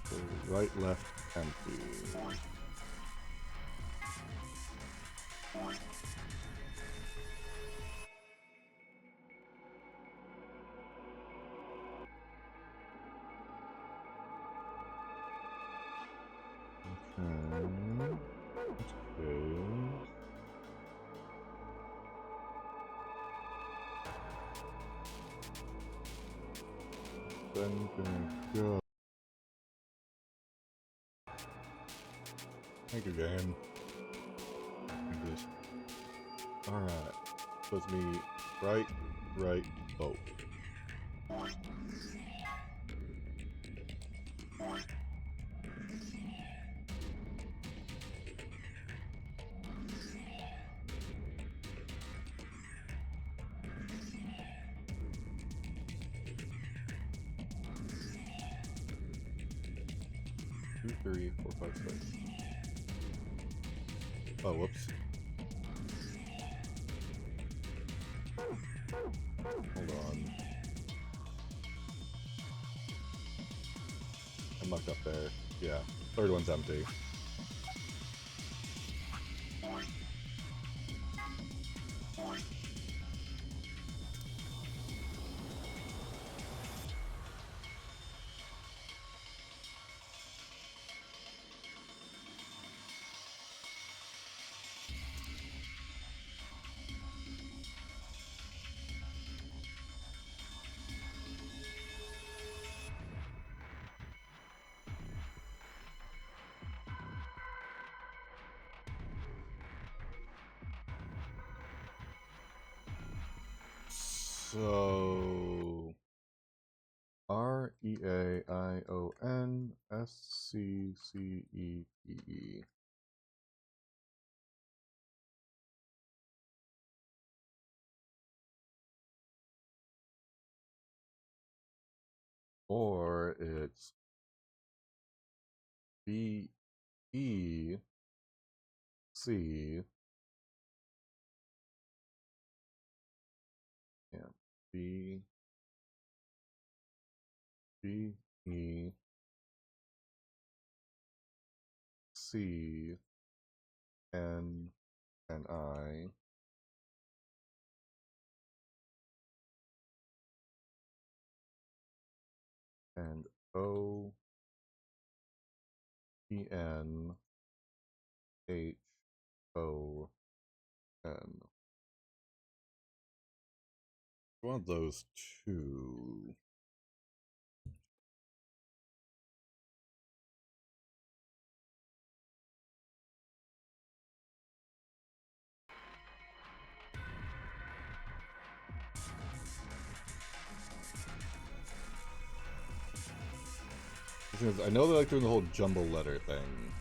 So right, left, empty. Okay. Then gonna go. Thank you, game. Just alright. Supposed to be right, right, both. Two, 3, 4, 5, 6. Oh, whoops. Hold on. I mucked up there. Yeah. Third one's empty. So REAIONSCCEE. Or it's BEC. Yeah. BECNI and OPNHON. One of those two. I know they like doing the whole jumble letter thing.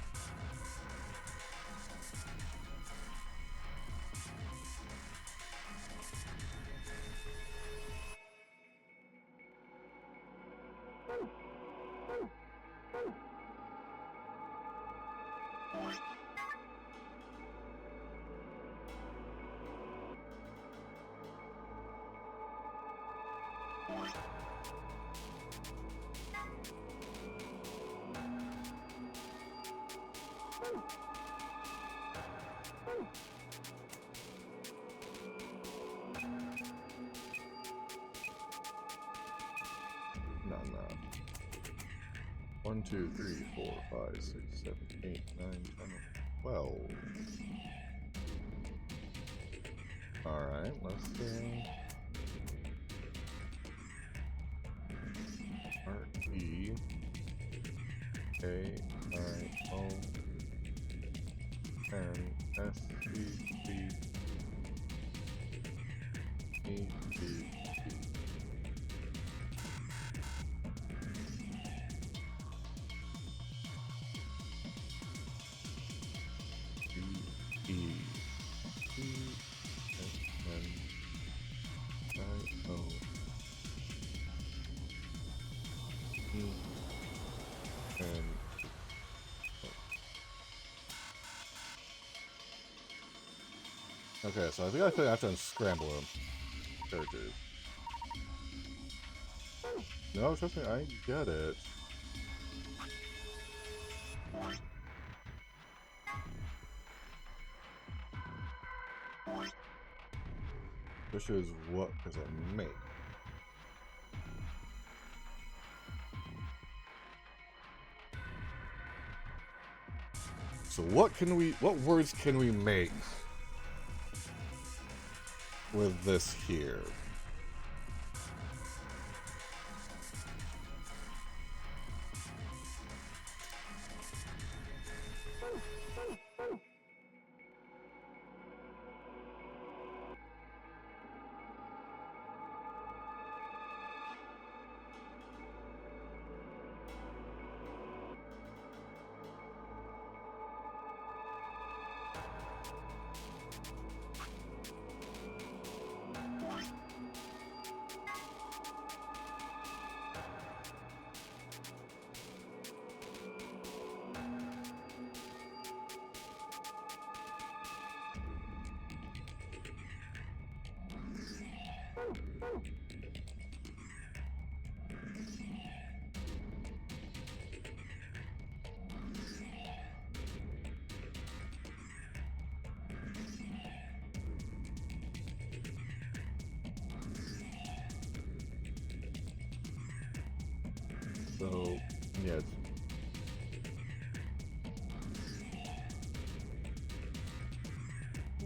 No, no. 1, 2, 3, 4, 5, 6, 7, 8, 9, 10, 12. Alright, let's see. R E A I O N S E C E T. Okay, so I think I have to unscramble him. Characters. No, trust me, I get it. Which is what does it make? So what words can we make with this here? So, yes.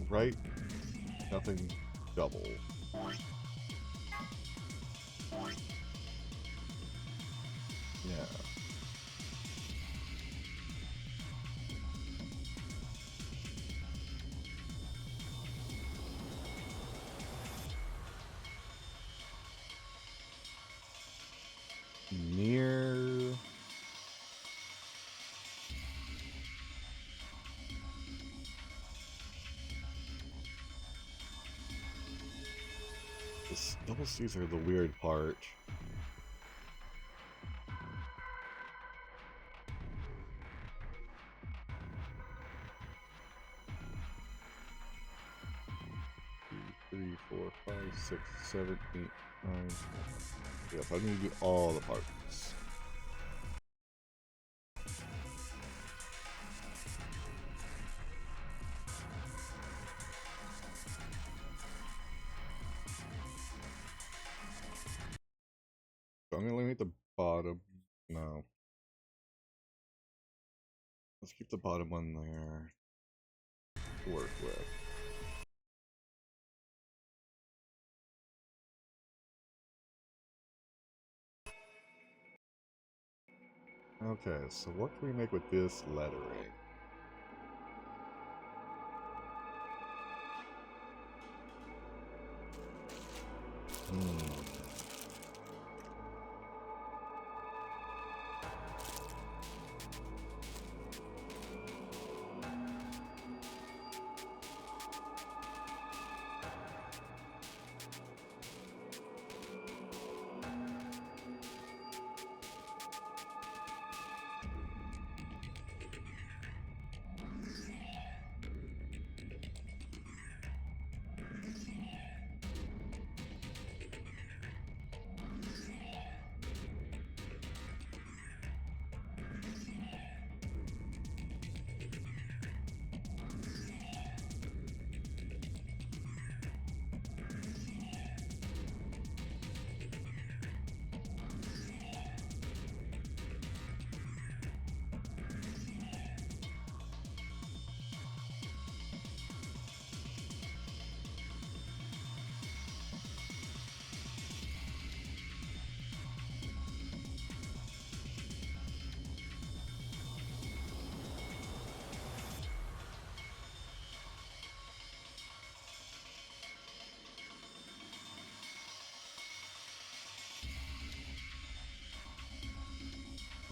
Right? Nothing double. Yeah. Near. The double C's are the weird part. Three, 4, 5, 6, 7, 8, 9. Yes, I need to do all the parts. So I'm gonna eliminate the bottom. No. Let's keep the bottom one there to work with. Okay, so what can we make with this lettering?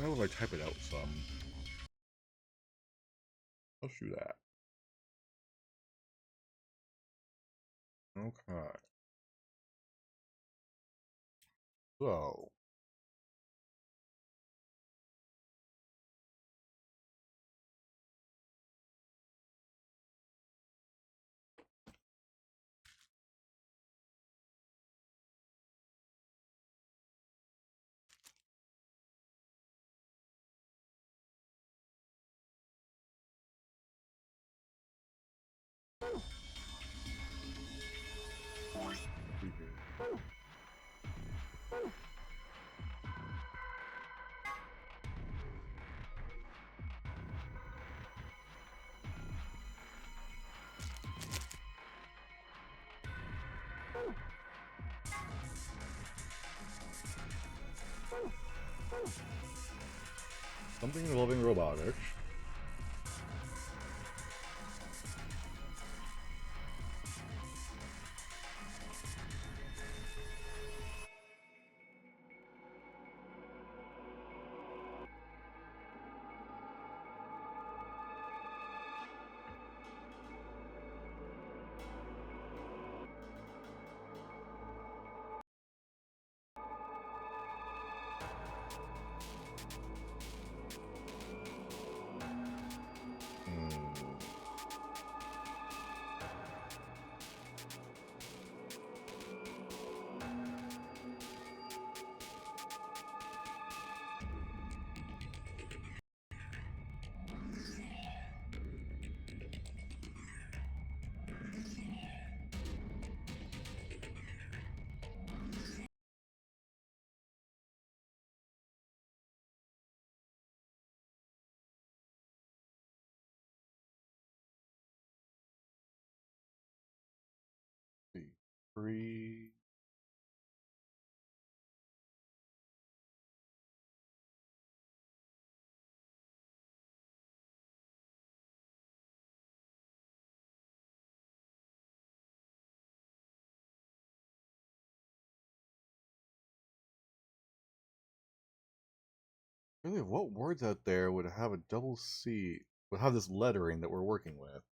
How will I type it out some? Let's do that. Okay. So. Something involving robotics. Free. Really, what words out there would have a double C, would have this lettering that we're working with?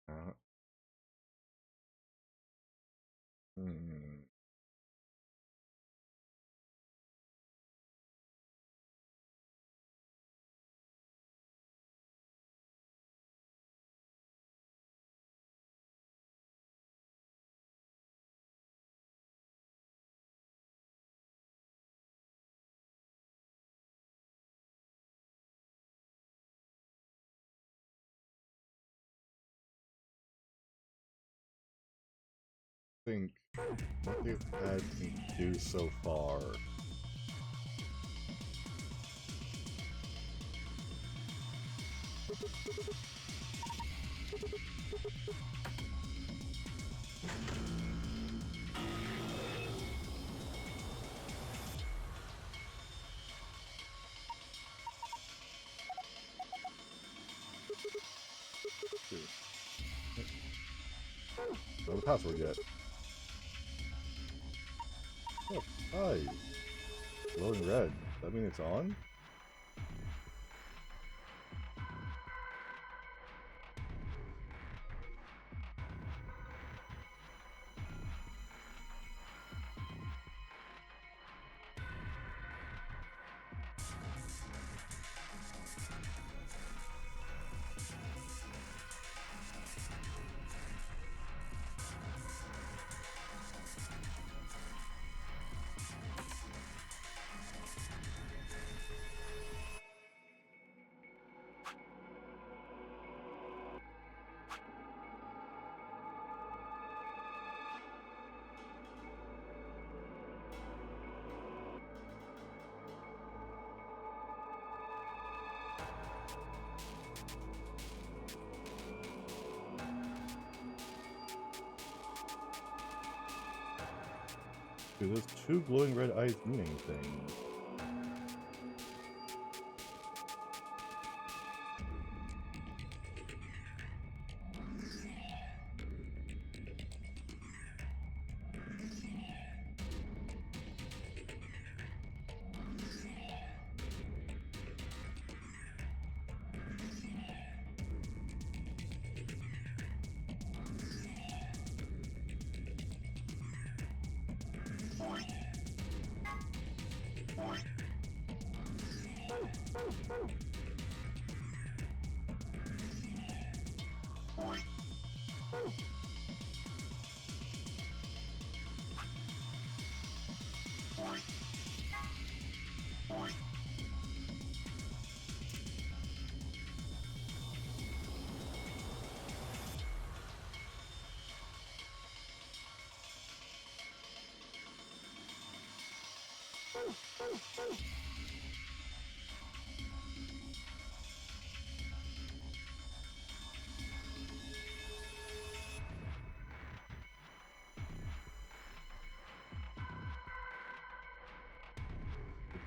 Uh, hmm. Think what they've had me do so far. No the password yet. Oh, hi. Glowing red. Does that mean it's on? Do those two glowing red eyes mean anything?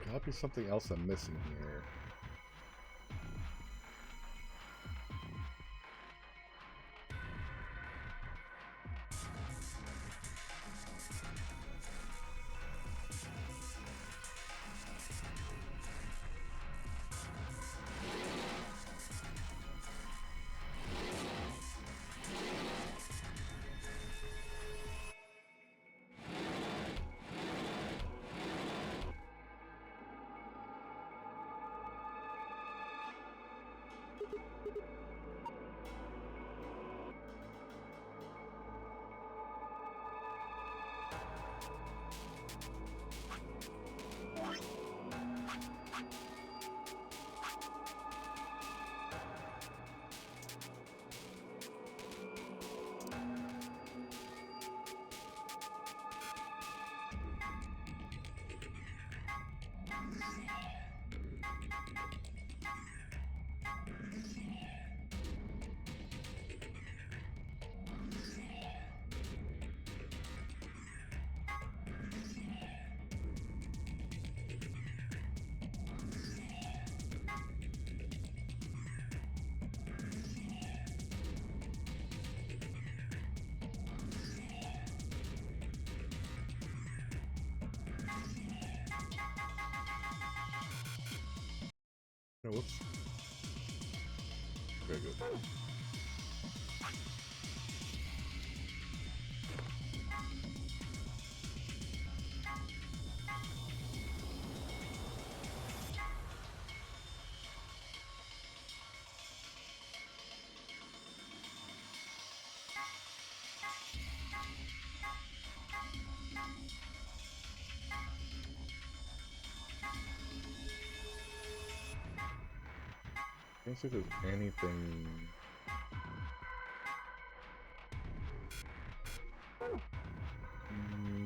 There gotta be something else I'm missing here. No, whoops. Very good. Can't see if there's anything.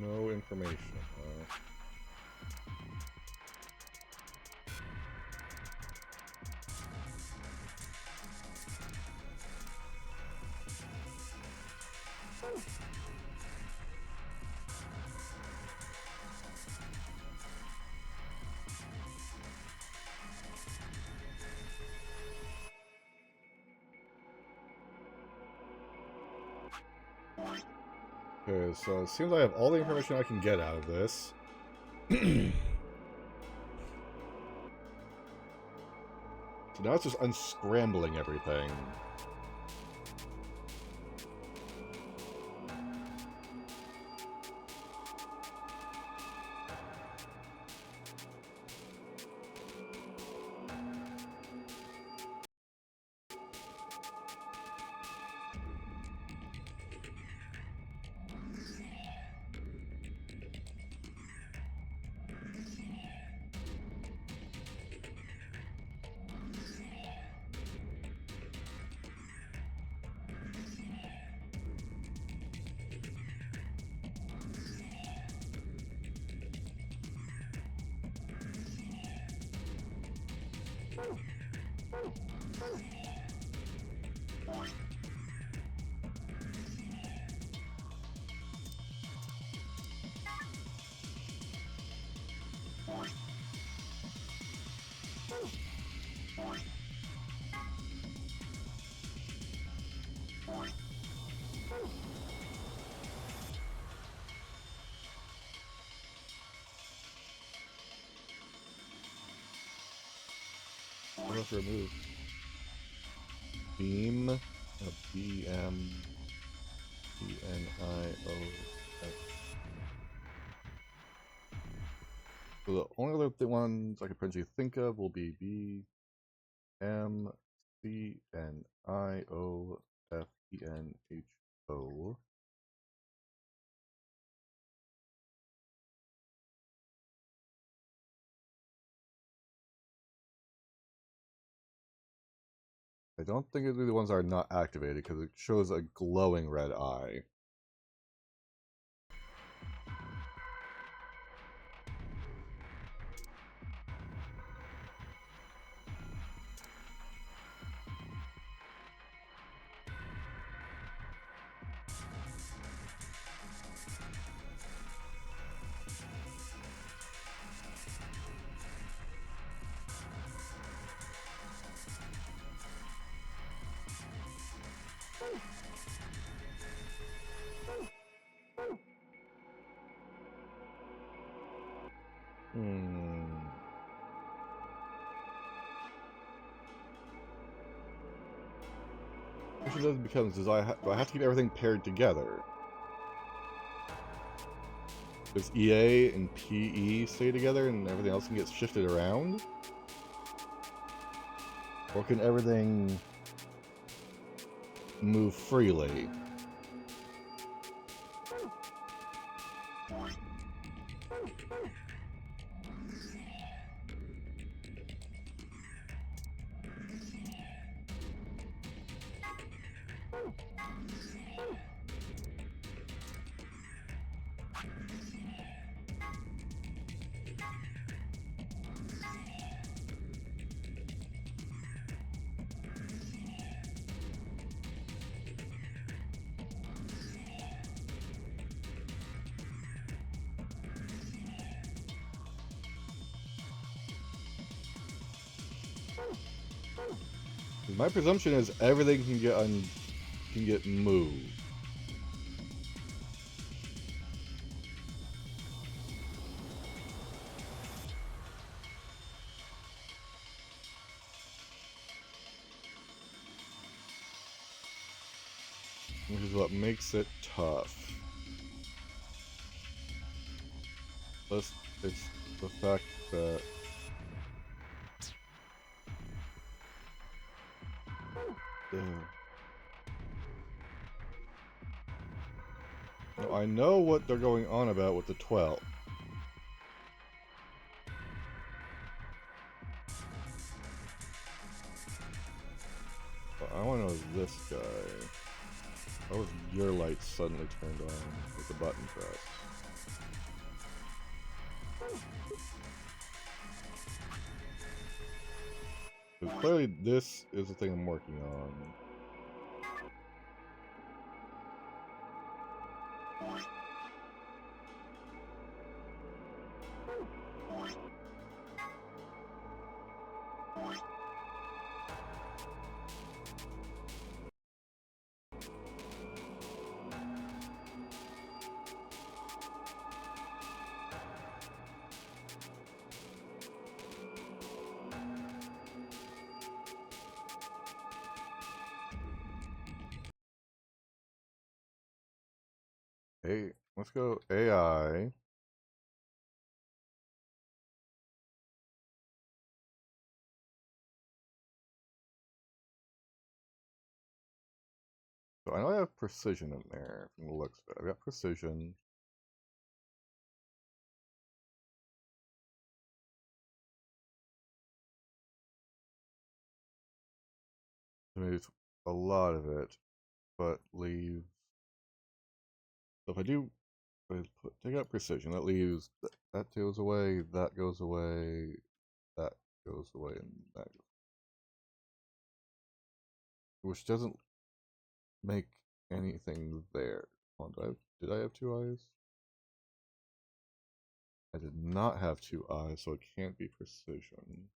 No information. Okay, so it seems I have all the information I can get out of this. So now it's just unscrambling everything. for a move. Beam. B-M. B-N-I-O-S. So the only other ones I could potentially think of will be B-M-C-N-I-O-F-E-N-H-O. I don't think it'll be the ones that are not activated because it shows a glowing red eye. The question then becomes, do I have to keep everything paired together? Does EA and PE stay together and everything else can get shifted around? Or can everything move freely? My presumption is everything can get moved. Which is what makes it tough. Plus, it's the fact that now, I know what they're going on about with the 12. But I want to know is this guy. How was your light suddenly turned on with the button press? Because clearly this is the thing I'm working on. Hey, let's go AI. So I know I have precision in there from the looks of it. I've got precision. I mean, it's a lot of it, but leave. So if I do take out precision, that leaves that goes away, that goes away, that goes away, and that goes, which doesn't make anything there. Did I have two eyes? I did not have two eyes, so it can't be precision.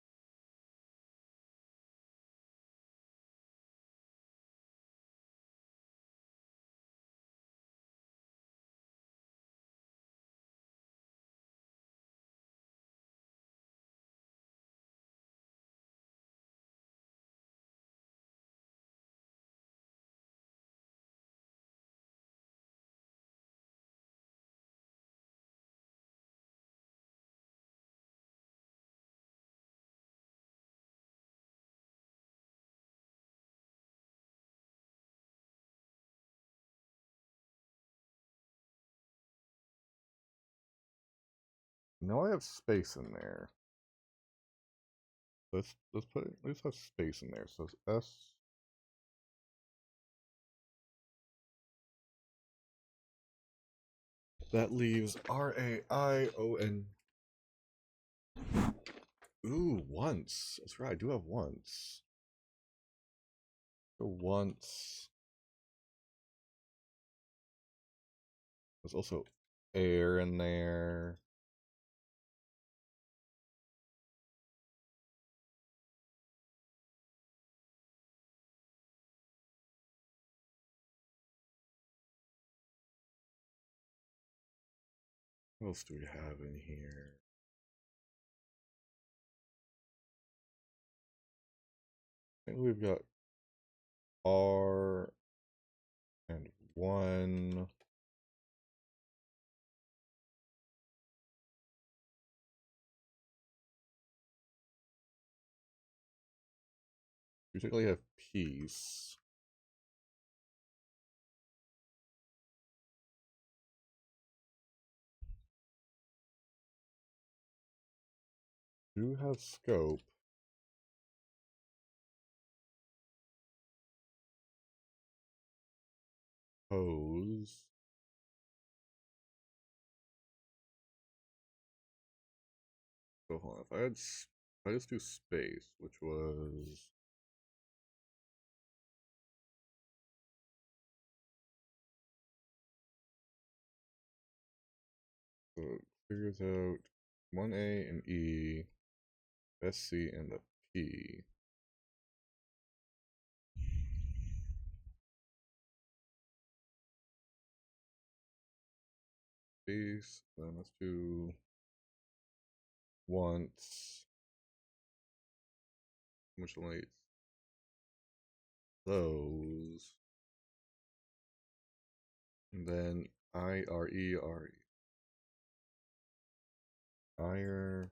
know I have space in there. Let's have space in there. So it's S. That leaves RAION. Ooh, once. That's right, I do have once. So once. There's also air in there. What else do we have in here? I think we've got R and 1. We technically have peace. Do have scope. Pose. So hold on. If I just do space, which was so it figures out 1A and E, SC and the P. Space, then let's do once. Which lights? Those. And then IRE. Fire.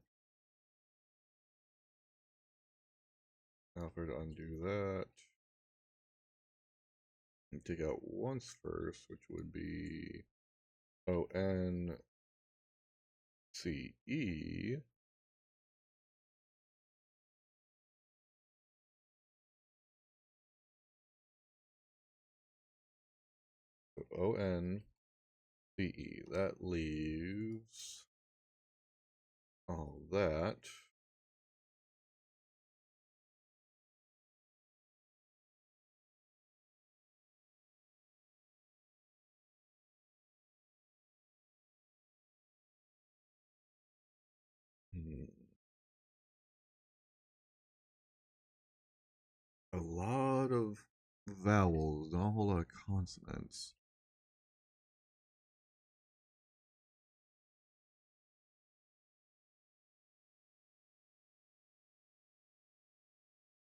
Now if I were to undo that. And take out once first, which would be ONCE. ONCE. That leaves all that. A lot of vowels, not a whole lot of consonants.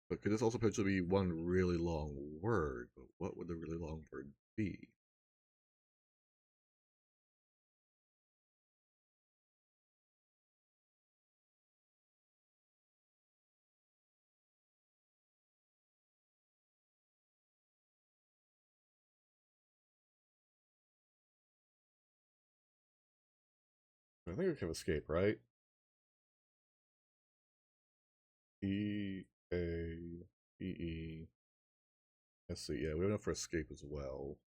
But could this also potentially be one really long word? But what would the really long word be? I think we can escape, right? EAEESC. Yeah, we have enough for escape as well.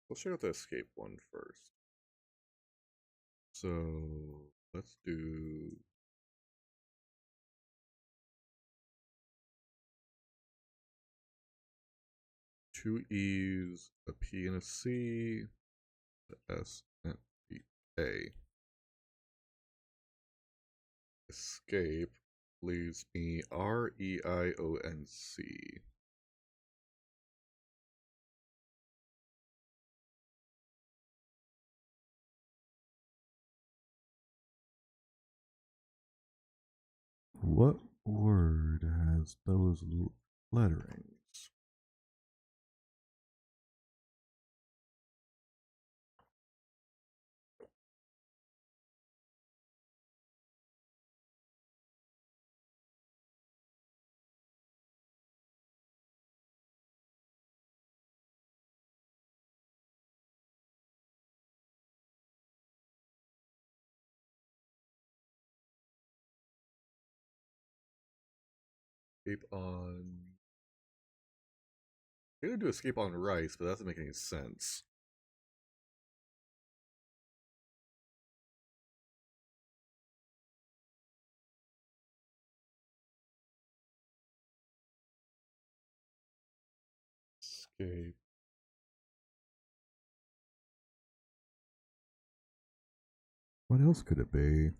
Let's check out the escape one first. So let's do two E's, a P and a C, a S and A. Escape leaves me REIONC. What word has those letterings? escape on... I'm gonna do escape on Rice, but that doesn't make any sense. Escape. What else could it be?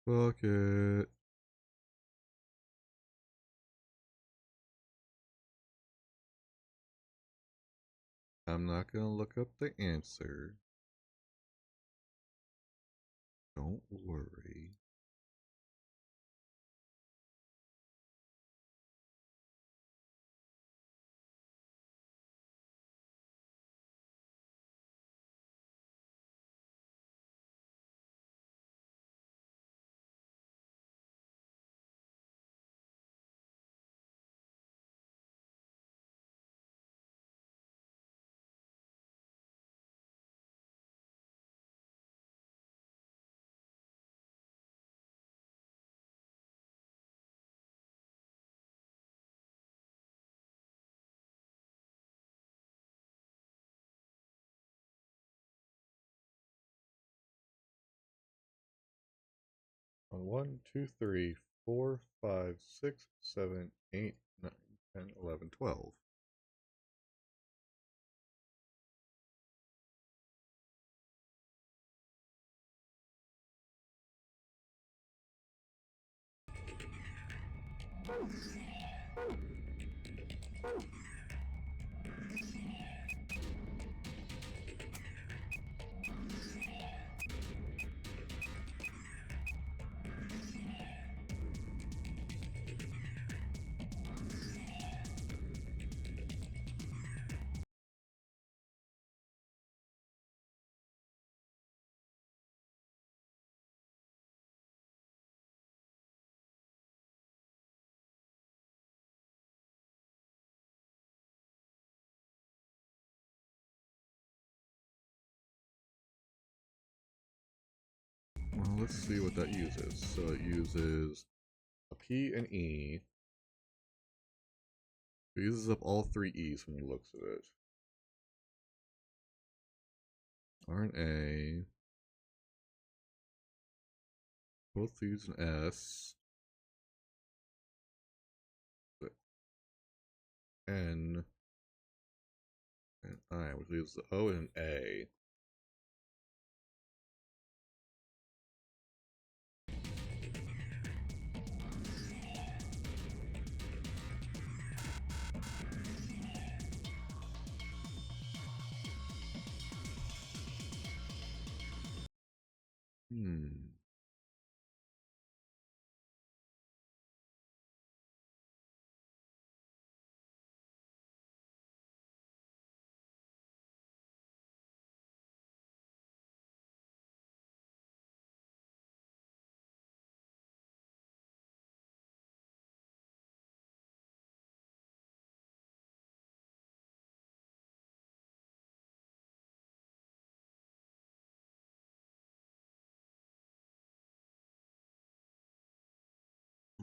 Fuck it. I'm not gonna look up the answer. Don't worry. On 1, 2, 3, 4, 5, 6, 7, 8, 9, 10, 11, 12. Well, let's see what that uses. So it uses a P and E. It uses up all 3 E's when you look at it. R and A. Both use an S. N. And I, which leaves the O and an A.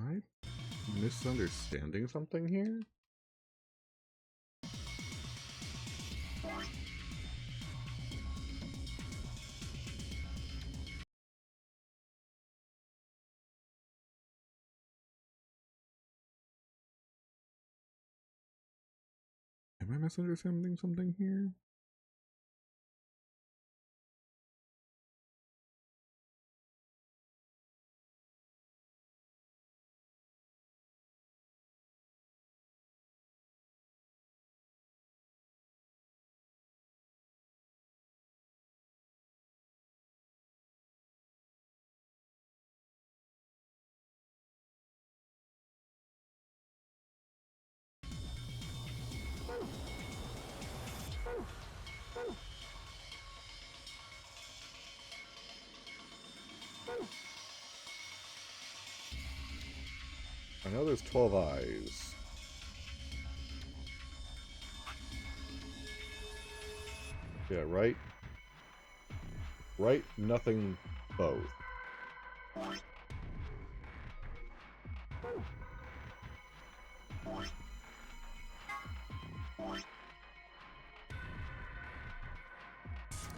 Am I misunderstanding something here? Am I misunderstanding something here? know there's 12 eyes. Yeah, right? Right, nothing, both.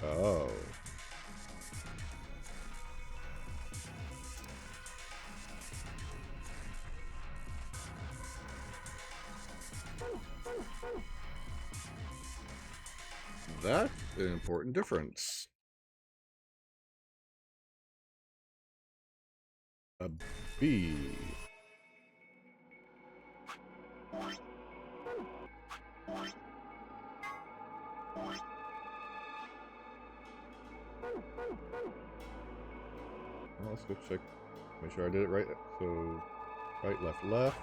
Oh. That's an important difference. A B. Well, let's go check. Make sure I did it right. So, right, left, left.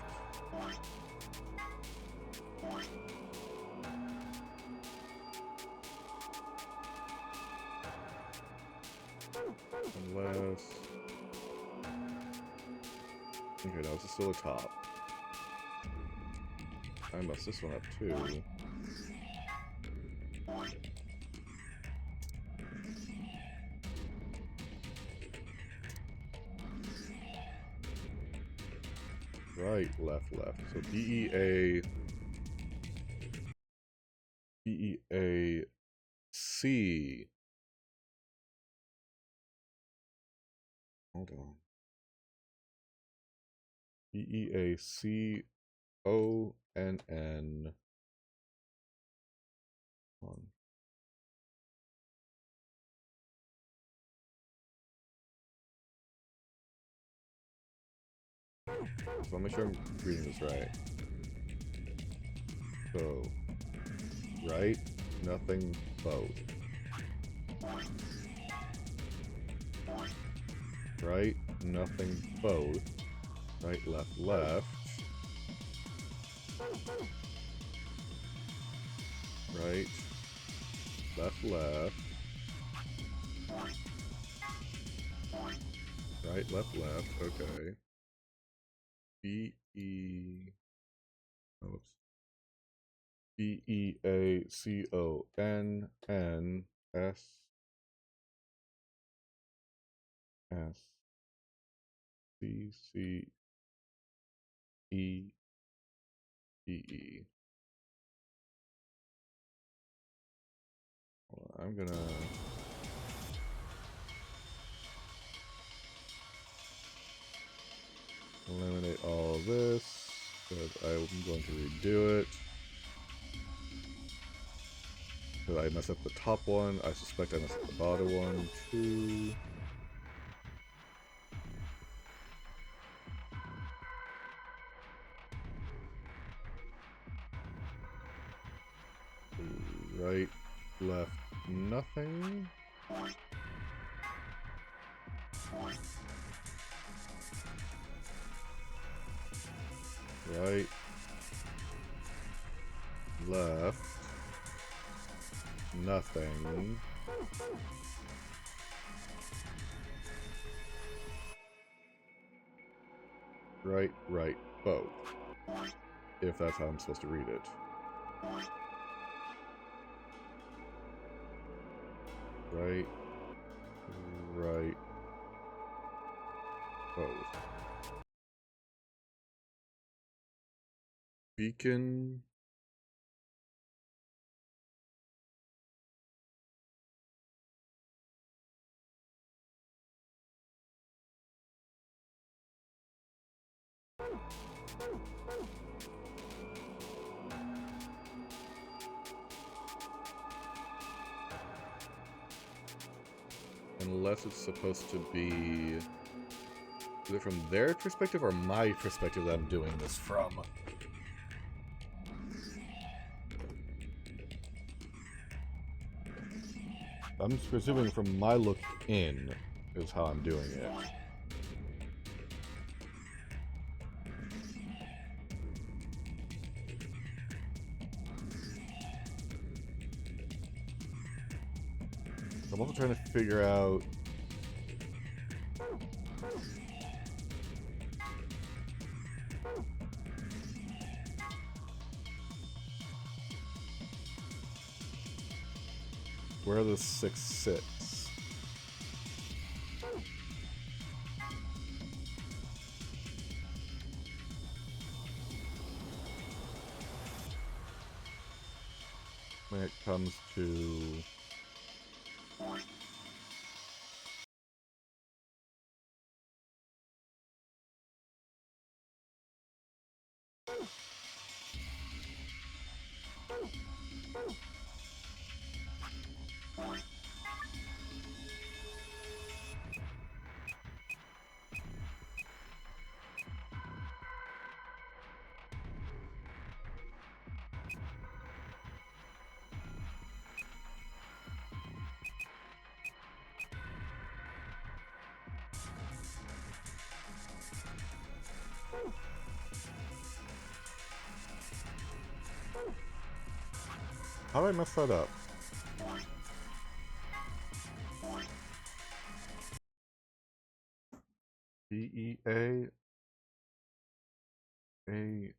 Unless... Okay, no, this is still the top. I messed this one up too. Right, left, left. So DEA... DEAC... Hold on. DEACONN. So I'll make sure I'm reading this right. So, right, nothing, both. Right, nothing, both. Right, left, left. Right, left, left. Right, left, left. Okay. Oops. BEACONSSCCEE. Well, I'm gonna eliminate all of this because I'm going to redo it. Because I messed up the top one, I suspect I messed up the bottom one too. Right, left, nothing. Right, left, nothing. Right, right, both. If that's how I'm supposed to read it. Right, right, both. Beacon. Unless it's supposed to be either from their perspective or my perspective that I'm doing this from. I'm presuming from my look in is how I'm doing it. I'm also trying to figure out where the 6 sits. When it comes to how did I mess that up? B-E-A A-C-O-N-S-C-C-E-P-E.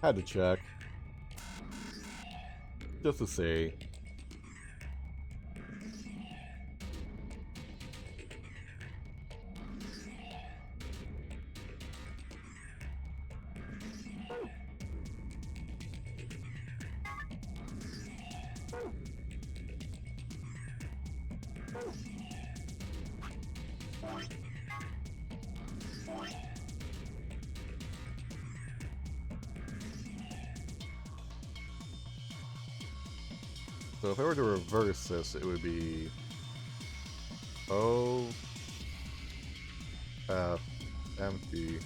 Had to check. Just to see. So if I were to reverse this, it would be O F empty.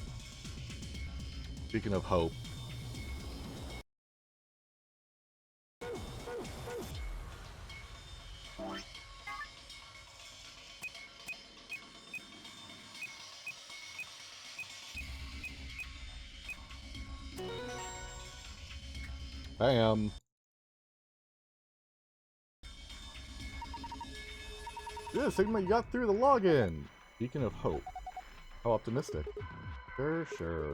Speaking of hope. Bam. Yeah, Sigma, you got through the login! Beacon of hope. How optimistic. Sure, sure.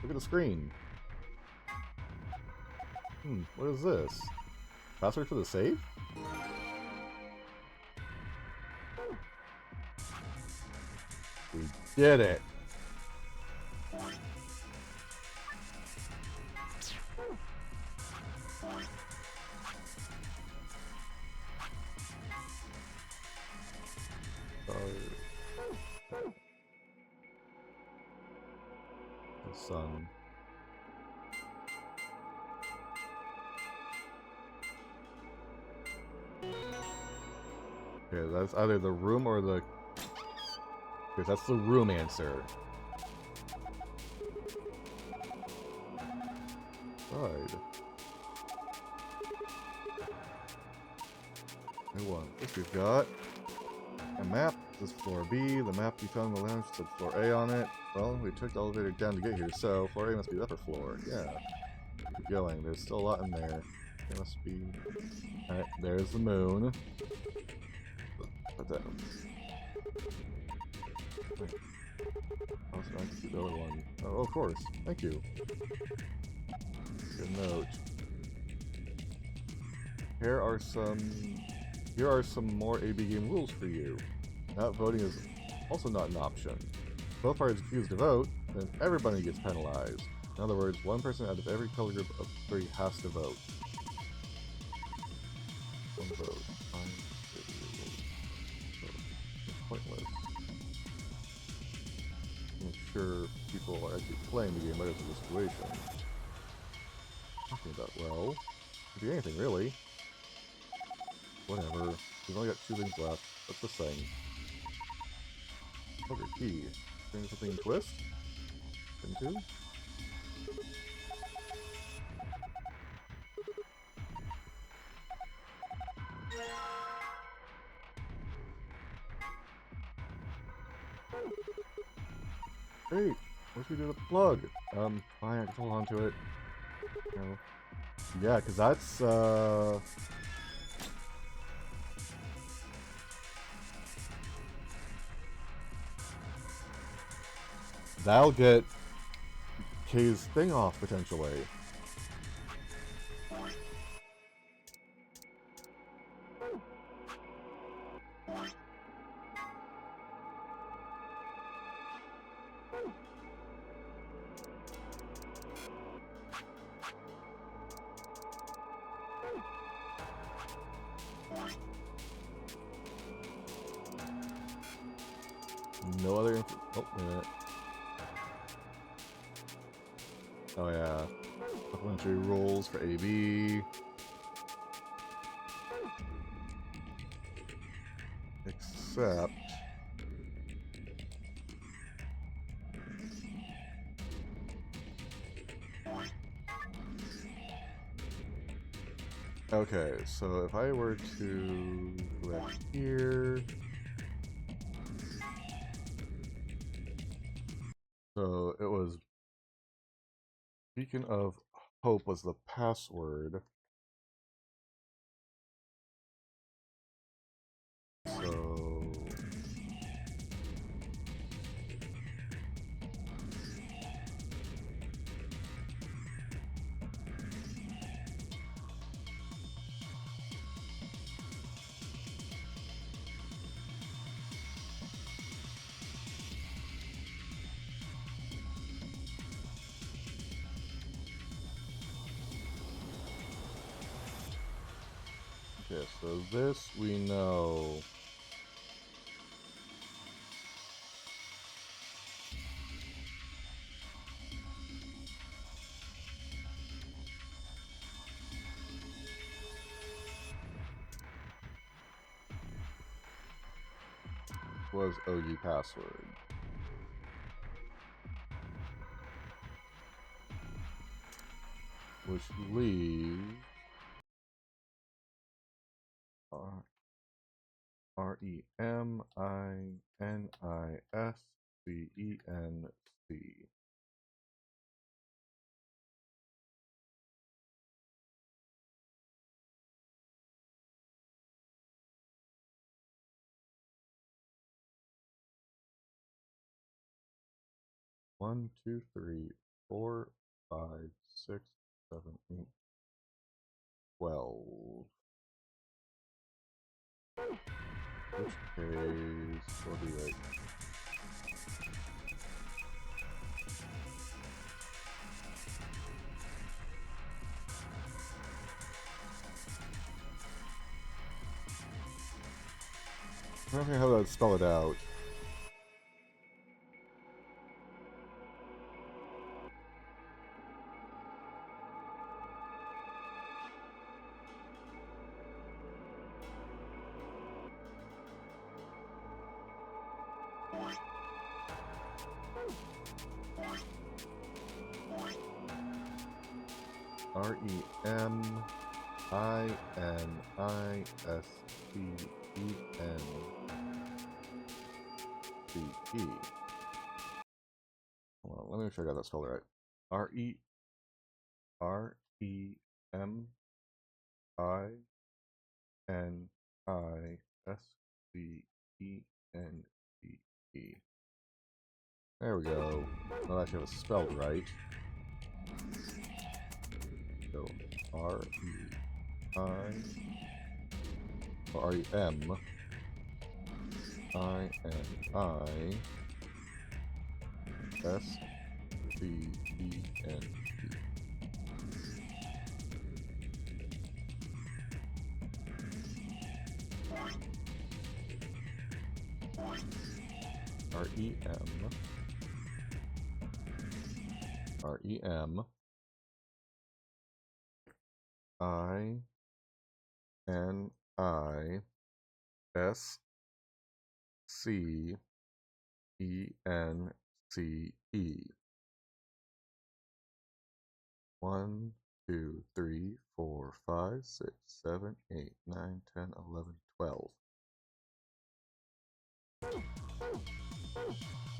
Look at the screen. What is this? Password for the safe? We did it! The sun. Okay, that's either the room or the... Okay, that's the room answer. Right. This we've got a map. This is floor B. The map you found in the lounge said floor A on it. Well, we took the elevator down to get here, so floor A must be the upper floor. Yeah. Keep going. There's still a lot in there. There must be... Alright, there's the moon. Put that... Also, I can see the other one. Oh, of course. Thank you. Good note. Here are some more AB game rules for you. Not voting is also not an option. If both parties refuse to vote, then everybody gets penalized. In other words, one person out of every color group of 3 has to vote. One vote. It's pointless. Make sure people are actually playing the game better than the situation. Talking about, well, could be anything really. Whatever. We've only got 2 things left. What's this thing? Poker key. Doing something twist? Into? Hey, what should we do with the plug? Fine, I can hold on to it. No. Yeah, because that's, that'll get Kay's thing off, potentially. No other info. Oh, wait a minute. Oh, yeah. Supplementary rules for AB. Except. Okay, so if I were to go back here. So it was Beacon of Hope was the password. So okay, so this we know. Was OG password. Which leaves REMINISCENC. One, two, three, 4, 5, 6, 7, 8, 12. Which case will be like I don't know how to spell it out. REMINISCENCE. Hold on, let me make sure I got that spelled right. REMINISCENCE. There we go. Well, actually, it was spelled right. So REMINISCENCE. REMINISCENCE. E-N-C-E. 1, 2, 3, 4, 5, 6, 7, 8, 9, 10, 11, 12.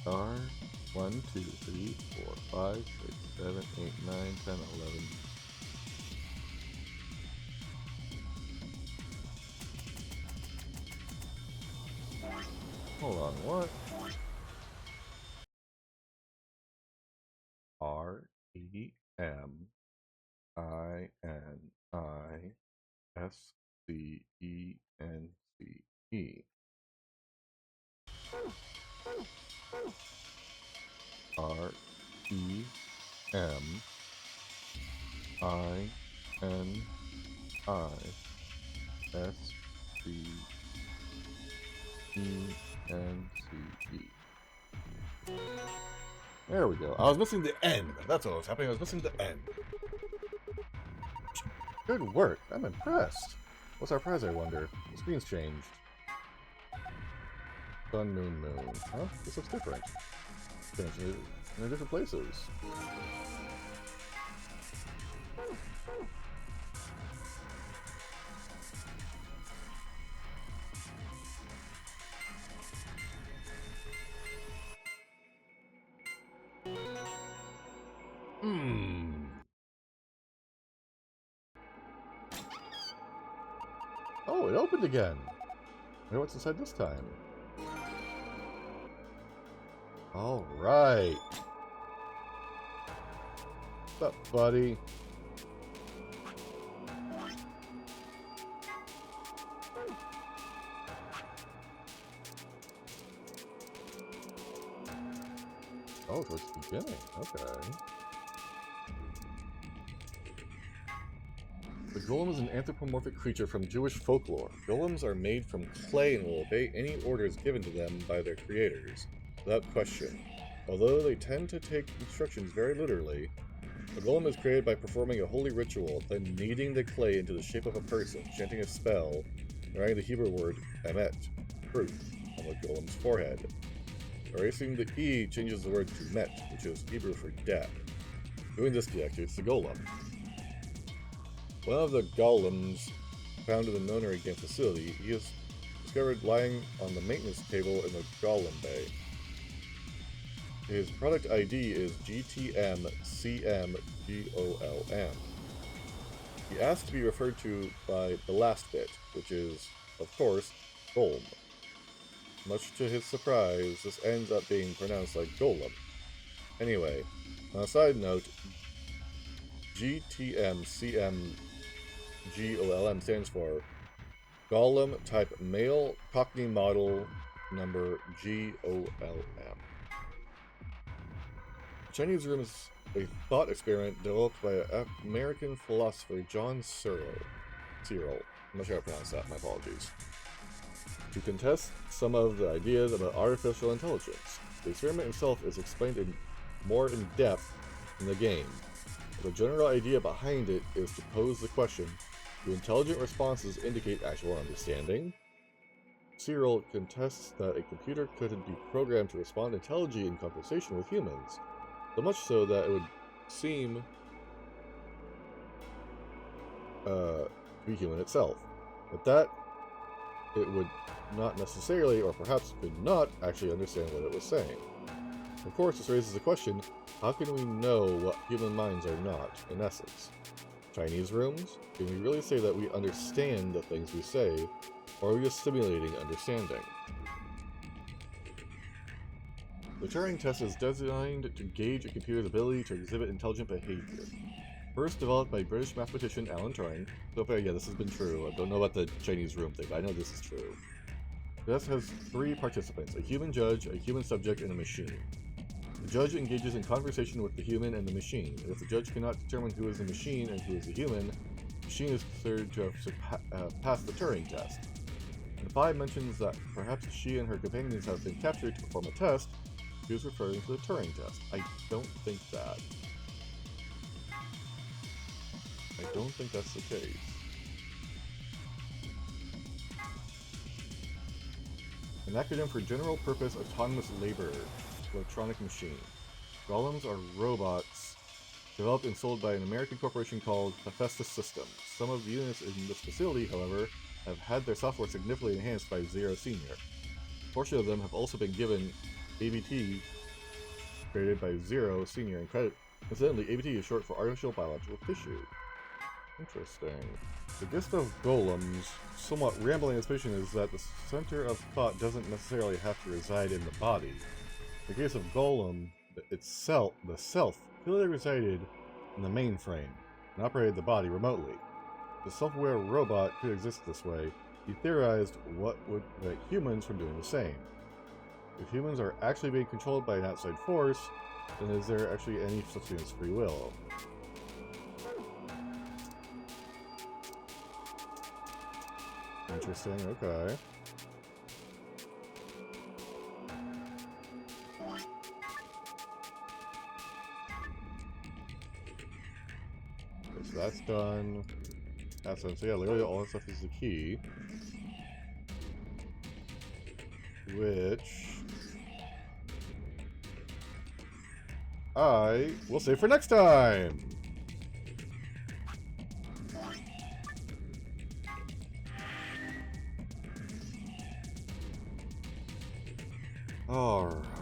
R 1, 2, 3, 4, 5, 6, 7, 8, 9, 10, 11. Hold on, what? R-E-M-I-N-I-S-C-E-N-C-E. R-E-M-I-N-I-S-C-E-N-C-E. There we go. I was missing the N. That's what was happening. I was missing the N. Good work. I'm impressed. What's our prize, I wonder? The screen's changed. Sun, moon, moon. Huh? This looks different. Potentially in different places. Oh, it opened again. I wonder what's inside this time. All right. What's up, buddy? Oh, towards the beginning. Okay. The golem is an anthropomorphic creature from Jewish folklore. Golems are made from clay and will obey any orders given to them by their creators, without question. Although they tend to take instructions very literally, the golem is created by performing a holy ritual, then kneading the clay into the shape of a person, chanting a spell, and writing the Hebrew word emet, truth, on the golem's forehead. Erasing the E changes the word to met, which is Hebrew for death. Doing this deactivates the golem. One of the golems found in the Nonary game facility, he is discovered lying on the maintenance table in the golem bay. His product ID is GTMCMGOLM. He asked to be referred to by the last bit, which is, of course, Golem. Much to his surprise, this ends up being pronounced like Golem. Anyway, on a side note, GTMCMGOLM stands for Golem Type Male Cockney Model Number GOLM. Chinese Room is a thought experiment developed by American philosopher John Searle. I'm not sure how to pronounce that, my apologies. To contest some of the ideas about artificial intelligence. The experiment itself is explained more in depth in the game. The general idea behind it is to pose the question, do intelligent responses indicate actual understanding? Searle contests that a computer could be programmed to respond intelligently in conversation with humans, so much so that it would seem to be human itself. But that it would not necessarily, or perhaps could not, actually understand what it was saying. Of course, this raises the question, how can we know what human minds are not, in essence? Chinese rooms? Can we really say that we understand the things we say, or are we just simulating understanding? The Turing test is designed to gauge a computer's ability to exhibit intelligent behavior. First developed by British mathematician Alan Turing. So far, yeah, this has been true. I don't know about the Chinese room thing, but I know this is true. The test has 3 participants, a human judge, a human subject, and a machine. The judge engages in conversation with the human and the machine, and if the judge cannot determine who is the machine and who is the human, the machine is considered to have passed the Turing test. And 5 mentions that perhaps she and her companions have been captured to perform a test. She was referring to the Turing test. I don't think that. I don't think that's the case. an acronym for General Purpose Autonomous Labor Electronic Machine. Golems are robots developed and sold by an American corporation called Hephaestus Systems. Some of the units in this facility, however, have had their software significantly enhanced by Zero Senior. A portion of them have also been given ABT, created by Zero Senior, and credit. Incidentally, ABT is short for Artificial Biological Tissue. Interesting. The gist of Golem's somewhat rambling explanation is that the center of thought doesn't necessarily have to reside in the body. In the case of Golem, the self clearly resided in the mainframe and operated the body remotely. The self-aware robot could exist this way. He theorized what would prevent humans from doing the same. If humans are actually being controlled by an outside force, then is there actually any such thing as free will? Interesting, okay. Okay, so that's done. That's done. So yeah, literally all that stuff is the key. Which I will save for next time! Alright.